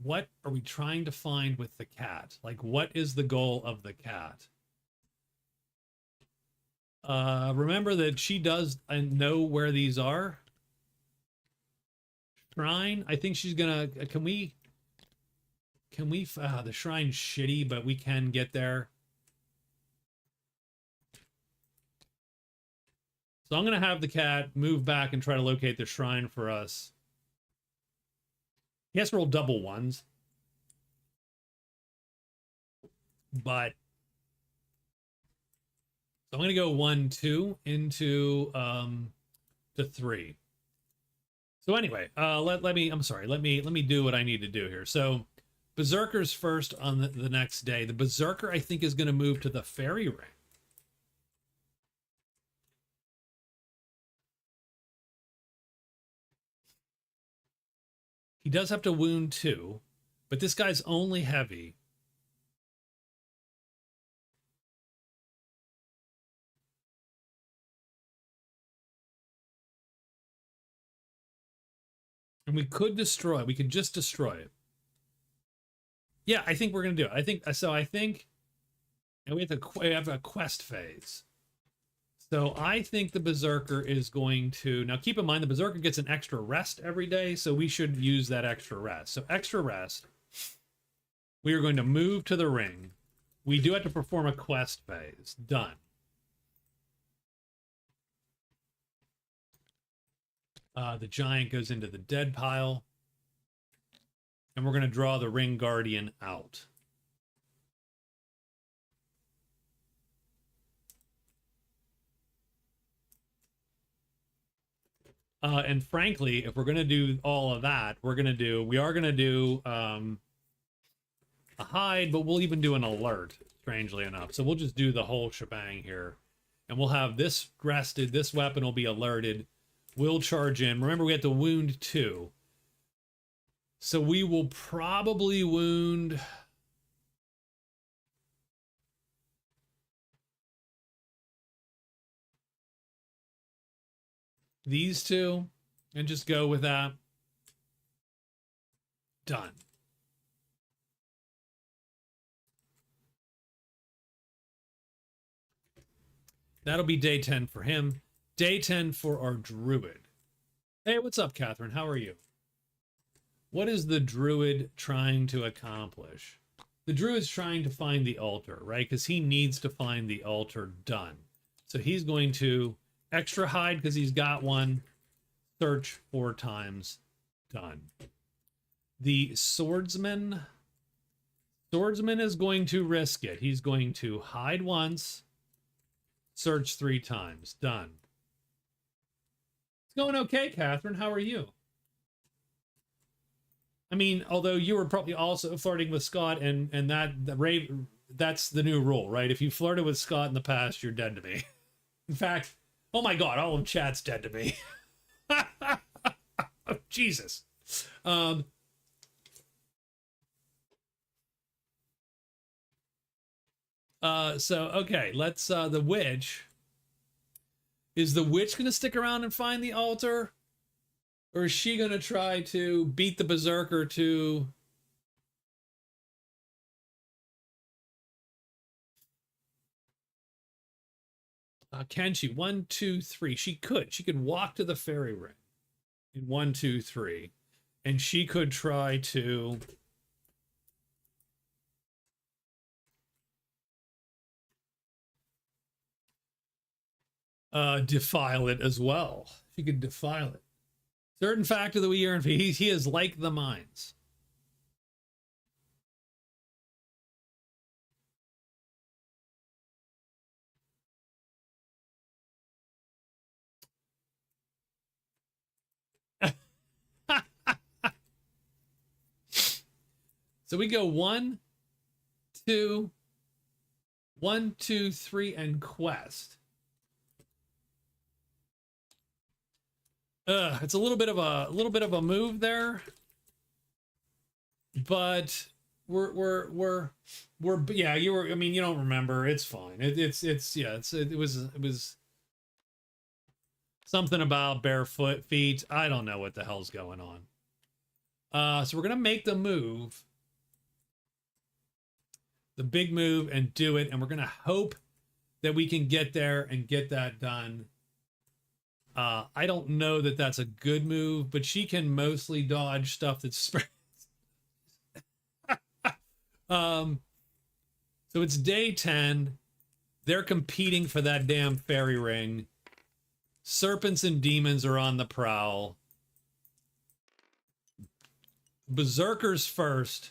A: What are we trying to find with the cat? Like, what is the goal of the cat? Remember that she does know where these are. Shrine. I think she's gonna. Can we? The shrine's shitty, but we can get there. So I'm gonna have the cat move back and try to locate the shrine for us. He has to roll double 1s. But so I'm going to go 1, 2 into to 3. So anyway, let me do what I need to do here. So Berzerker's first on the next day. The Berzerker, I think, is going to move to the fairy ring. He does have to wound 2, but this guy's only heavy. And we could destroy it. We could just destroy it. Yeah, I think we're going to do it. I think, and we have a quest phase. So I think the Berzerker is going to, now keep in mind the Berzerker gets an extra rest every day, so we should use that extra rest. So extra rest, we are going to move to the ring. We do have to perform a quest phase. Done. The giant goes into the dead pile. And we're going to draw the ring guardian out. And frankly, if we're going to do all of that, we are going to do a hide, but we'll even do an alert, strangely enough. So we'll just do the whole shebang here. And we'll have this rested. This weapon will be alerted. We'll charge in. Remember, we have to wound 2. So we will probably wound... these 2 and just go with that. Done. That'll be day 10 for him. Day 10 for our Druid. Hey, what's up, Catherine? How are you? What is the Druid trying to accomplish? The Druid's trying to find the altar, right? Because he needs to find the altar done. So he's going to extra hide because he's got one. Search 4 times. Done. The Swordsman is going to risk it. He's going to hide once. Search 3 times. Done. It's going okay, Catherine. How are you? I mean, although you were probably also flirting with Scott, and that's the new rule, right? If you flirted with Scott in the past, you're dead to me. In fact, oh my God, all of chat's dead to me. Oh, Jesus. So okay, let's the witch. Is the witch gonna stick around and find the altar? Or is she gonna try to beat the Berzerker to can she? 1, 2, 3. She could walk to the fairy ring in 1, 2, 3. And she could try to defile it as well. She could defile it. Certain fact of the year, and he is like the mines. So we go 1, 2, 1, 2, 3, and quest. It's a little bit of a move there, but we're yeah, you were, I mean, you don't remember, it's fine. It was something about barefoot feet. I don't know what the hell's going on. So we're gonna make the move, the big move, and do it, and we're gonna hope that we can get there and get that done. I don't know that that's a good move, but she can mostly dodge stuff that's spreads. So it's day 10. They're competing for that damn fairy ring. Serpents and demons are on the prowl. Berzerker's first.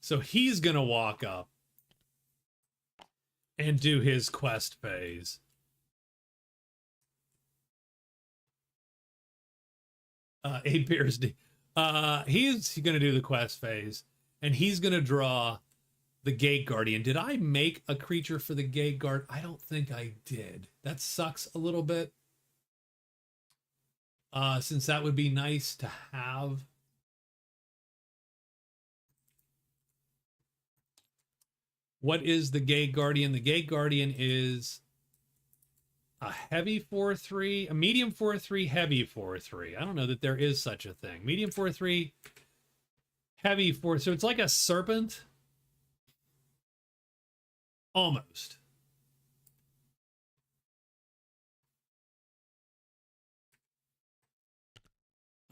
A: So he's gonna walk up and do his quest phase. He's gonna do the quest phase, and he's gonna draw the Gate Guardian. Did I make a creature for the Gate Guard? I don't think I did. That sucks a little bit. Since that would be nice to have. What is the Gate Guardian? The Gate Guardian is a heavy 4/3, a medium 4/3, heavy 4/3. I don't know that there is such a thing. Medium 4/3, heavy 4. So it's like a serpent. Almost.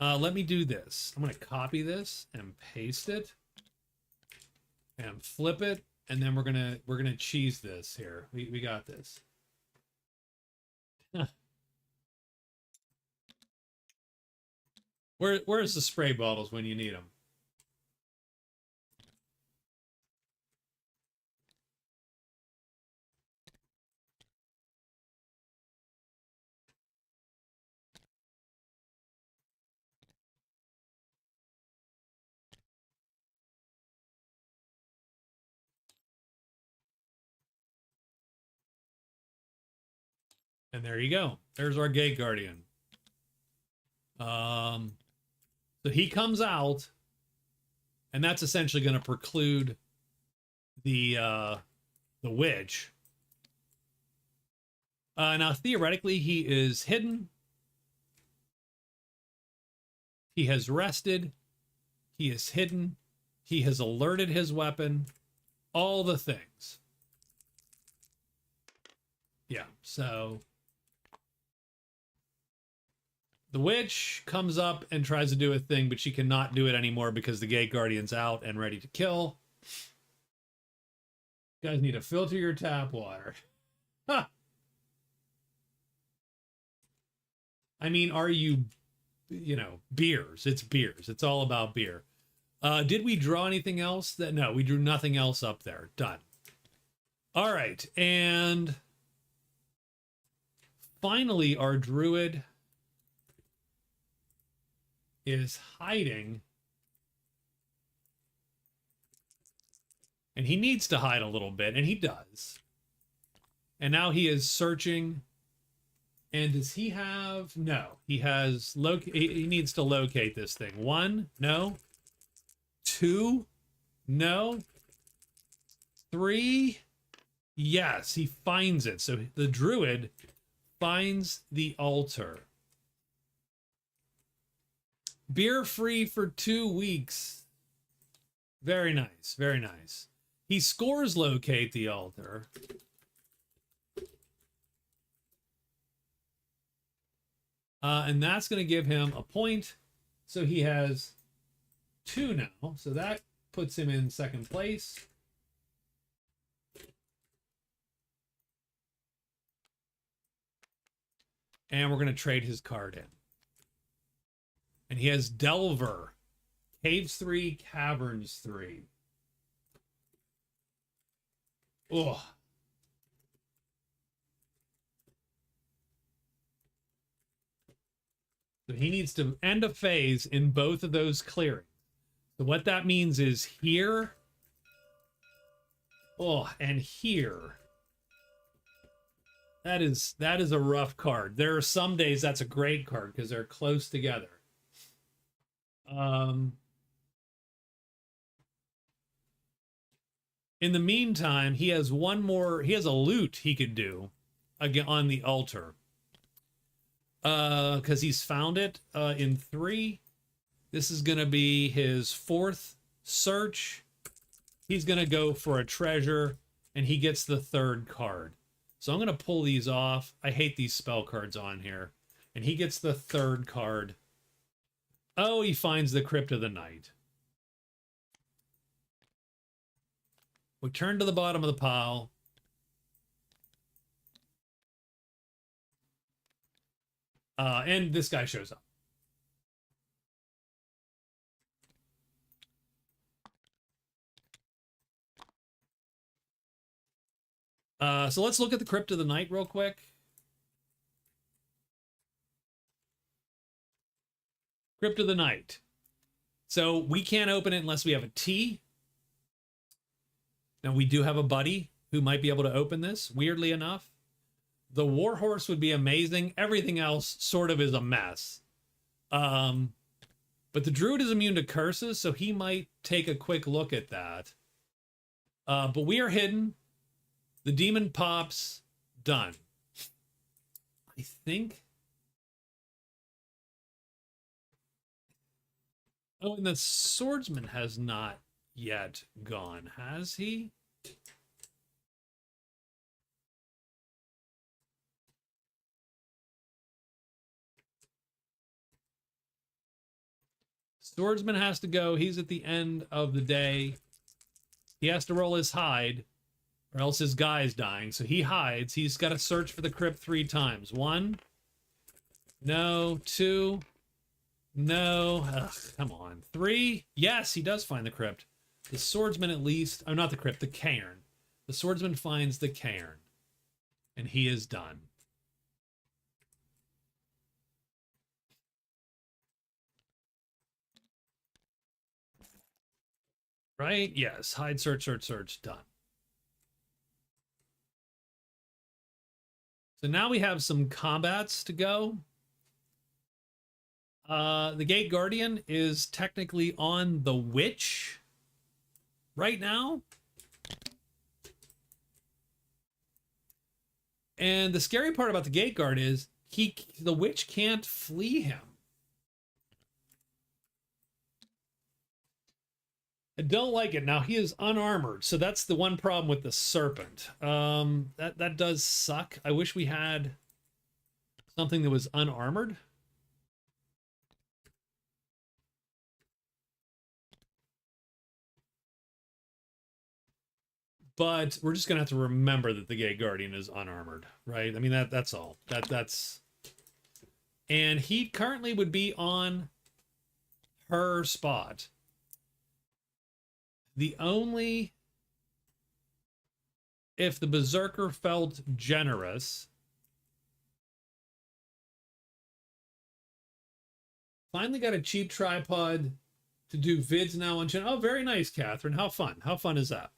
A: Let me do this. I'm going to copy this and paste it and flip it, and then we're gonna cheese this here. We got this. Where's the spray bottles when you need them? And there you go. There's our Gate Guardian. So he comes out, and that's essentially going to preclude the witch. Now, theoretically, he is hidden. He has rested. He is hidden. He has alerted his weapon. All the things. Yeah, so the witch comes up and tries to do a thing, but she cannot do it anymore because the gate guardian's out and ready to kill. You guys need to filter your tap water. I mean, are you, beers? It's beers. It's all about beer. Did we draw anything else? No, we drew nothing else up there. Done. All right, and finally, our druid is hiding. And he needs to hide a little bit, and he does. And now he is searching. And does he have... No. He has... He needs to locate this thing. 1, no. 2, no. 3, yes, he finds it. So the druid finds the altar. Beer free for 2 weeks. Very nice, very nice. He scores locate the altar. And that's going to give him a point. So he has 2 now. So that puts him in second place. And we're going to trade his card in. And he has Delver. Caves 3, Caverns 3. Ugh. So he needs to end a phase in both of those clearings. So what that means is here. Oh, and here. That is a rough card. There are some days that's a great card because they're close together. In the meantime, he has one more. He has a loot he could do again on the altar. Because he's found it in 3. This is going to be his 4th search. He's going to go for a treasure, and he gets the 3rd card. So I'm going to pull these off. I hate these spell cards on here. And he gets the 3rd card. Oh, he finds the Crypt of the Night. We turn to the bottom of the pile. And this guy shows up. So let's look at the Crypt of the Night real quick. Crypt of the Night. So we can't open it unless we have a T. Now we do have a buddy who might be able to open this, weirdly enough. The Warhorse would be amazing. Everything else sort of is a mess. But the Druid is immune to curses, so he might take a quick look at that. But we are hidden. The demon pops. Done. I think... Oh, and the Swordsman has not yet gone, has he? Swordsman has to go. He's at the end of the day. He has to roll his hide, or else his guy's dying. So he hides. He's got to search for the crypt 3 times. 1. No. 2. No. Ugh, come on. 3. Yes, he does find the crypt. The Swordsman at least... Oh, not the crypt. The cairn. The Swordsman finds the cairn. And he is done. Right? Yes. Hide, search, search, search. Done. So now we have some combats to go. The Gate Guardian is technically on the Witch right now. And the scary part about the Gate Guard is the Witch can't flee him. I don't like it. Now he is unarmored, so that's the one problem with the serpent. That does suck. I wish we had something that was unarmored. But we're just gonna have to remember that the Gate Guardian is unarmored, right? I mean that's all. That's and he currently would be on her spot. The only, if the Berzerker felt generous, finally got a cheap tripod to do vids now on channel. Oh, very nice, Catherine. How fun. How fun is that?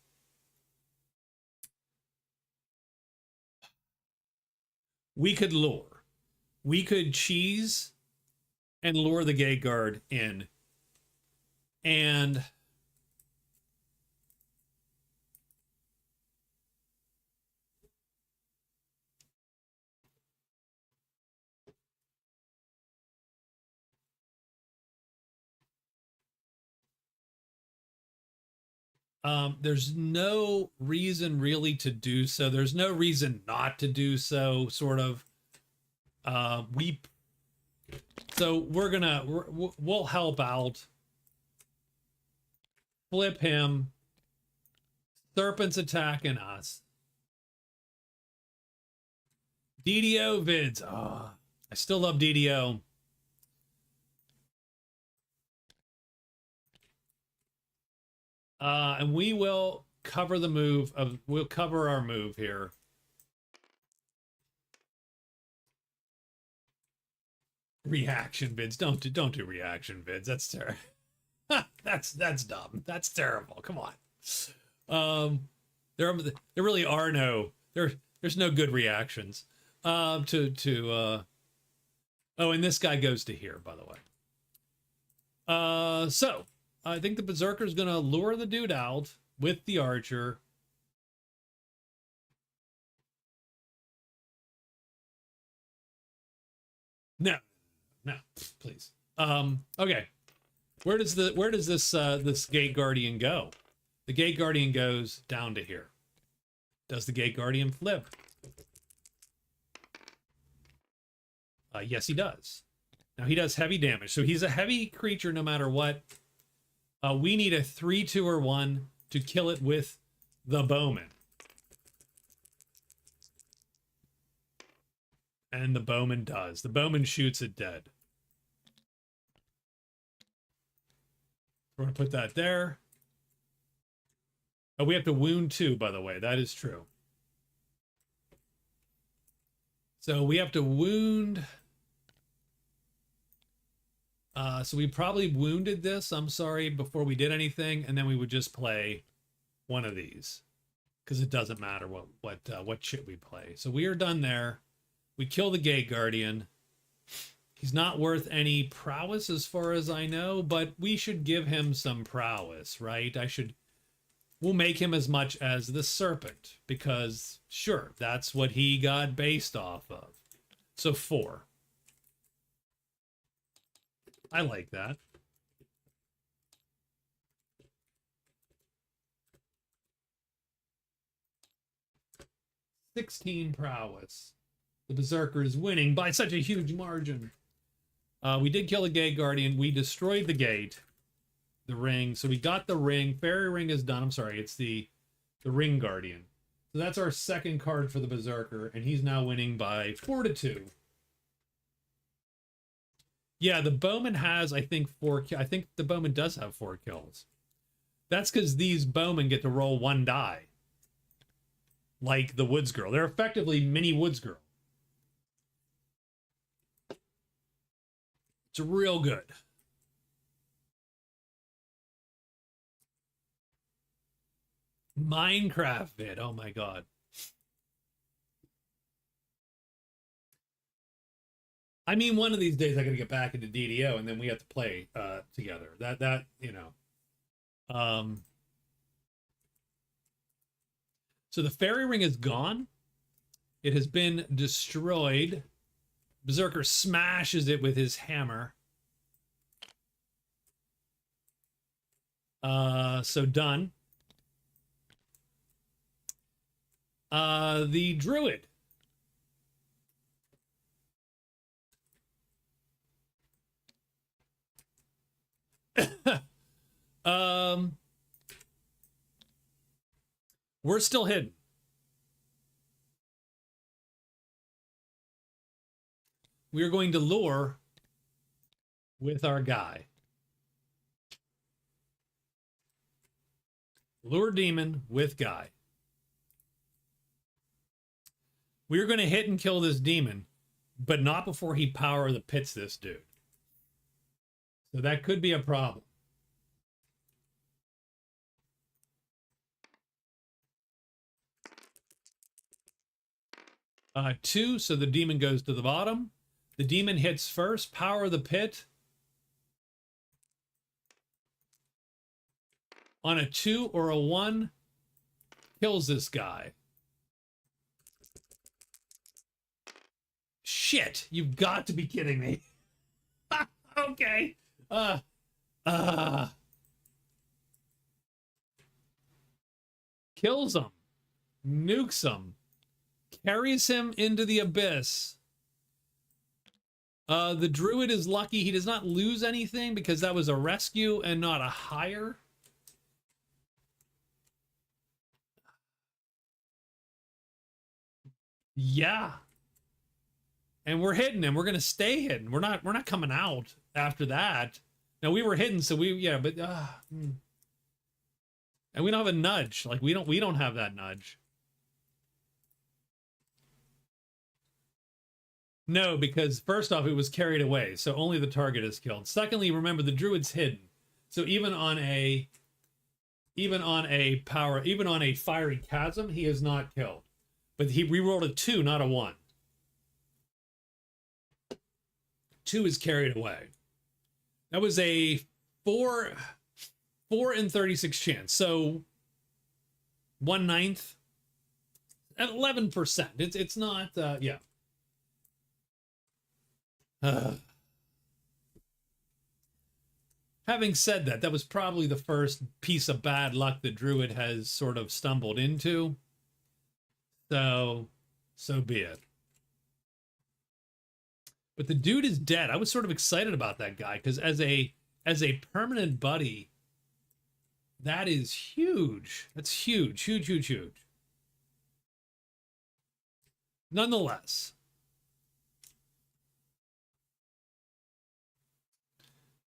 A: We could lure. We could cheese and lure the Gate Guard in. And there's no reason really to do so. There's no reason not to do so, sort of. So we'll help out. Flip him. Serpent's attacking us. DDO vids. Oh, I still love DDO. And we will cover the move of, we'll cover our move here. Reaction vids. Don't do reaction vids. That's terrible. that's dumb. That's terrible. Come on. There really are no, there's no good reactions. Oh, and this guy goes to here, by the way. So I think the Berzerker is going to lure the dude out with the archer. No, please. Okay. Where does this Gate Guardian go? The Gate Guardian goes down to here. Does the Gate Guardian flip? Yes, he does. Now he does heavy damage, so he's a heavy creature no matter what. We need a 3/2 or 1 to kill it with the bowman. And the bowman does. The bowman shoots it dead. We're going to put that there. Oh, we have to wound 2, by the way. That is true. So we have to wound. So we probably wounded this, I'm sorry, before we did anything, and then we would just play one of these, because it doesn't matter what shit we play. So we are done there. We kill the Gate Guardian. He's not worth any prowess as far as I know, but we should give him some prowess, right? We'll make him as much as the serpent, because sure, that's what he got based off of. So 4. I like that. "16 prowess. The Berzerker is winning by such a huge margin." We did kill the Gate Guardian. We destroyed the gate, the ring. So we got the ring. Fairy ring is done. I'm sorry, it's the Ring Guardian. So that's our second card for the Berzerker, and he's now winning by 4-2. Yeah, the bowman has, I think, 4. I think the bowman does have 4 kills. That's because these bowmen get to roll 1 die, like the Woods Girl. They're effectively mini Woods Girl. It's real good. Minecraft vid. Oh my god. I mean, one of these days I gotta get back into DDO, and then we have to play together. That you know. So the fairy ring is gone. It has been destroyed. Berzerker smashes it with his hammer. So done. The Druid. We're still hidden. We're going to lure with our guy. Lure demon with guy. We're going to hit and kill this demon, but not before he power the pits this dude. So that could be a problem. Two, so the demon goes to the bottom. The demon hits first, power the pit. On a 2 or a 1, kills this guy. Shit, you've got to be kidding me. Okay. Kills him. Nukes him. Carries him into the abyss. The Druid is lucky he does not lose anything because that was a rescue and not a hire. Yeah. And we're hidden and we're going to stay hidden. We're not coming out after that. Now we were hidden, so but and we don't have a nudge. Like we don't have that nudge. No, because first off, it was carried away, so only the target is killed. Secondly, remember the Druid's hidden, so even on a fiery chasm, he is not killed. But he rerolled a 2, not a 1. 2 is carried away. That was a 4 in 36 chance, so 1/9 at 11%. It's not yeah. Having said that, that was probably the first piece of bad luck the Druid has sort of stumbled into. So be it. But the dude is dead. I was sort of excited about that guy because as a permanent buddy, that is huge. That's huge, huge, huge, huge. Nonetheless,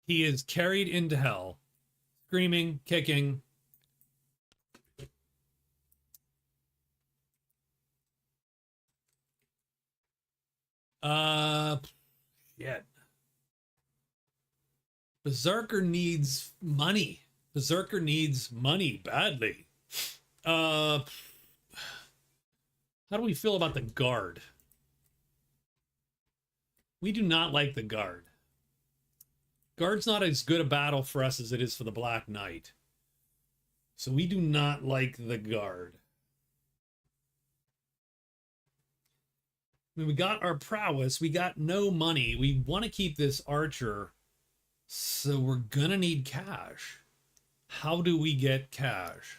A: he is carried into hell, screaming, kicking. Shit. Berzerker needs money. Berzerker needs money badly. How do we feel about the guard? We do not like the guard. Guard's not as good a battle for us as it is for the Black Knight. So we do not like the guard. I mean, we got our prowess. We got no money. We want to keep this archer. So we're gonna need cash. How do we get cash?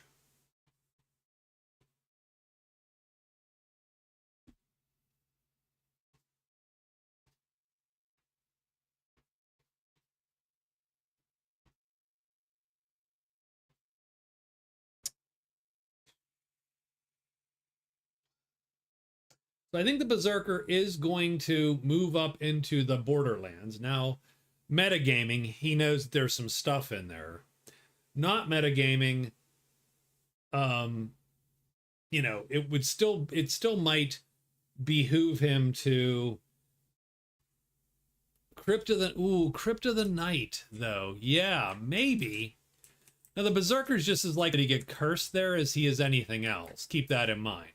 A: So I think the Berzerker is going to move up into the Borderlands. Now, metagaming, he knows that there's some stuff in there. Not metagaming, you know, it still might behoove him to Crypt of the Night, though. Yeah, maybe. Now, the Berserker's just as likely to get cursed there as he is anything else. Keep that in mind.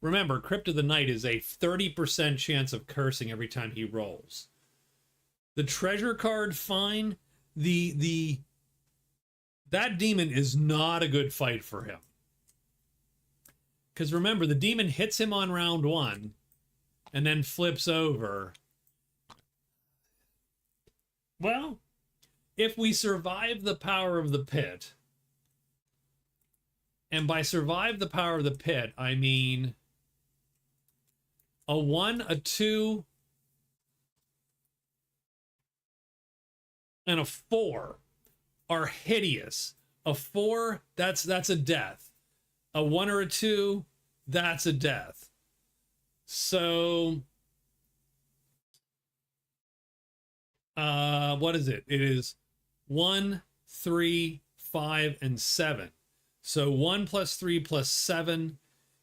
A: Remember, Crypt of the Night is a 30% chance of cursing every time he rolls. The treasure card, fine. That demon is not a good fight for him. Because remember, the demon hits him on round 1 and then flips over. Well, if we survive the power of the pit, and by survive the power of the pit, I mean a 1, a 2, and a 4 are hideous. A 4, that's a death. A 1 or a 2, that's a death. So, what is it? It is 1, 3, 5, and 7. So 1 plus 3 plus 7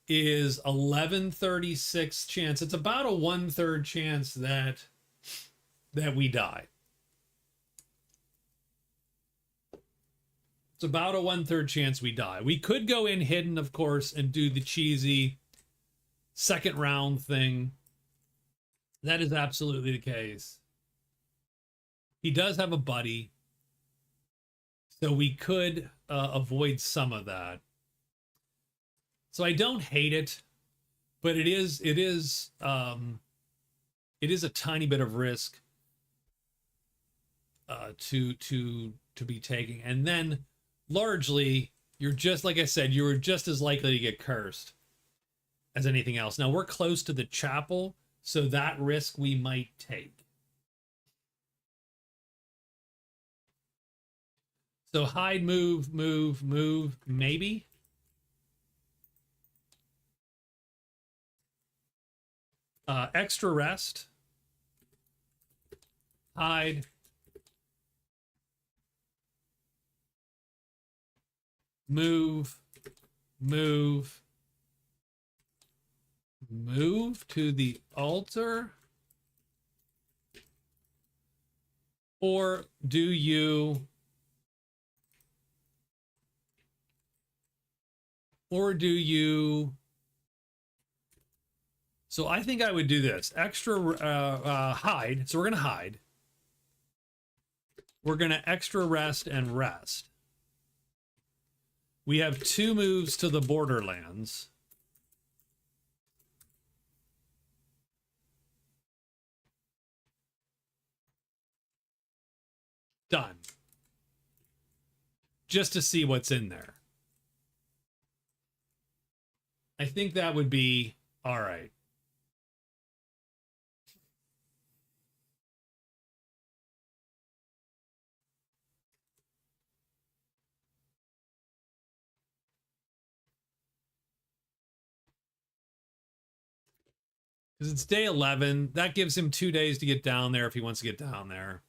A: is 11/36 chance. It's about a 1/3 chance that we die. It's about a 1/3 chance we die. We could go in hidden, of course, and do the cheesy second round thing. That is absolutely the case. He does have a buddy, so we could avoid some of that. So I don't hate it, but it is a tiny bit of risk to be taking, and then largely you're just, like I said, you're just as likely to get cursed as anything else. Now we're close to the chapel, so that risk we might take. So hide, move, move, move, maybe. Extra rest. Hide. Move, move, move to the altar. Or do you... So I think I would do this. Extra hide. So we're going to hide. We're going to extra rest and rest. We have 2 moves to the Borderlands. Done. Just to see what's in there. I think that would be all right. Because it's day 11. That gives him 2 days to get down there if he wants to get down there.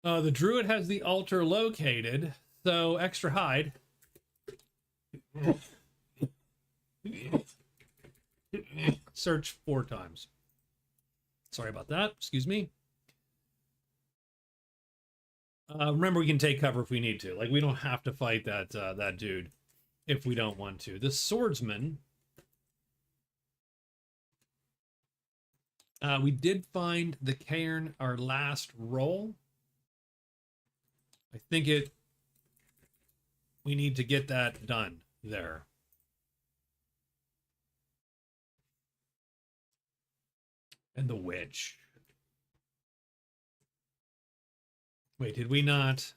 A: The Druid has the altar located, so extra hide. Search 4 times. Sorry about that. Excuse me. Remember, we can take cover if we need to. Like, we don't have to fight that dude if we don't want to. The Swordsman. We did find the cairn, our last roll. I think we need to get that done there. And the witch. Wait, did we not?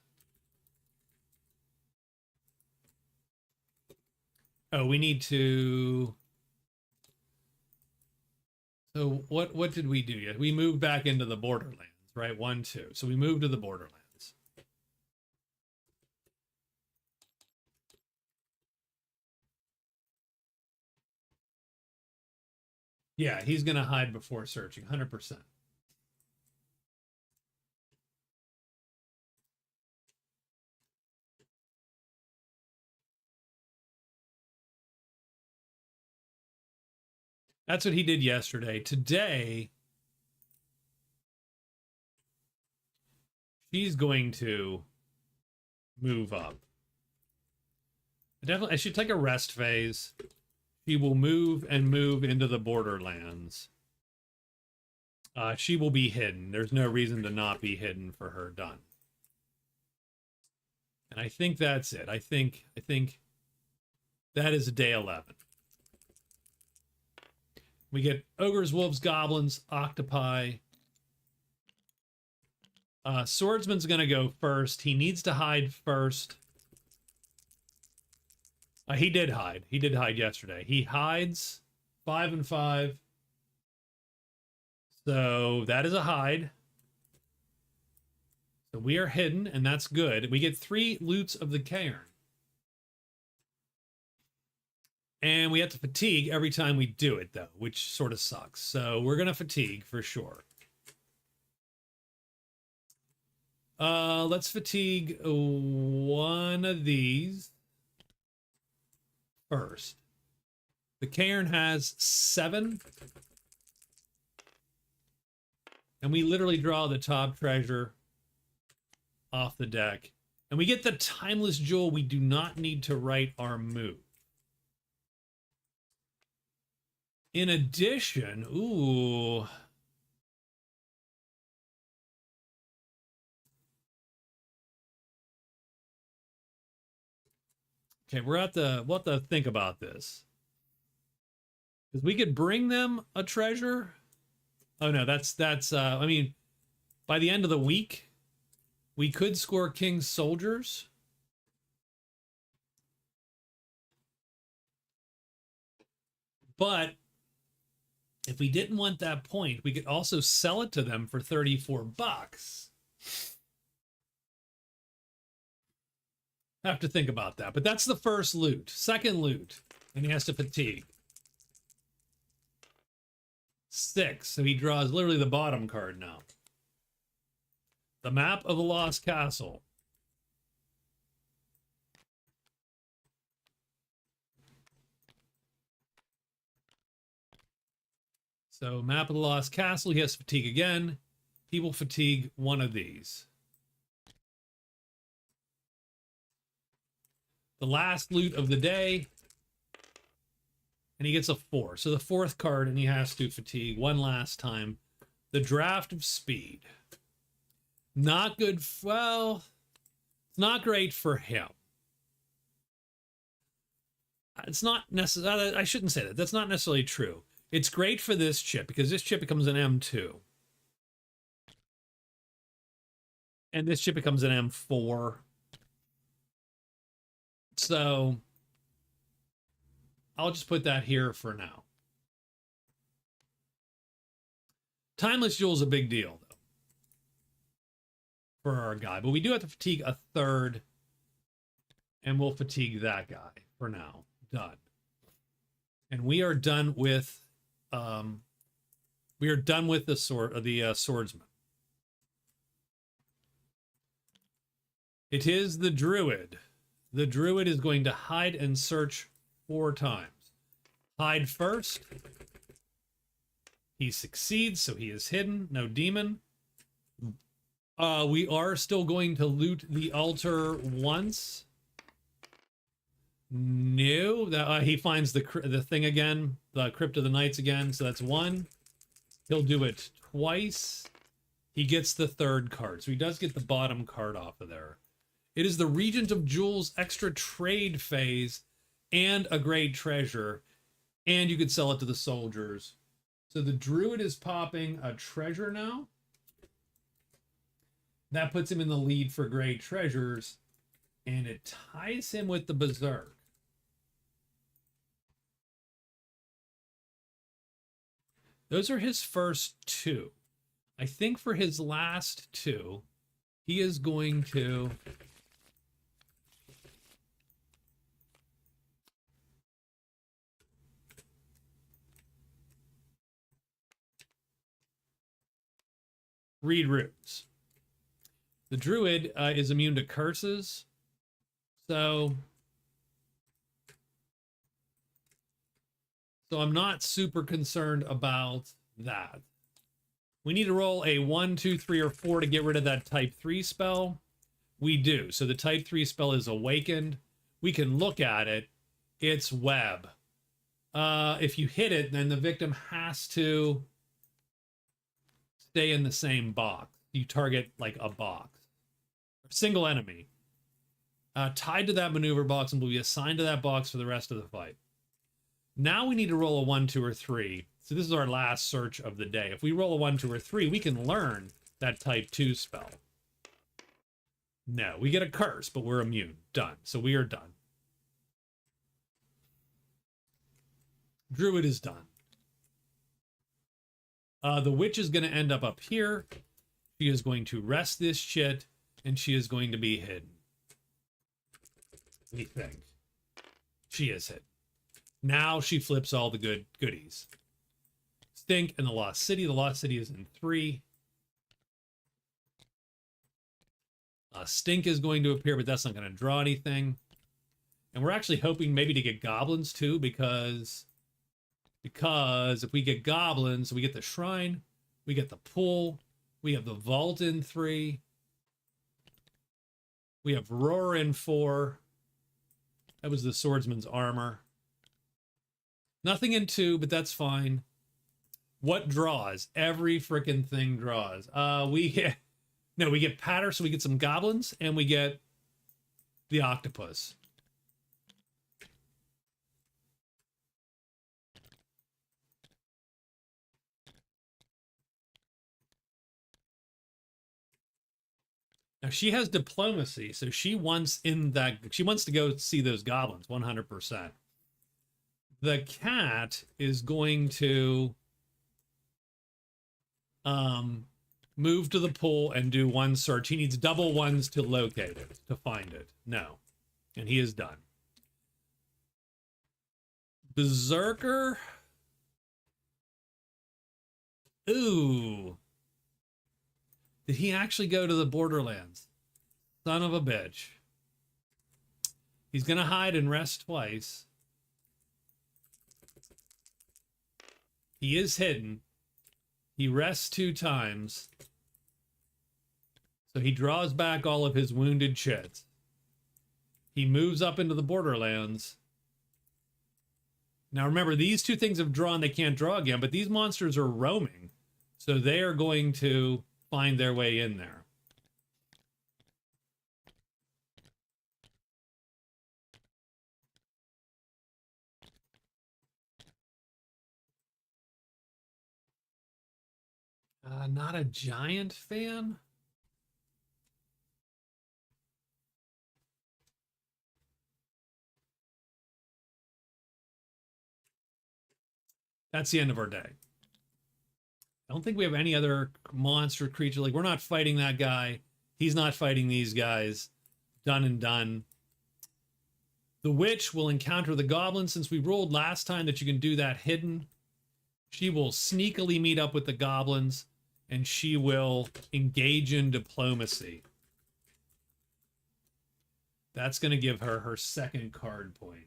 A: Oh, we need to... So what did we do yet? We moved back into the Borderlands, right? 1, 2. So we moved to the Borderlands. Yeah, he's going to hide before searching, 100%. That's what he did yesterday. Today, she's going to move up. I should take a rest phase. She will move and move into the Borderlands. She will be hidden. There's no reason to not be hidden for her. Done. And I think that's it. I think that is day 11. We get ogres, wolves, goblins, octopi. Swordsman's going to go first. He needs to hide first. He did hide. He did hide yesterday. He hides 5 and 5. So that is a hide. So we are hidden, and that's good. We get 3 loots of the cairn. And we have to fatigue every time we do it, though, which sort of sucks. So we're going to fatigue for sure. Let's fatigue one of these first. The cairn has 7. And we literally draw the top treasure off the deck. And we get the timeless jewel. We do not need to write our move. In addition, ooh. Okay, we'll have to think about this. Because we could bring them a treasure. Oh no, that's I mean, by the end of the week, we could score King's Soldiers. But if we didn't want that point, we could also sell it to them for 34 bucks. Have to think about that. But that's the first loot. Second loot. And he has to fatigue. 6. So he draws literally the bottom card now. The map of the Lost Castle. So map of the Lost Castle. He has to fatigue again. He will fatigue one of these. The last loot of the day. And he gets a 4. So the 4th card, and he has to fatigue one last time. The Draft of Speed. Not good. Well, it's not great for him. It's not necessarily, I shouldn't say that. That's not necessarily true. It's great for this chip because this chip becomes an M2. And this chip becomes an M4. So I'll just put that here for now. Timeless Jewel's a big deal, though, for our guy. But we do have to fatigue a 3rd, and we'll fatigue that guy for now. Done. And we are done with the swordsman. It is the Druid. The Druid is going to hide and search 4 times. Hide first. He succeeds, so he is hidden. No demon. We are still going to loot the altar once. No, he finds the thing again, the Crypt of the Knights again, so that's 1. He'll do it twice. He gets the 3rd card, so he does get the bottom card off of there. It is the Regent of Jewels extra trade phase and a great treasure, and you could sell it to the soldiers. So the Druid is popping a treasure now. That puts him in the lead for great treasures, and it ties him with the Berzerker. Those are his first 2. I think for his last 2, he is going to read runes. The Druid is immune to curses, so I'm not super concerned about that. We need to roll a 1, 2, 3, or 4 to get rid of that type 3 spell. We do. So the type 3 spell is awakened. We can look at it. It's web. If you hit it, then the victim has to stay in the same box. You target like a box. Single enemy. Tied to that maneuver box and will be assigned to that box for the rest of the fight. Now we need to roll a 1, 2, or 3. So this is our last search of the day. If we roll a 1, 2, or 3, we can learn that type 2 spell. No, we get a curse, but we're immune. Done. So we are done. Druid is done. The witch is going to end up here. She is going to rest this shit, and she is going to be hidden. We think. She is hidden. Now she flips all the goodies. Stink and the Lost City. The Lost City is in 3. Stink is going to appear, but that's not going to draw anything. And we're actually hoping maybe to get goblins too, because if we get goblins, we get the shrine, we get the pool, we have the vault in 3, we have roar in 4. That was the swordsman's armor. Nothing in 2, but that's fine. What draws? Every freaking thing draws. We get patter, so we get some goblins, and we get the octopus. Now she has diplomacy, so she wants to go see those goblins 100%. The cat is going to move to the pool and do 1 search. He needs double 1s to locate it, to find it. No. And he is done. Berzerker. Ooh. Did he actually go to the Borderlands? Son of a bitch. He's going to hide and rest twice. He is hidden. He rests 2 times. So he draws back all of his wounded chits. He moves up into the Borderlands. Now remember, these 2 things have drawn. They can't draw again, but these monsters are roaming. So they are going to find their way in there. Not a giant fan. That's the end of our day. I don't think we have any other monster creature. Like, we're not fighting that guy. He's not fighting these guys. Done and done. The witch will encounter the goblin. Since we rolled last time that you can do that hidden, she will sneakily meet up with the goblins, and she will engage in diplomacy. That's going to give her her 2nd card point.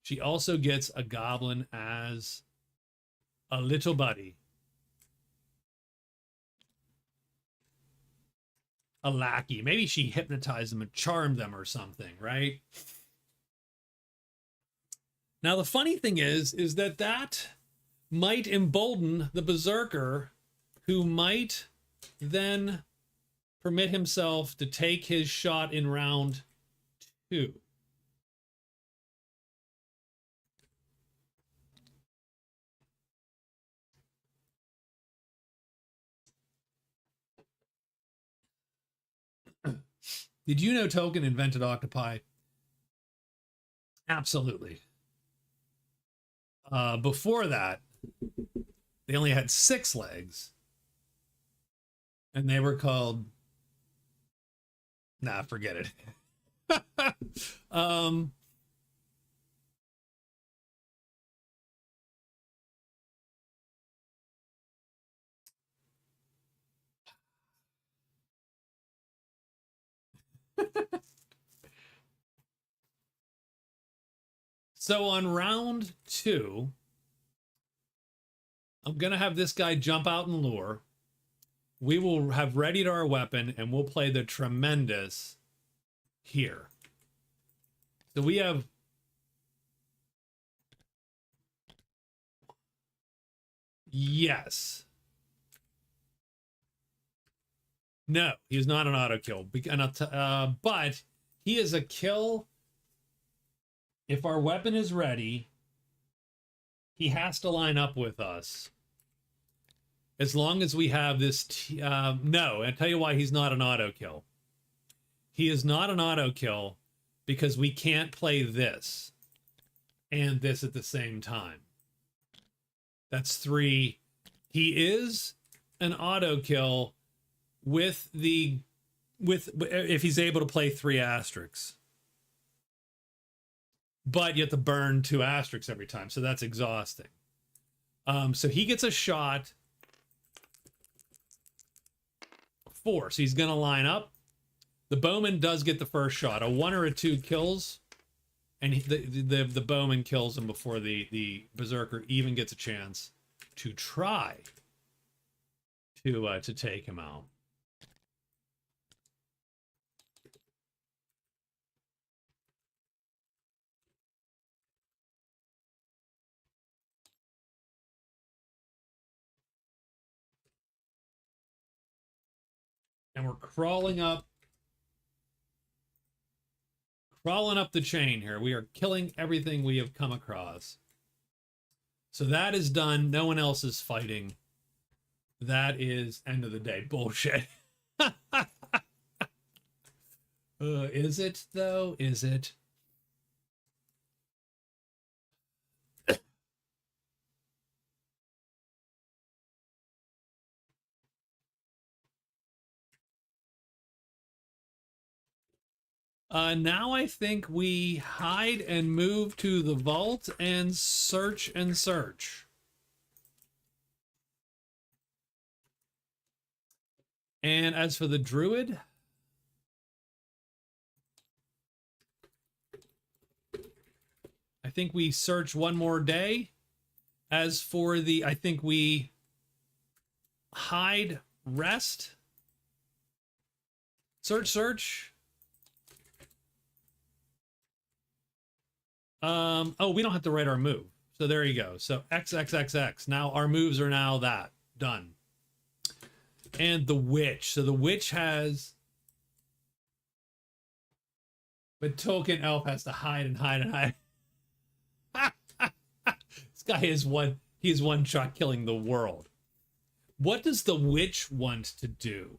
A: She also gets a goblin as a little buddy. A lackey. Maybe she hypnotized them and charmed them or something, right? Now, the funny thing is that might embolden the Berzerker, who might then permit himself to take his shot in round 2. Did you know Tolkien invented octopi? Absolutely. Before that, they only had 6 legs. And they were called... Nah, forget it. So on round 2, I'm going to have this guy jump out and lure. We will have readied our weapon, and we'll play the tremendous here. So we have... Yes. No, he's not an auto kill. But he is a kill. If our weapon is ready, he has to line up with us. As long as we have this... no, I'll tell you why he's not an auto kill. He is not an auto kill because we can't play this and this at the same time. That's 3. He is an auto kill with if he's able to play 3 asterisks. But you have to burn 2 asterisks every time, so that's exhausting. So he gets a shot 4, so he's going to line up. The bowman does get the first shot. A 1 or a 2 kills, and the bowman kills him before the berserker even gets a chance to try to take him out. And we're crawling up the chain here. We are killing everything we have come across. So that is done. No one else is fighting. That is end of the day. Bullshit. Is it, though? Is it? Now I think we hide and move to the vault and search and search. And as for the druid, I think we search one more day. As for the, I think we hide, rest, search. Oh, we don't have to write our move. So there you go. So XXXX. Now our moves are now that. Done. And the witch. So the witch has... But token elf has to hide and hide and hide. This guy is one shot killing the world. What does the witch want to do?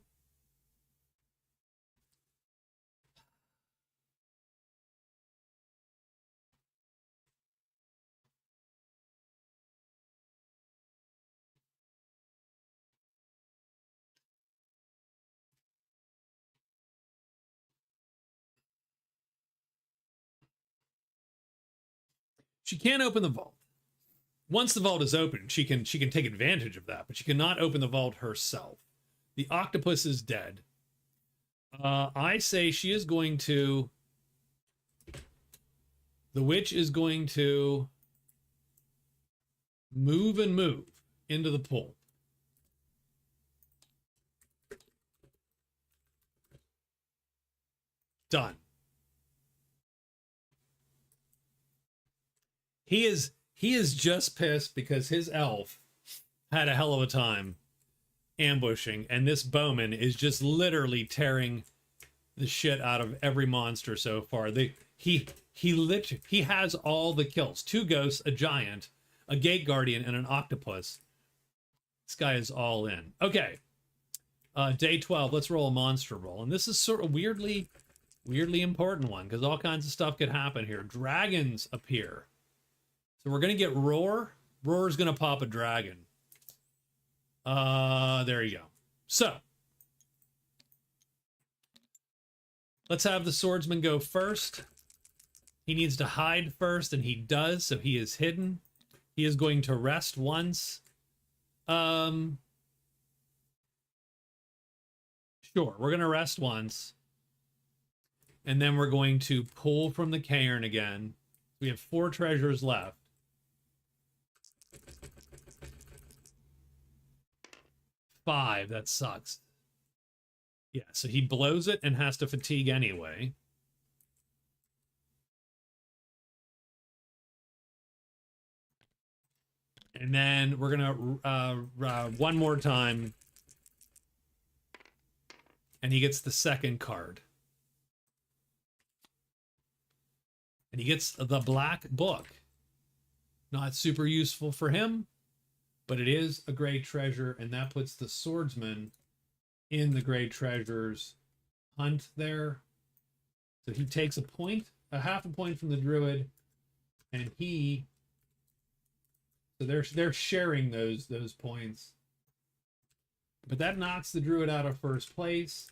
A: She can't open the vault. Once the vault is open, she can take advantage of that, but she cannot open the vault herself. The octopus is dead. I say she is going to... The witch is going to move into the pool. Done. He is just pissed because his elf had a hell of a time ambushing, and this bowman is just literally tearing the shit out of every monster so far. He has all the kills. 2 ghosts, a giant, a gate guardian, and an octopus. This guy is all in. Okay. Day 12, let's roll a monster roll. And this is sort of weirdly important one, because all kinds of stuff could happen here. Dragons appear. So we're going to get Roar. Roar's going to pop a dragon. There you go. So, let's have the swordsman go first. He needs to hide first, and he does, so he is hidden. He is going to rest once. Sure, we're going to rest once. And then we're going to pull from the cairn again. We have 4 treasures left. Five, that sucks. Yeah, so he blows it and has to fatigue anyway. And then we're gonna one more time, and he gets the second card. And he gets the Black Book. Not super useful for him, but it is a great treasure, and that puts the Swordsman in the great treasures hunt there. So he takes a point, a half a point from the Druid, and so they're sharing those points. But that knocks the Druid out of first place,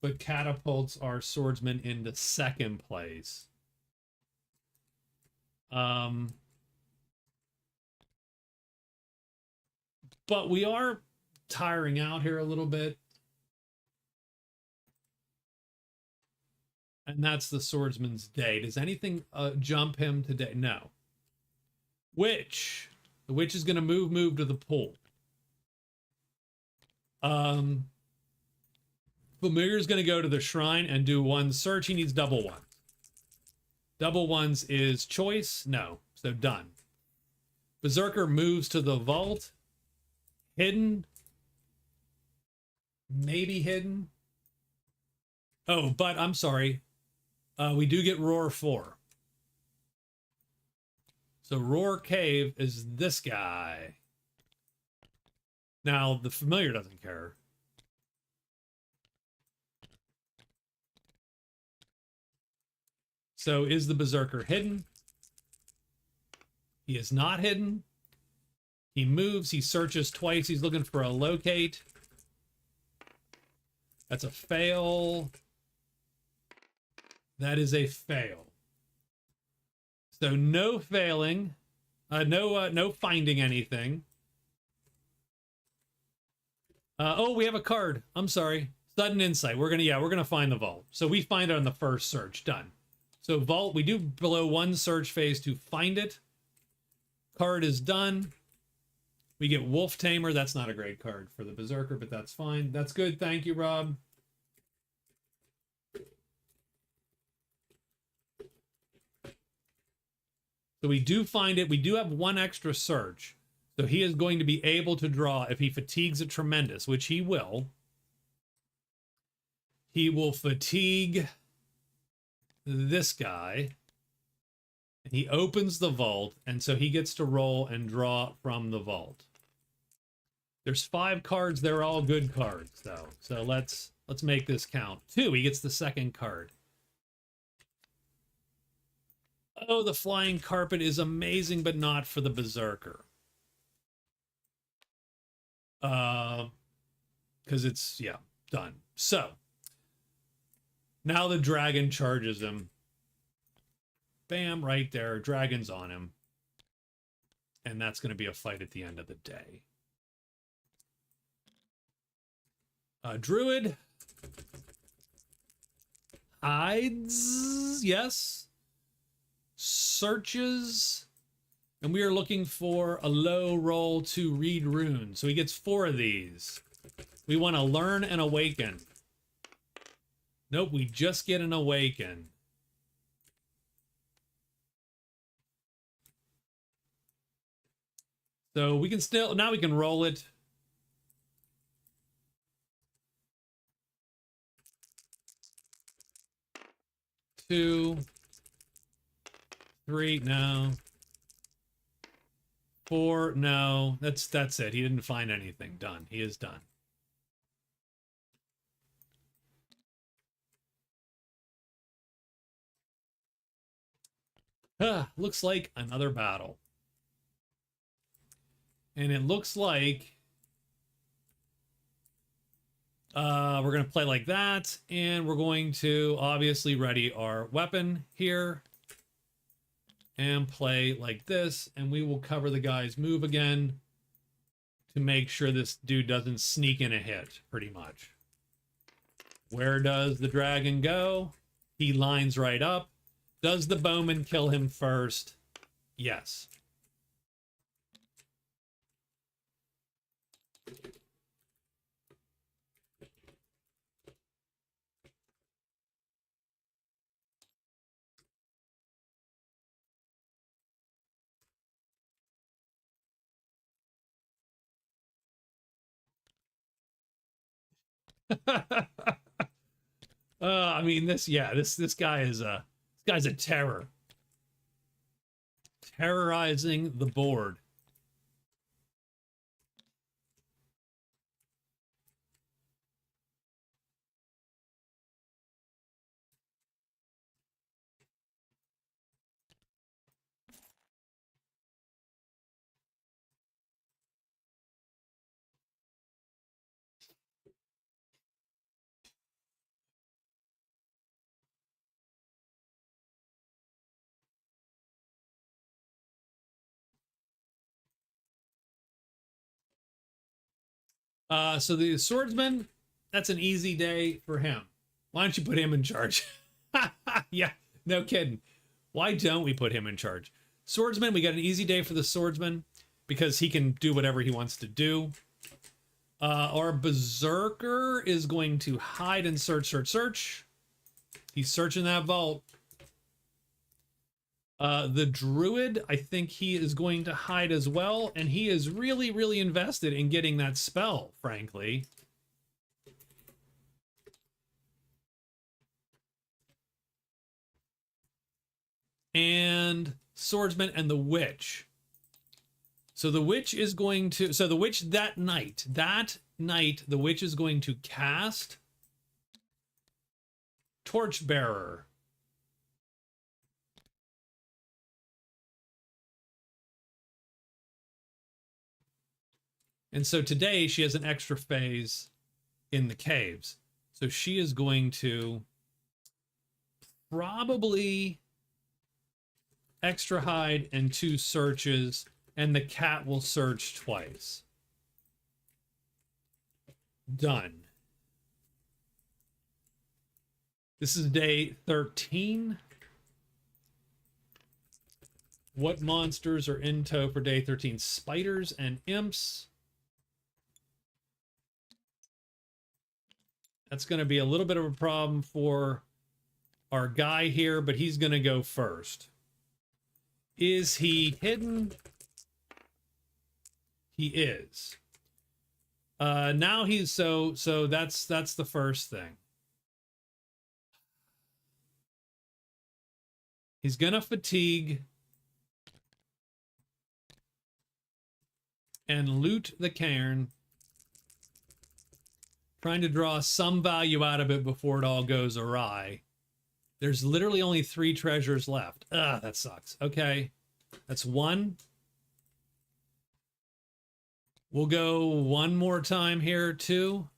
A: but catapults our Swordsman into second place. But we are tiring out here a little bit. And that's the Swordsman's day. Does anything jump him today? No. Witch. The Witch is going to move to the pool. Familiar's going to go to the shrine and do one search. He needs double ones. Double ones is choice. No. So done. Berzerker moves to the vault. Hidden. Maybe hidden. Oh, but I'm sorry. We do get Roar 4. So Roar Cave is this guy. Now, the Familiar doesn't care. So is the Berzerker hidden? He is not hidden. He moves, he searches twice, he's looking for a locate. That's a fail. That is a fail. So no failing. No finding anything. Oh, we have a card. I'm sorry. Sudden insight. We're gonna find the vault. So we find it on the first search. Done. So vault, we do below one search phase to find it. Card is done. We get Wolf Tamer. That's not a great card for the Berzerker, but that's fine. That's good. Thank you, Rob. So we do find it. We do have one extra search. So he is going to be able to draw if he fatigues a tremendous, which he will. He will fatigue this guy. And he opens the vault, and so he gets to roll and draw from the vault. There's 5 cards. They're all good cards, though. So let's make this count. 2. He gets the second card. Oh, the flying carpet is amazing, but not for the Berzerker. Because it's, yeah, done. So, now the dragon charges him. Bam, right there. Dragon's on him. And that's going to be a fight at the end of the day. Druid. Hides. Yes. Searches. And we are looking for a low roll to read runes. So he gets 4 of these. We want to learn and awaken. Nope, we just get an awaken. So we can still, now we can roll it. Two, 3, no. 4, no. That's it. He didn't find anything. Done. He is done. Looks like another battle. And it looks like we're going to play like that. And we're going to obviously ready our weapon here. And play like this. And we will cover the guy's move again to make sure this dude doesn't sneak in a hit, pretty much. Where does the dragon go? He lines right up. Does the bowman kill him first? Yes. I mean, this guy is this guy's a terror, terrorizing the board. So the swordsman, that's an easy day for him. Why don't you put him in charge? Yeah, no kidding. Why don't we put him in charge? Swordsman, we got an easy day for the swordsman because he can do whatever he wants to do. Our berserker is going to hide and search. He's searching that vault. The druid, I think he is going to hide as well, and he is really, really invested in getting that spell, frankly. And swordsman and the witch. So the witch is going to, so the witch that night, the witch is going to cast Torchbearer. And so today she has an extra phase in the caves. So she is going to probably extra hide and 2 searches, and the cat will search twice. Done. This is day 13. What monsters are in tow for day 13? Spiders and imps. That's going to be a little bit of a problem for our guy here, but he's going to go first. Is he hidden? He is. Now he's so that's the first thing. He's going to fatigue and loot the cairn, trying to draw some value out of it before it all goes awry. There's literally only 3 treasures left. Ugh, that sucks. Okay, that's 1. We'll go 1 more time here, 2.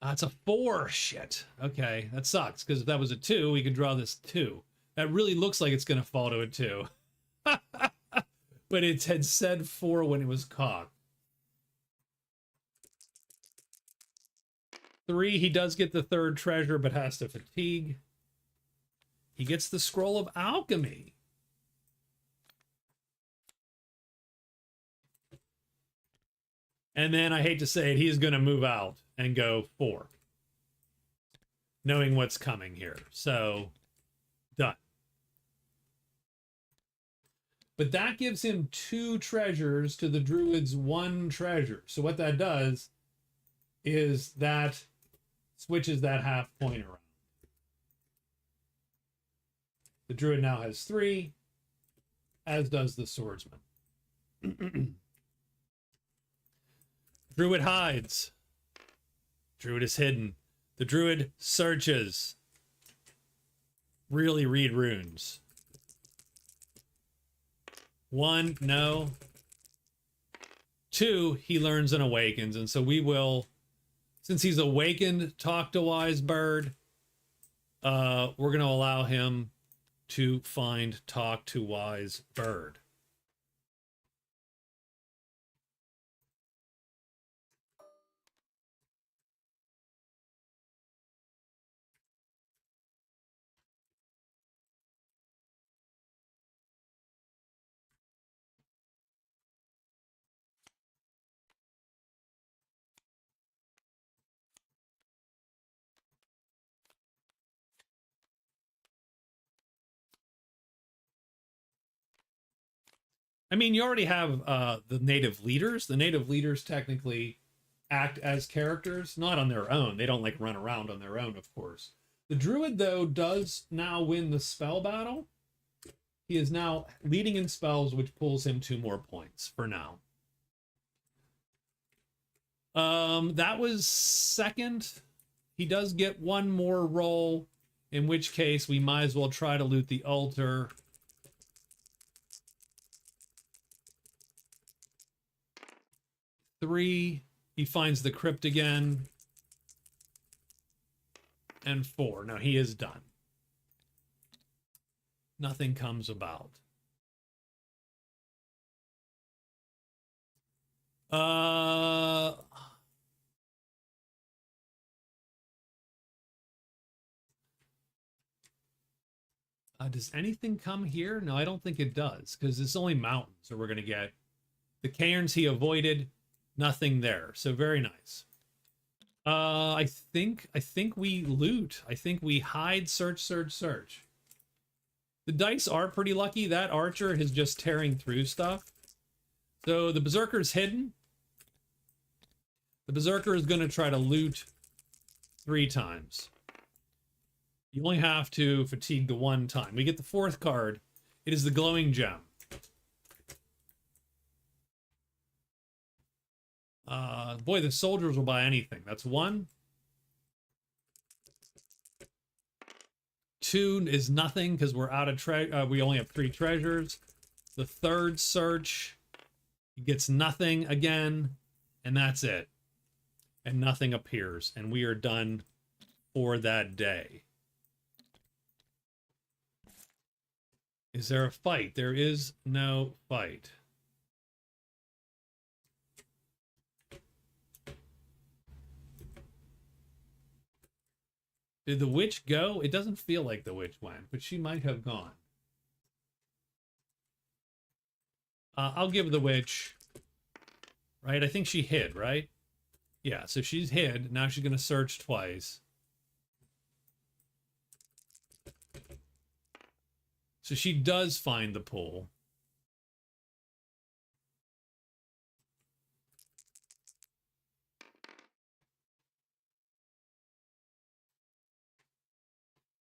A: It's a 4. Shit. Okay, that sucks, because if that was a 2, we could draw this 2. That really looks like it's going to fall to a 2. But it had said 4 when it was caught. 3, he does get the 3rd treasure, but has to fatigue. He gets the scroll of alchemy. And then, I hate to say it, he's going to move out and go 4. Knowing what's coming here. So, done. But that gives him 2 treasures to the druid's 1 treasure. So what that does is that switches that half point around. The druid now has 3, as does the swordsman. Druid hides. Druid is hidden. The druid searches. Really read runes. 1, no. 2, he learns and awakens. And so we will, since he's awakened, talk to wise bird, we're going to allow him to find talk to wise bird. I mean, you already have the native leaders. The native leaders technically act as characters, not on their own. They don't like run around on their own, of course. The druid, though, does now win the spell battle. He is now leading in spells, which pulls him 2 more points for now. That was second. He does get 1 more roll, in which case we might as well try to loot the altar. Three. He finds the crypt again. And 4. Now he is done. Nothing comes about. Does anything come here? No, I don't think it does, because it's only mountains, so we're going to get the cairns he avoided. Nothing there, so very nice. I think we loot. I think we hide, search, search, search. The dice are pretty lucky. That archer is just tearing through stuff. So the Berzerker's hidden. The Berzerker is going to try to loot 3 times. You only have to fatigue the 1 time. We get the 4th card. It is the glowing gem. Boy, the soldiers will buy anything. That's 1. 2 is nothing because we're out of we only have 3 treasures. The 3rd search, he gets nothing again, and that's it. And nothing appears, and we are done for that day. Is there a fight? There is no fight. Did the witch go? It doesn't feel like the witch went, but she might have gone. I'll give the witch, right? I think she hid, right? Yeah, so she's hid. Now she's going to search twice. So she does find the pool.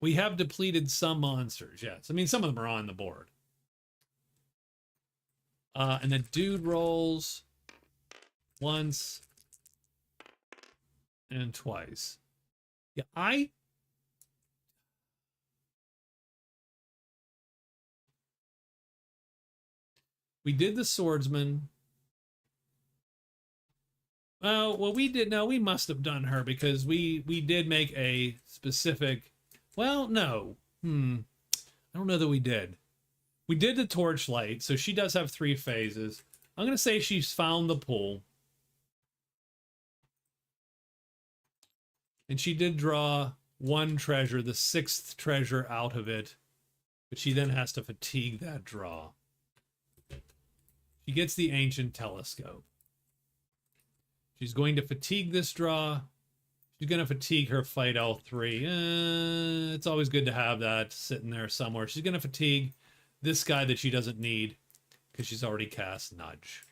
A: We have depleted some monsters, yes. I mean, some of them are on the board. And then dude rolls once and twice. Yeah, we did the swordsman. Well, we did. No, we must have done her because we did make a specific. Well, no. I don't know that we did. We did the torchlight, so she does have 3 phases. I'm going to say she's found the pool. And she did draw 1 treasure, the 6th treasure out of it. But she then has to fatigue that draw. She gets the ancient telescope. She's going to fatigue this draw. She's going to fatigue her fight L3. It's always good to have that sitting there somewhere. She's going to fatigue this guy that she doesn't need because she's already cast Nudge.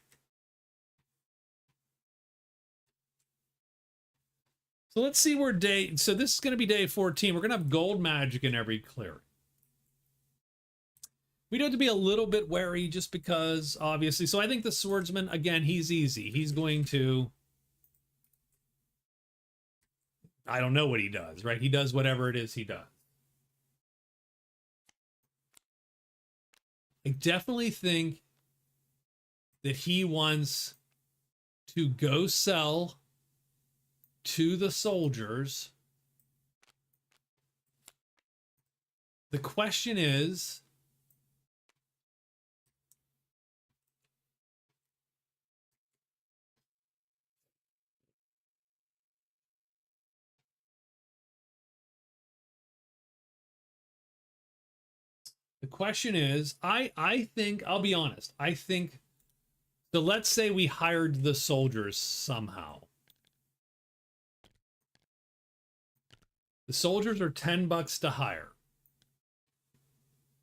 A: So let's see where so this is going to be day 14. We're going to have gold magic in every clearing. We do have to be a little bit wary just because, obviously. So I think the swordsman, again, he's easy. He's going to... I don't know what he does, right? He does whatever it is he does. I definitely think that he wants to go sell to the soldiers. The question is, I think, I'll be honest, I think, so let's say we hired the soldiers somehow. The soldiers are $10 to hire.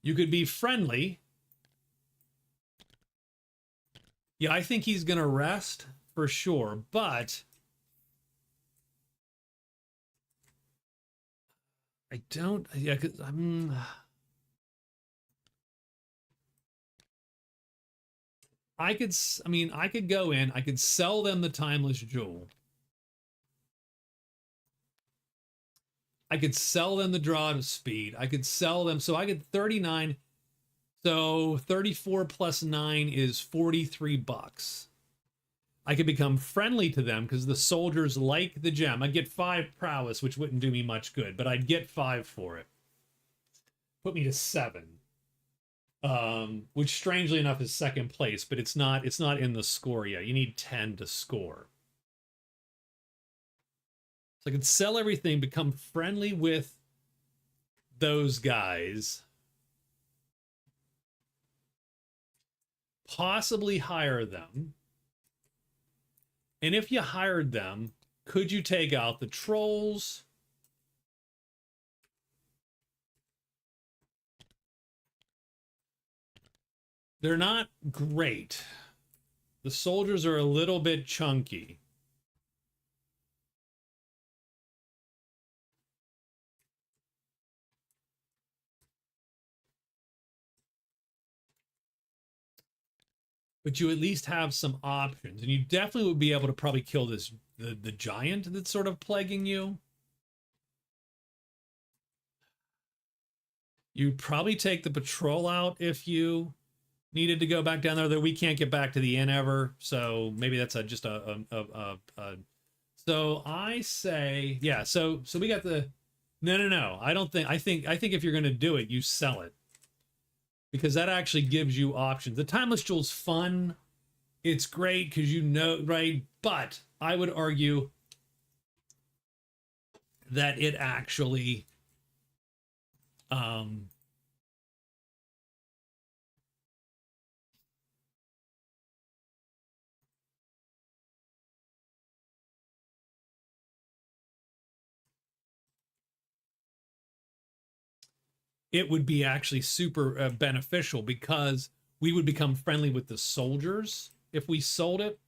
A: You could be friendly Yeah, I think he's going to rest for sure, but I don't. Yeah, because I mean, I could go in, I could sell them the timeless jewel. I could sell them the draw to speed. I could sell them. So I get 39. So 34 plus 9 is 43 bucks. I could become friendly to them because the soldiers like the gem. I'd get 5 prowess, which wouldn't do me much good, but I'd get 5 for it. Put me to 7. Which strangely enough is second place, but it's not in the score yet. You need 10 to score. So I can sell everything, become friendly with those guys, possibly hire them. And if you hired them, could you take out the trolls? They're not great. The soldiers are a little bit chunky. But you at least have some options. And you definitely would be able to probably kill the giant that's sort of plaguing you. You'd probably take the patrol out if you needed to go back down there, though we can't get back to the inn ever. So maybe that's just a so I say, yeah, so we got the no. I think if you're gonna do it, you sell it. Because that actually gives you options. The timeless jewel's fun. It's great because you know, right? But I would argue that it actually um it would be actually super beneficial because we would become friendly with the soldiers if we sold it.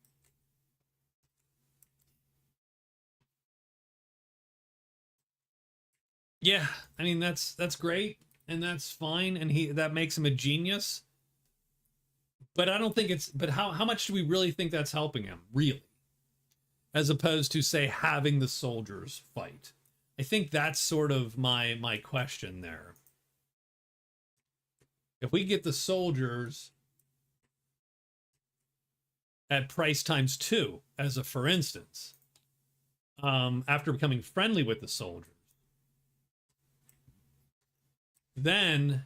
A: Yeah, I mean that's great and that's fine and that makes him a genius. But I don't think it's but how much do we really think that's helping him? Really? As opposed to say having the soldiers fight. I think that's sort of my question there. If we get the soldiers at price times 2 as a for instance, after becoming friendly with the soldiers, then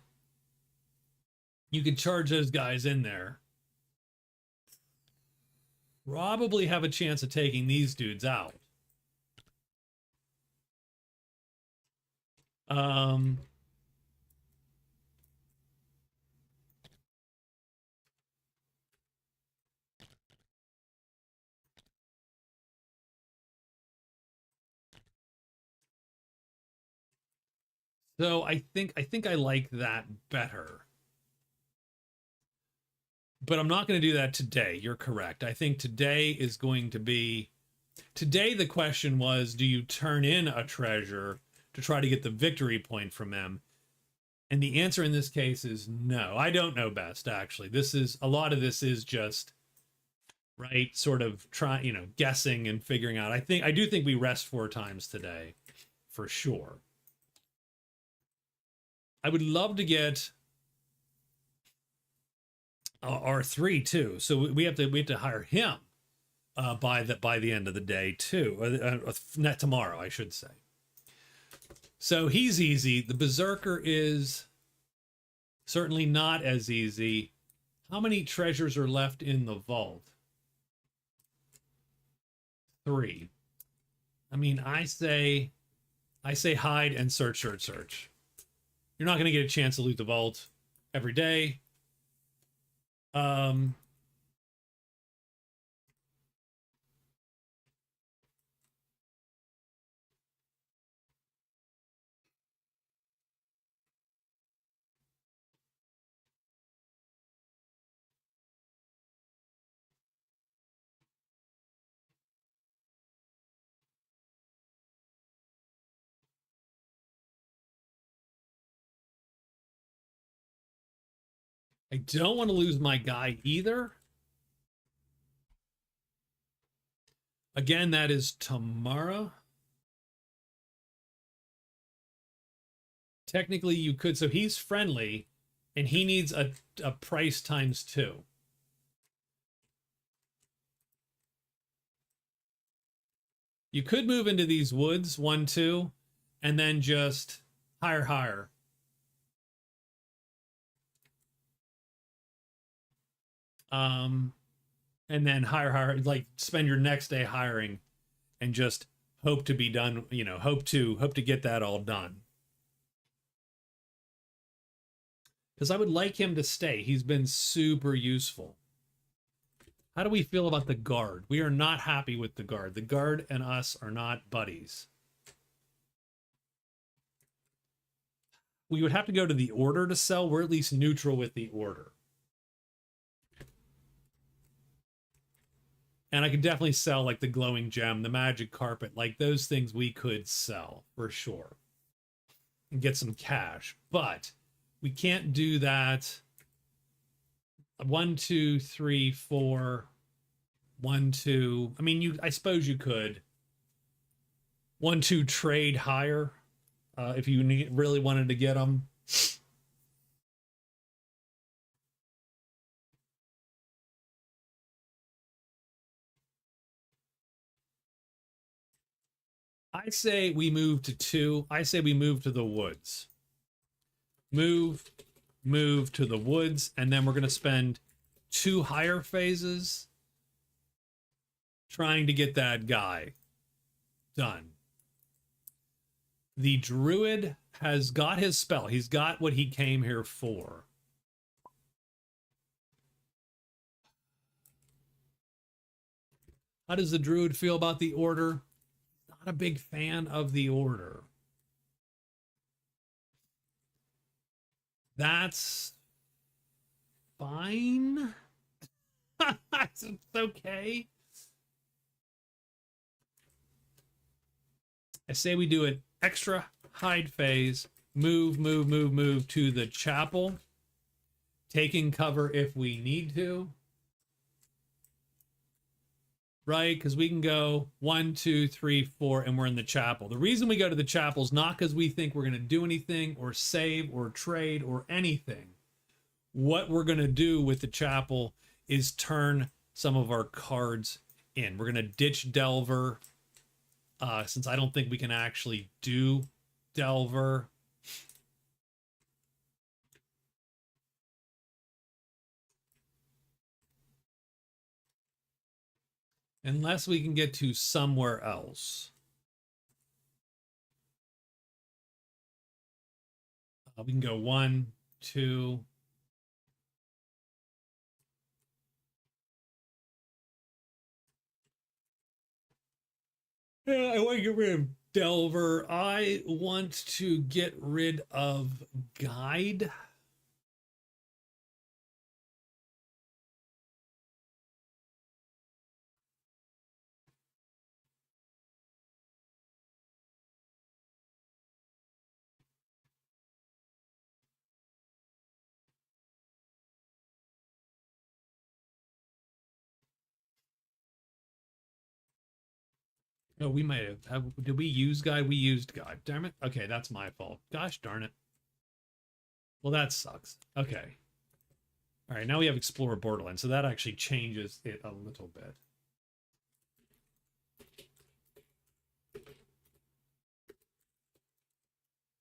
A: you could charge those guys in there, probably have a chance of taking these dudes out. um so I think I like that better, but I'm not going to do that today. You're correct. I think today is going to be today. The question was, do you turn in a treasure to try to get the victory point from them? And the answer in this case is no. I don't know best, actually. This is a lot of this is just right, sort of try, guessing and figuring out. I do think we rest 4 times today, for sure. I would love to get R3 too. So we have to hire him by the end of the day too. Not tomorrow, I should say. So he's easy. The Berzerker is certainly not as easy. How many treasures are left in the vault? 3. I mean, I say hide and search. You're not going to get a chance to loot the vault every day. Um, I don't want to lose my guy either. Again, that is tomorrow. Technically, you could. So he's friendly, and he needs a price times 2. You could move into these woods, 1, 2, and then just hire. And then hire, like spend your next day hiring and just hope to be done, you know, hope to get that all done. Because I would like him to stay. He's been super useful. How do we feel about the guard? We are not happy with the guard. The guard and us are not buddies. We would have to go to the order to sell. We're at least neutral with the order. And I could definitely sell like the glowing gem, the magic carpet, like those things we could sell for sure and get some cash. But we can't do that. 1, 2, 3, 4. 1, 2. I mean, I suppose you could. 1, 2 trade higher if you really wanted to get them. I say we move to 2. I say we move to the woods. Move to the woods, and then we're going to spend 2 higher phases trying to get that guy done. The druid has got his spell. He's got what he came here for. How does the druid feel about the order? Not a big fan of the order. That's fine. It's okay. I say we do an extra hide phase, move to the chapel, taking cover if we need to. Right? Because we can go 1, 2, 3, 4, and we're in the chapel. The reason we go to the chapel is not because we think we're going to do anything or save or trade or anything. What we're going to do with the chapel is turn some of our cards in. We're going to ditch Delver, since I don't think we can actually do Delver. Unless we can get to somewhere else. We can go 1, 2. Yeah, I want to get rid of Delver. I want to get rid of Guide. No, we might have. Did we use Guide? We used Guide. Damn it. Okay, that's my fault. Gosh darn it. Well, that sucks. Okay. All right, now we have Explorer Borderlands, so that actually changes it a little bit.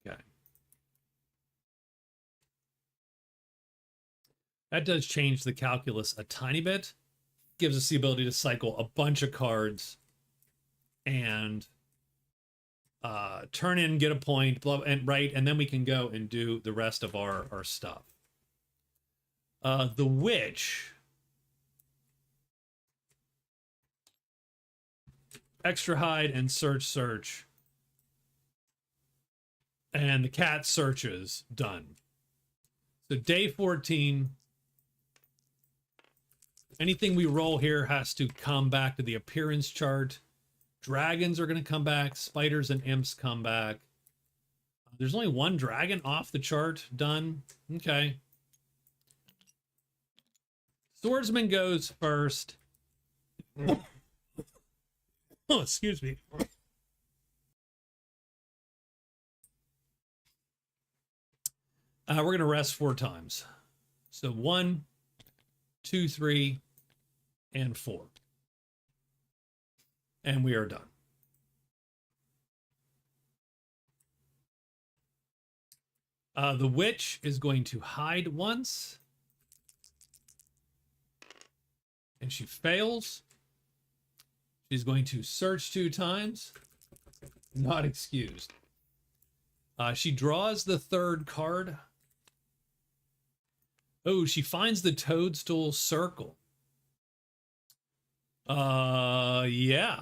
A: Okay. That does change the calculus a tiny bit. Gives us the ability to cycle a bunch of cards and turn in, get a point, blah, and right, and then we can go and do the rest of our stuff. The witch, extra hide and search, and the cat searches done. So day 14. Anything we roll here has to come back to the appearance chart. Dragons are going to come back. Spiders and imps come back. There's only 1 dragon off the chart. Done. Okay. Swordsman goes first. Oh, excuse me. We're going to rest 4 times. So 1, 2, 3, and 4. And we are done. The witch is going to hide once. And she fails. She's going to search 2 times. Not excused. She draws the 3rd card. Oh, she finds the toadstool circle. Yeah.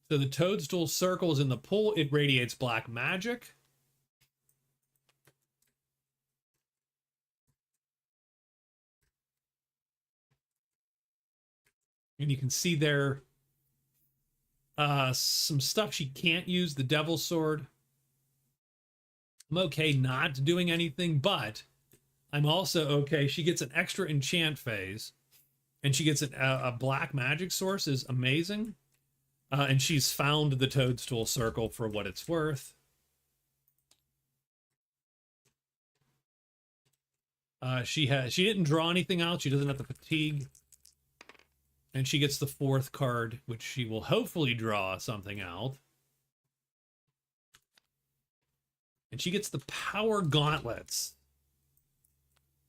A: So the toadstool circle is in the pool. It radiates black magic. And you can see there some stuff she can't use. The Devil's Sword. I'm okay not doing anything, but I'm also okay. She gets an extra enchant phase, and she gets a black magic source is amazing. And she's found the toadstool circle for what it's worth. She didn't draw anything out. She doesn't have the fatigue. And she gets the 4th card, which she will hopefully draw something out. And she gets the Power Gauntlets,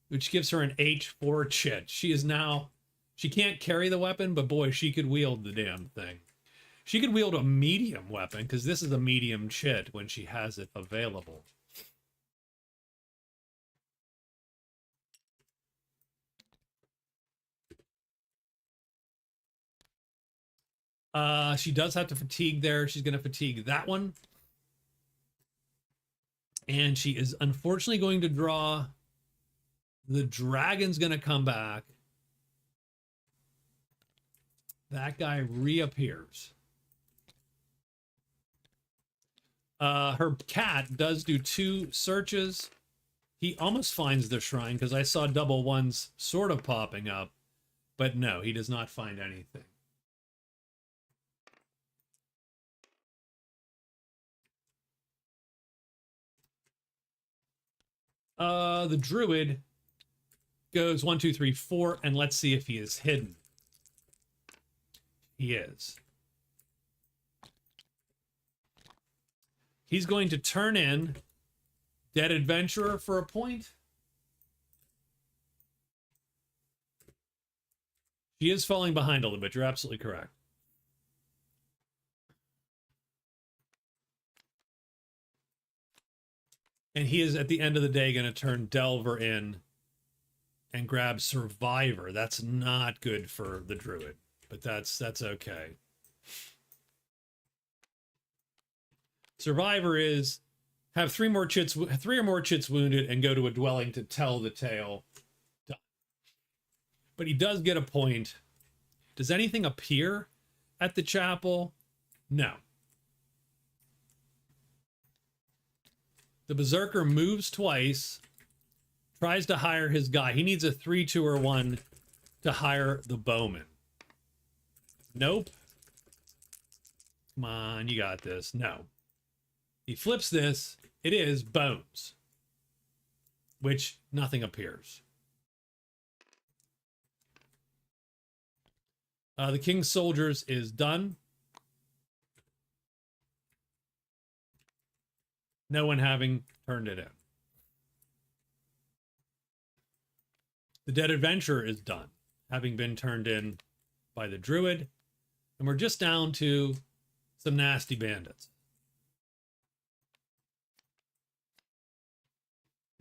A: which gives her an H4 chit. She can't carry the weapon, but boy, she could wield the damn thing. She could wield a medium weapon, because this is a medium chit when she has it available. She does have to fatigue there. She's going to fatigue that one. And she is unfortunately going to draw. The dragon's going to come back. That guy reappears. Her cat does do 2 searches. He almost finds the shrine because I saw double ones sort of popping up. But no, he does not find anything. The druid goes 1, 2, 3, 4, and let's see if he is hidden. He is. He's going to turn in Dead Adventurer for a point. She is falling behind a little bit. You're absolutely correct. And he is, at the end of the day, going to turn Delver in and grab Survivor. That's not good for the Druid, but that's okay. Survivor is have 3 or more chits wounded and go to a dwelling to tell the tale. But he does get a point. Does anything appear at the chapel? No. The Berzerker moves twice, tries to hire his guy. He needs a 3, 2, or 1 to hire the bowman. Nope. Come on, you got this. No. He flips this. It is bones, which nothing appears. The King's Soldiers is done. No one having turned it in. The Dead Adventurer is done, having been turned in by the Druid. And we're just down to some nasty bandits.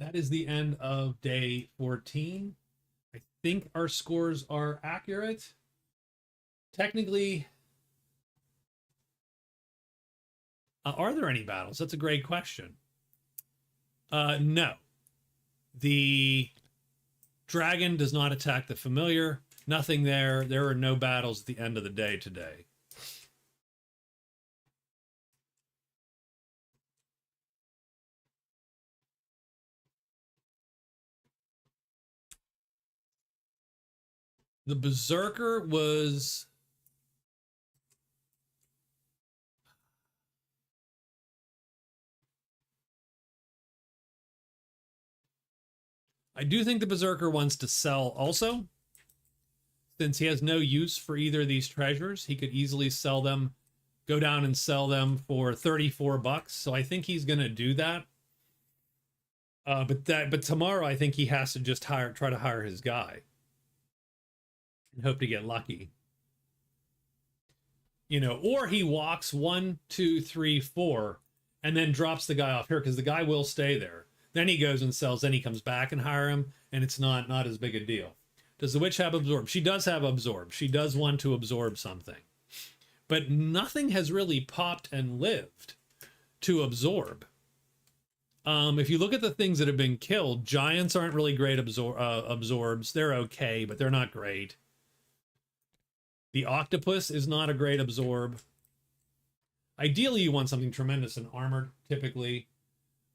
A: That is the end of day 14. I think our scores are accurate. Technically, are there any battles? That's a great question. No. The dragon does not attack the familiar. Nothing there. There are no battles at the end of the day today. The Berzerker was... I do think the Berzerker wants to sell also. Since he has no use for either of these treasures, he could easily sell them, go down and sell them for 34 bucks. So I think he's going to do that. But tomorrow I think he has to just try to hire his guy and hope to get lucky. You know, or he walks 1, 2, 3, 4, and then drops the guy off here because the guy will stay there. Then he goes and sells, then he comes back and hire him, and it's not as big a deal. Does the witch have absorb? She does have absorb. She does want to absorb something. But nothing has really popped and lived to absorb. If you look at the things that have been killed, giants aren't really great absorbs. They're okay, but they're not great. The octopus is not a great absorb. Ideally, you want something tremendous and armored, typically.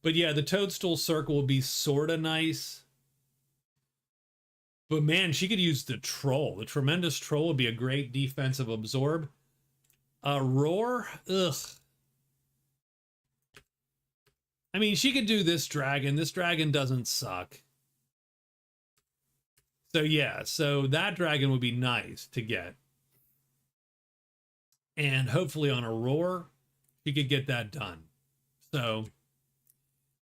A: But yeah, the toadstool circle would be sort of nice. But man, she could use the troll. The tremendous troll would be a great defensive absorb. Roar? Ugh. I mean, she could do this dragon. This dragon doesn't suck. So yeah, so that dragon would be nice to get. And hopefully on a roar, she could get that done. So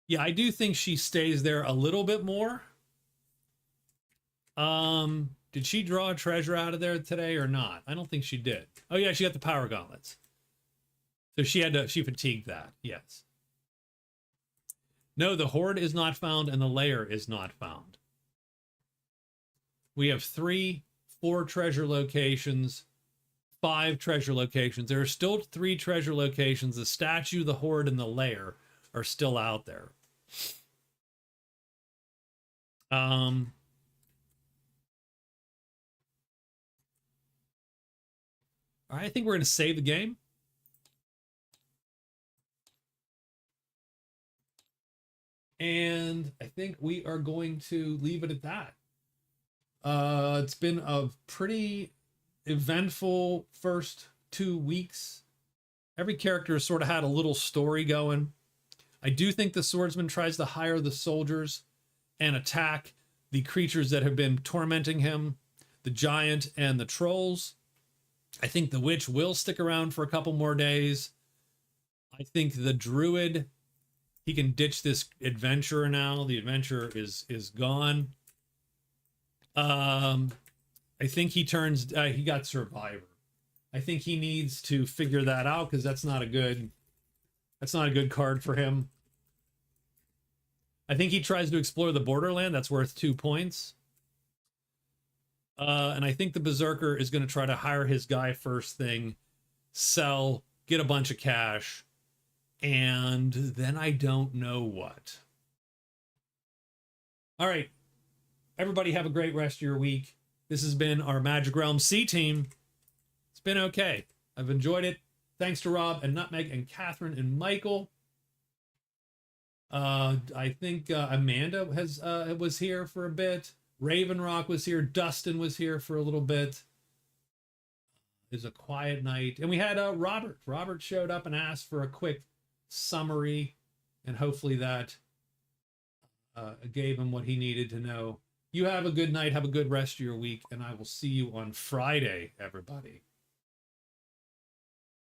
A: yeah, I do think she stays there a little bit more. Did she draw a treasure out of there today or not? I don't think she did. Oh yeah, she got the power gauntlets. So she fatigued that, yes. No, the hoard is not found and the lair is not found. We have 3, 4 treasure locations, 5 treasure locations. There are still 3 treasure locations. The statue, the hoard, and the lair are still out there. All right, I think we're going to save the game. And I think we are going to leave it at that. It's been a pretty eventful first 2 weeks. Every character has sort of had a little story going. I do think the swordsman tries to hire the soldiers and attack the creatures that have been tormenting him, the giant and the trolls. I think the witch will stick around for a couple more days. I think the druid, he can ditch this adventurer now. The adventurer is gone. I think he got survivor. I think he needs to figure that out because that's not a good card for him. I think he tries to explore the borderland. That's worth 2 points. And I think the Berzerker is going to try to hire his guy first thing, sell, get a bunch of cash, and then I don't know what. All right. Everybody have a great rest of your week. This has been our Magic Realm C team. It's been okay. I've enjoyed it. Thanks to Rob and Nutmeg and Catherine and Michael. I think Amanda was here for a bit. Raven Rock was here. Dustin was here for a little bit. It was a quiet night. And we had Robert. Robert showed up and asked for a quick summary. And hopefully that gave him what he needed to know. You have a good night. Have a good rest of your week. And I will see you on Friday, everybody.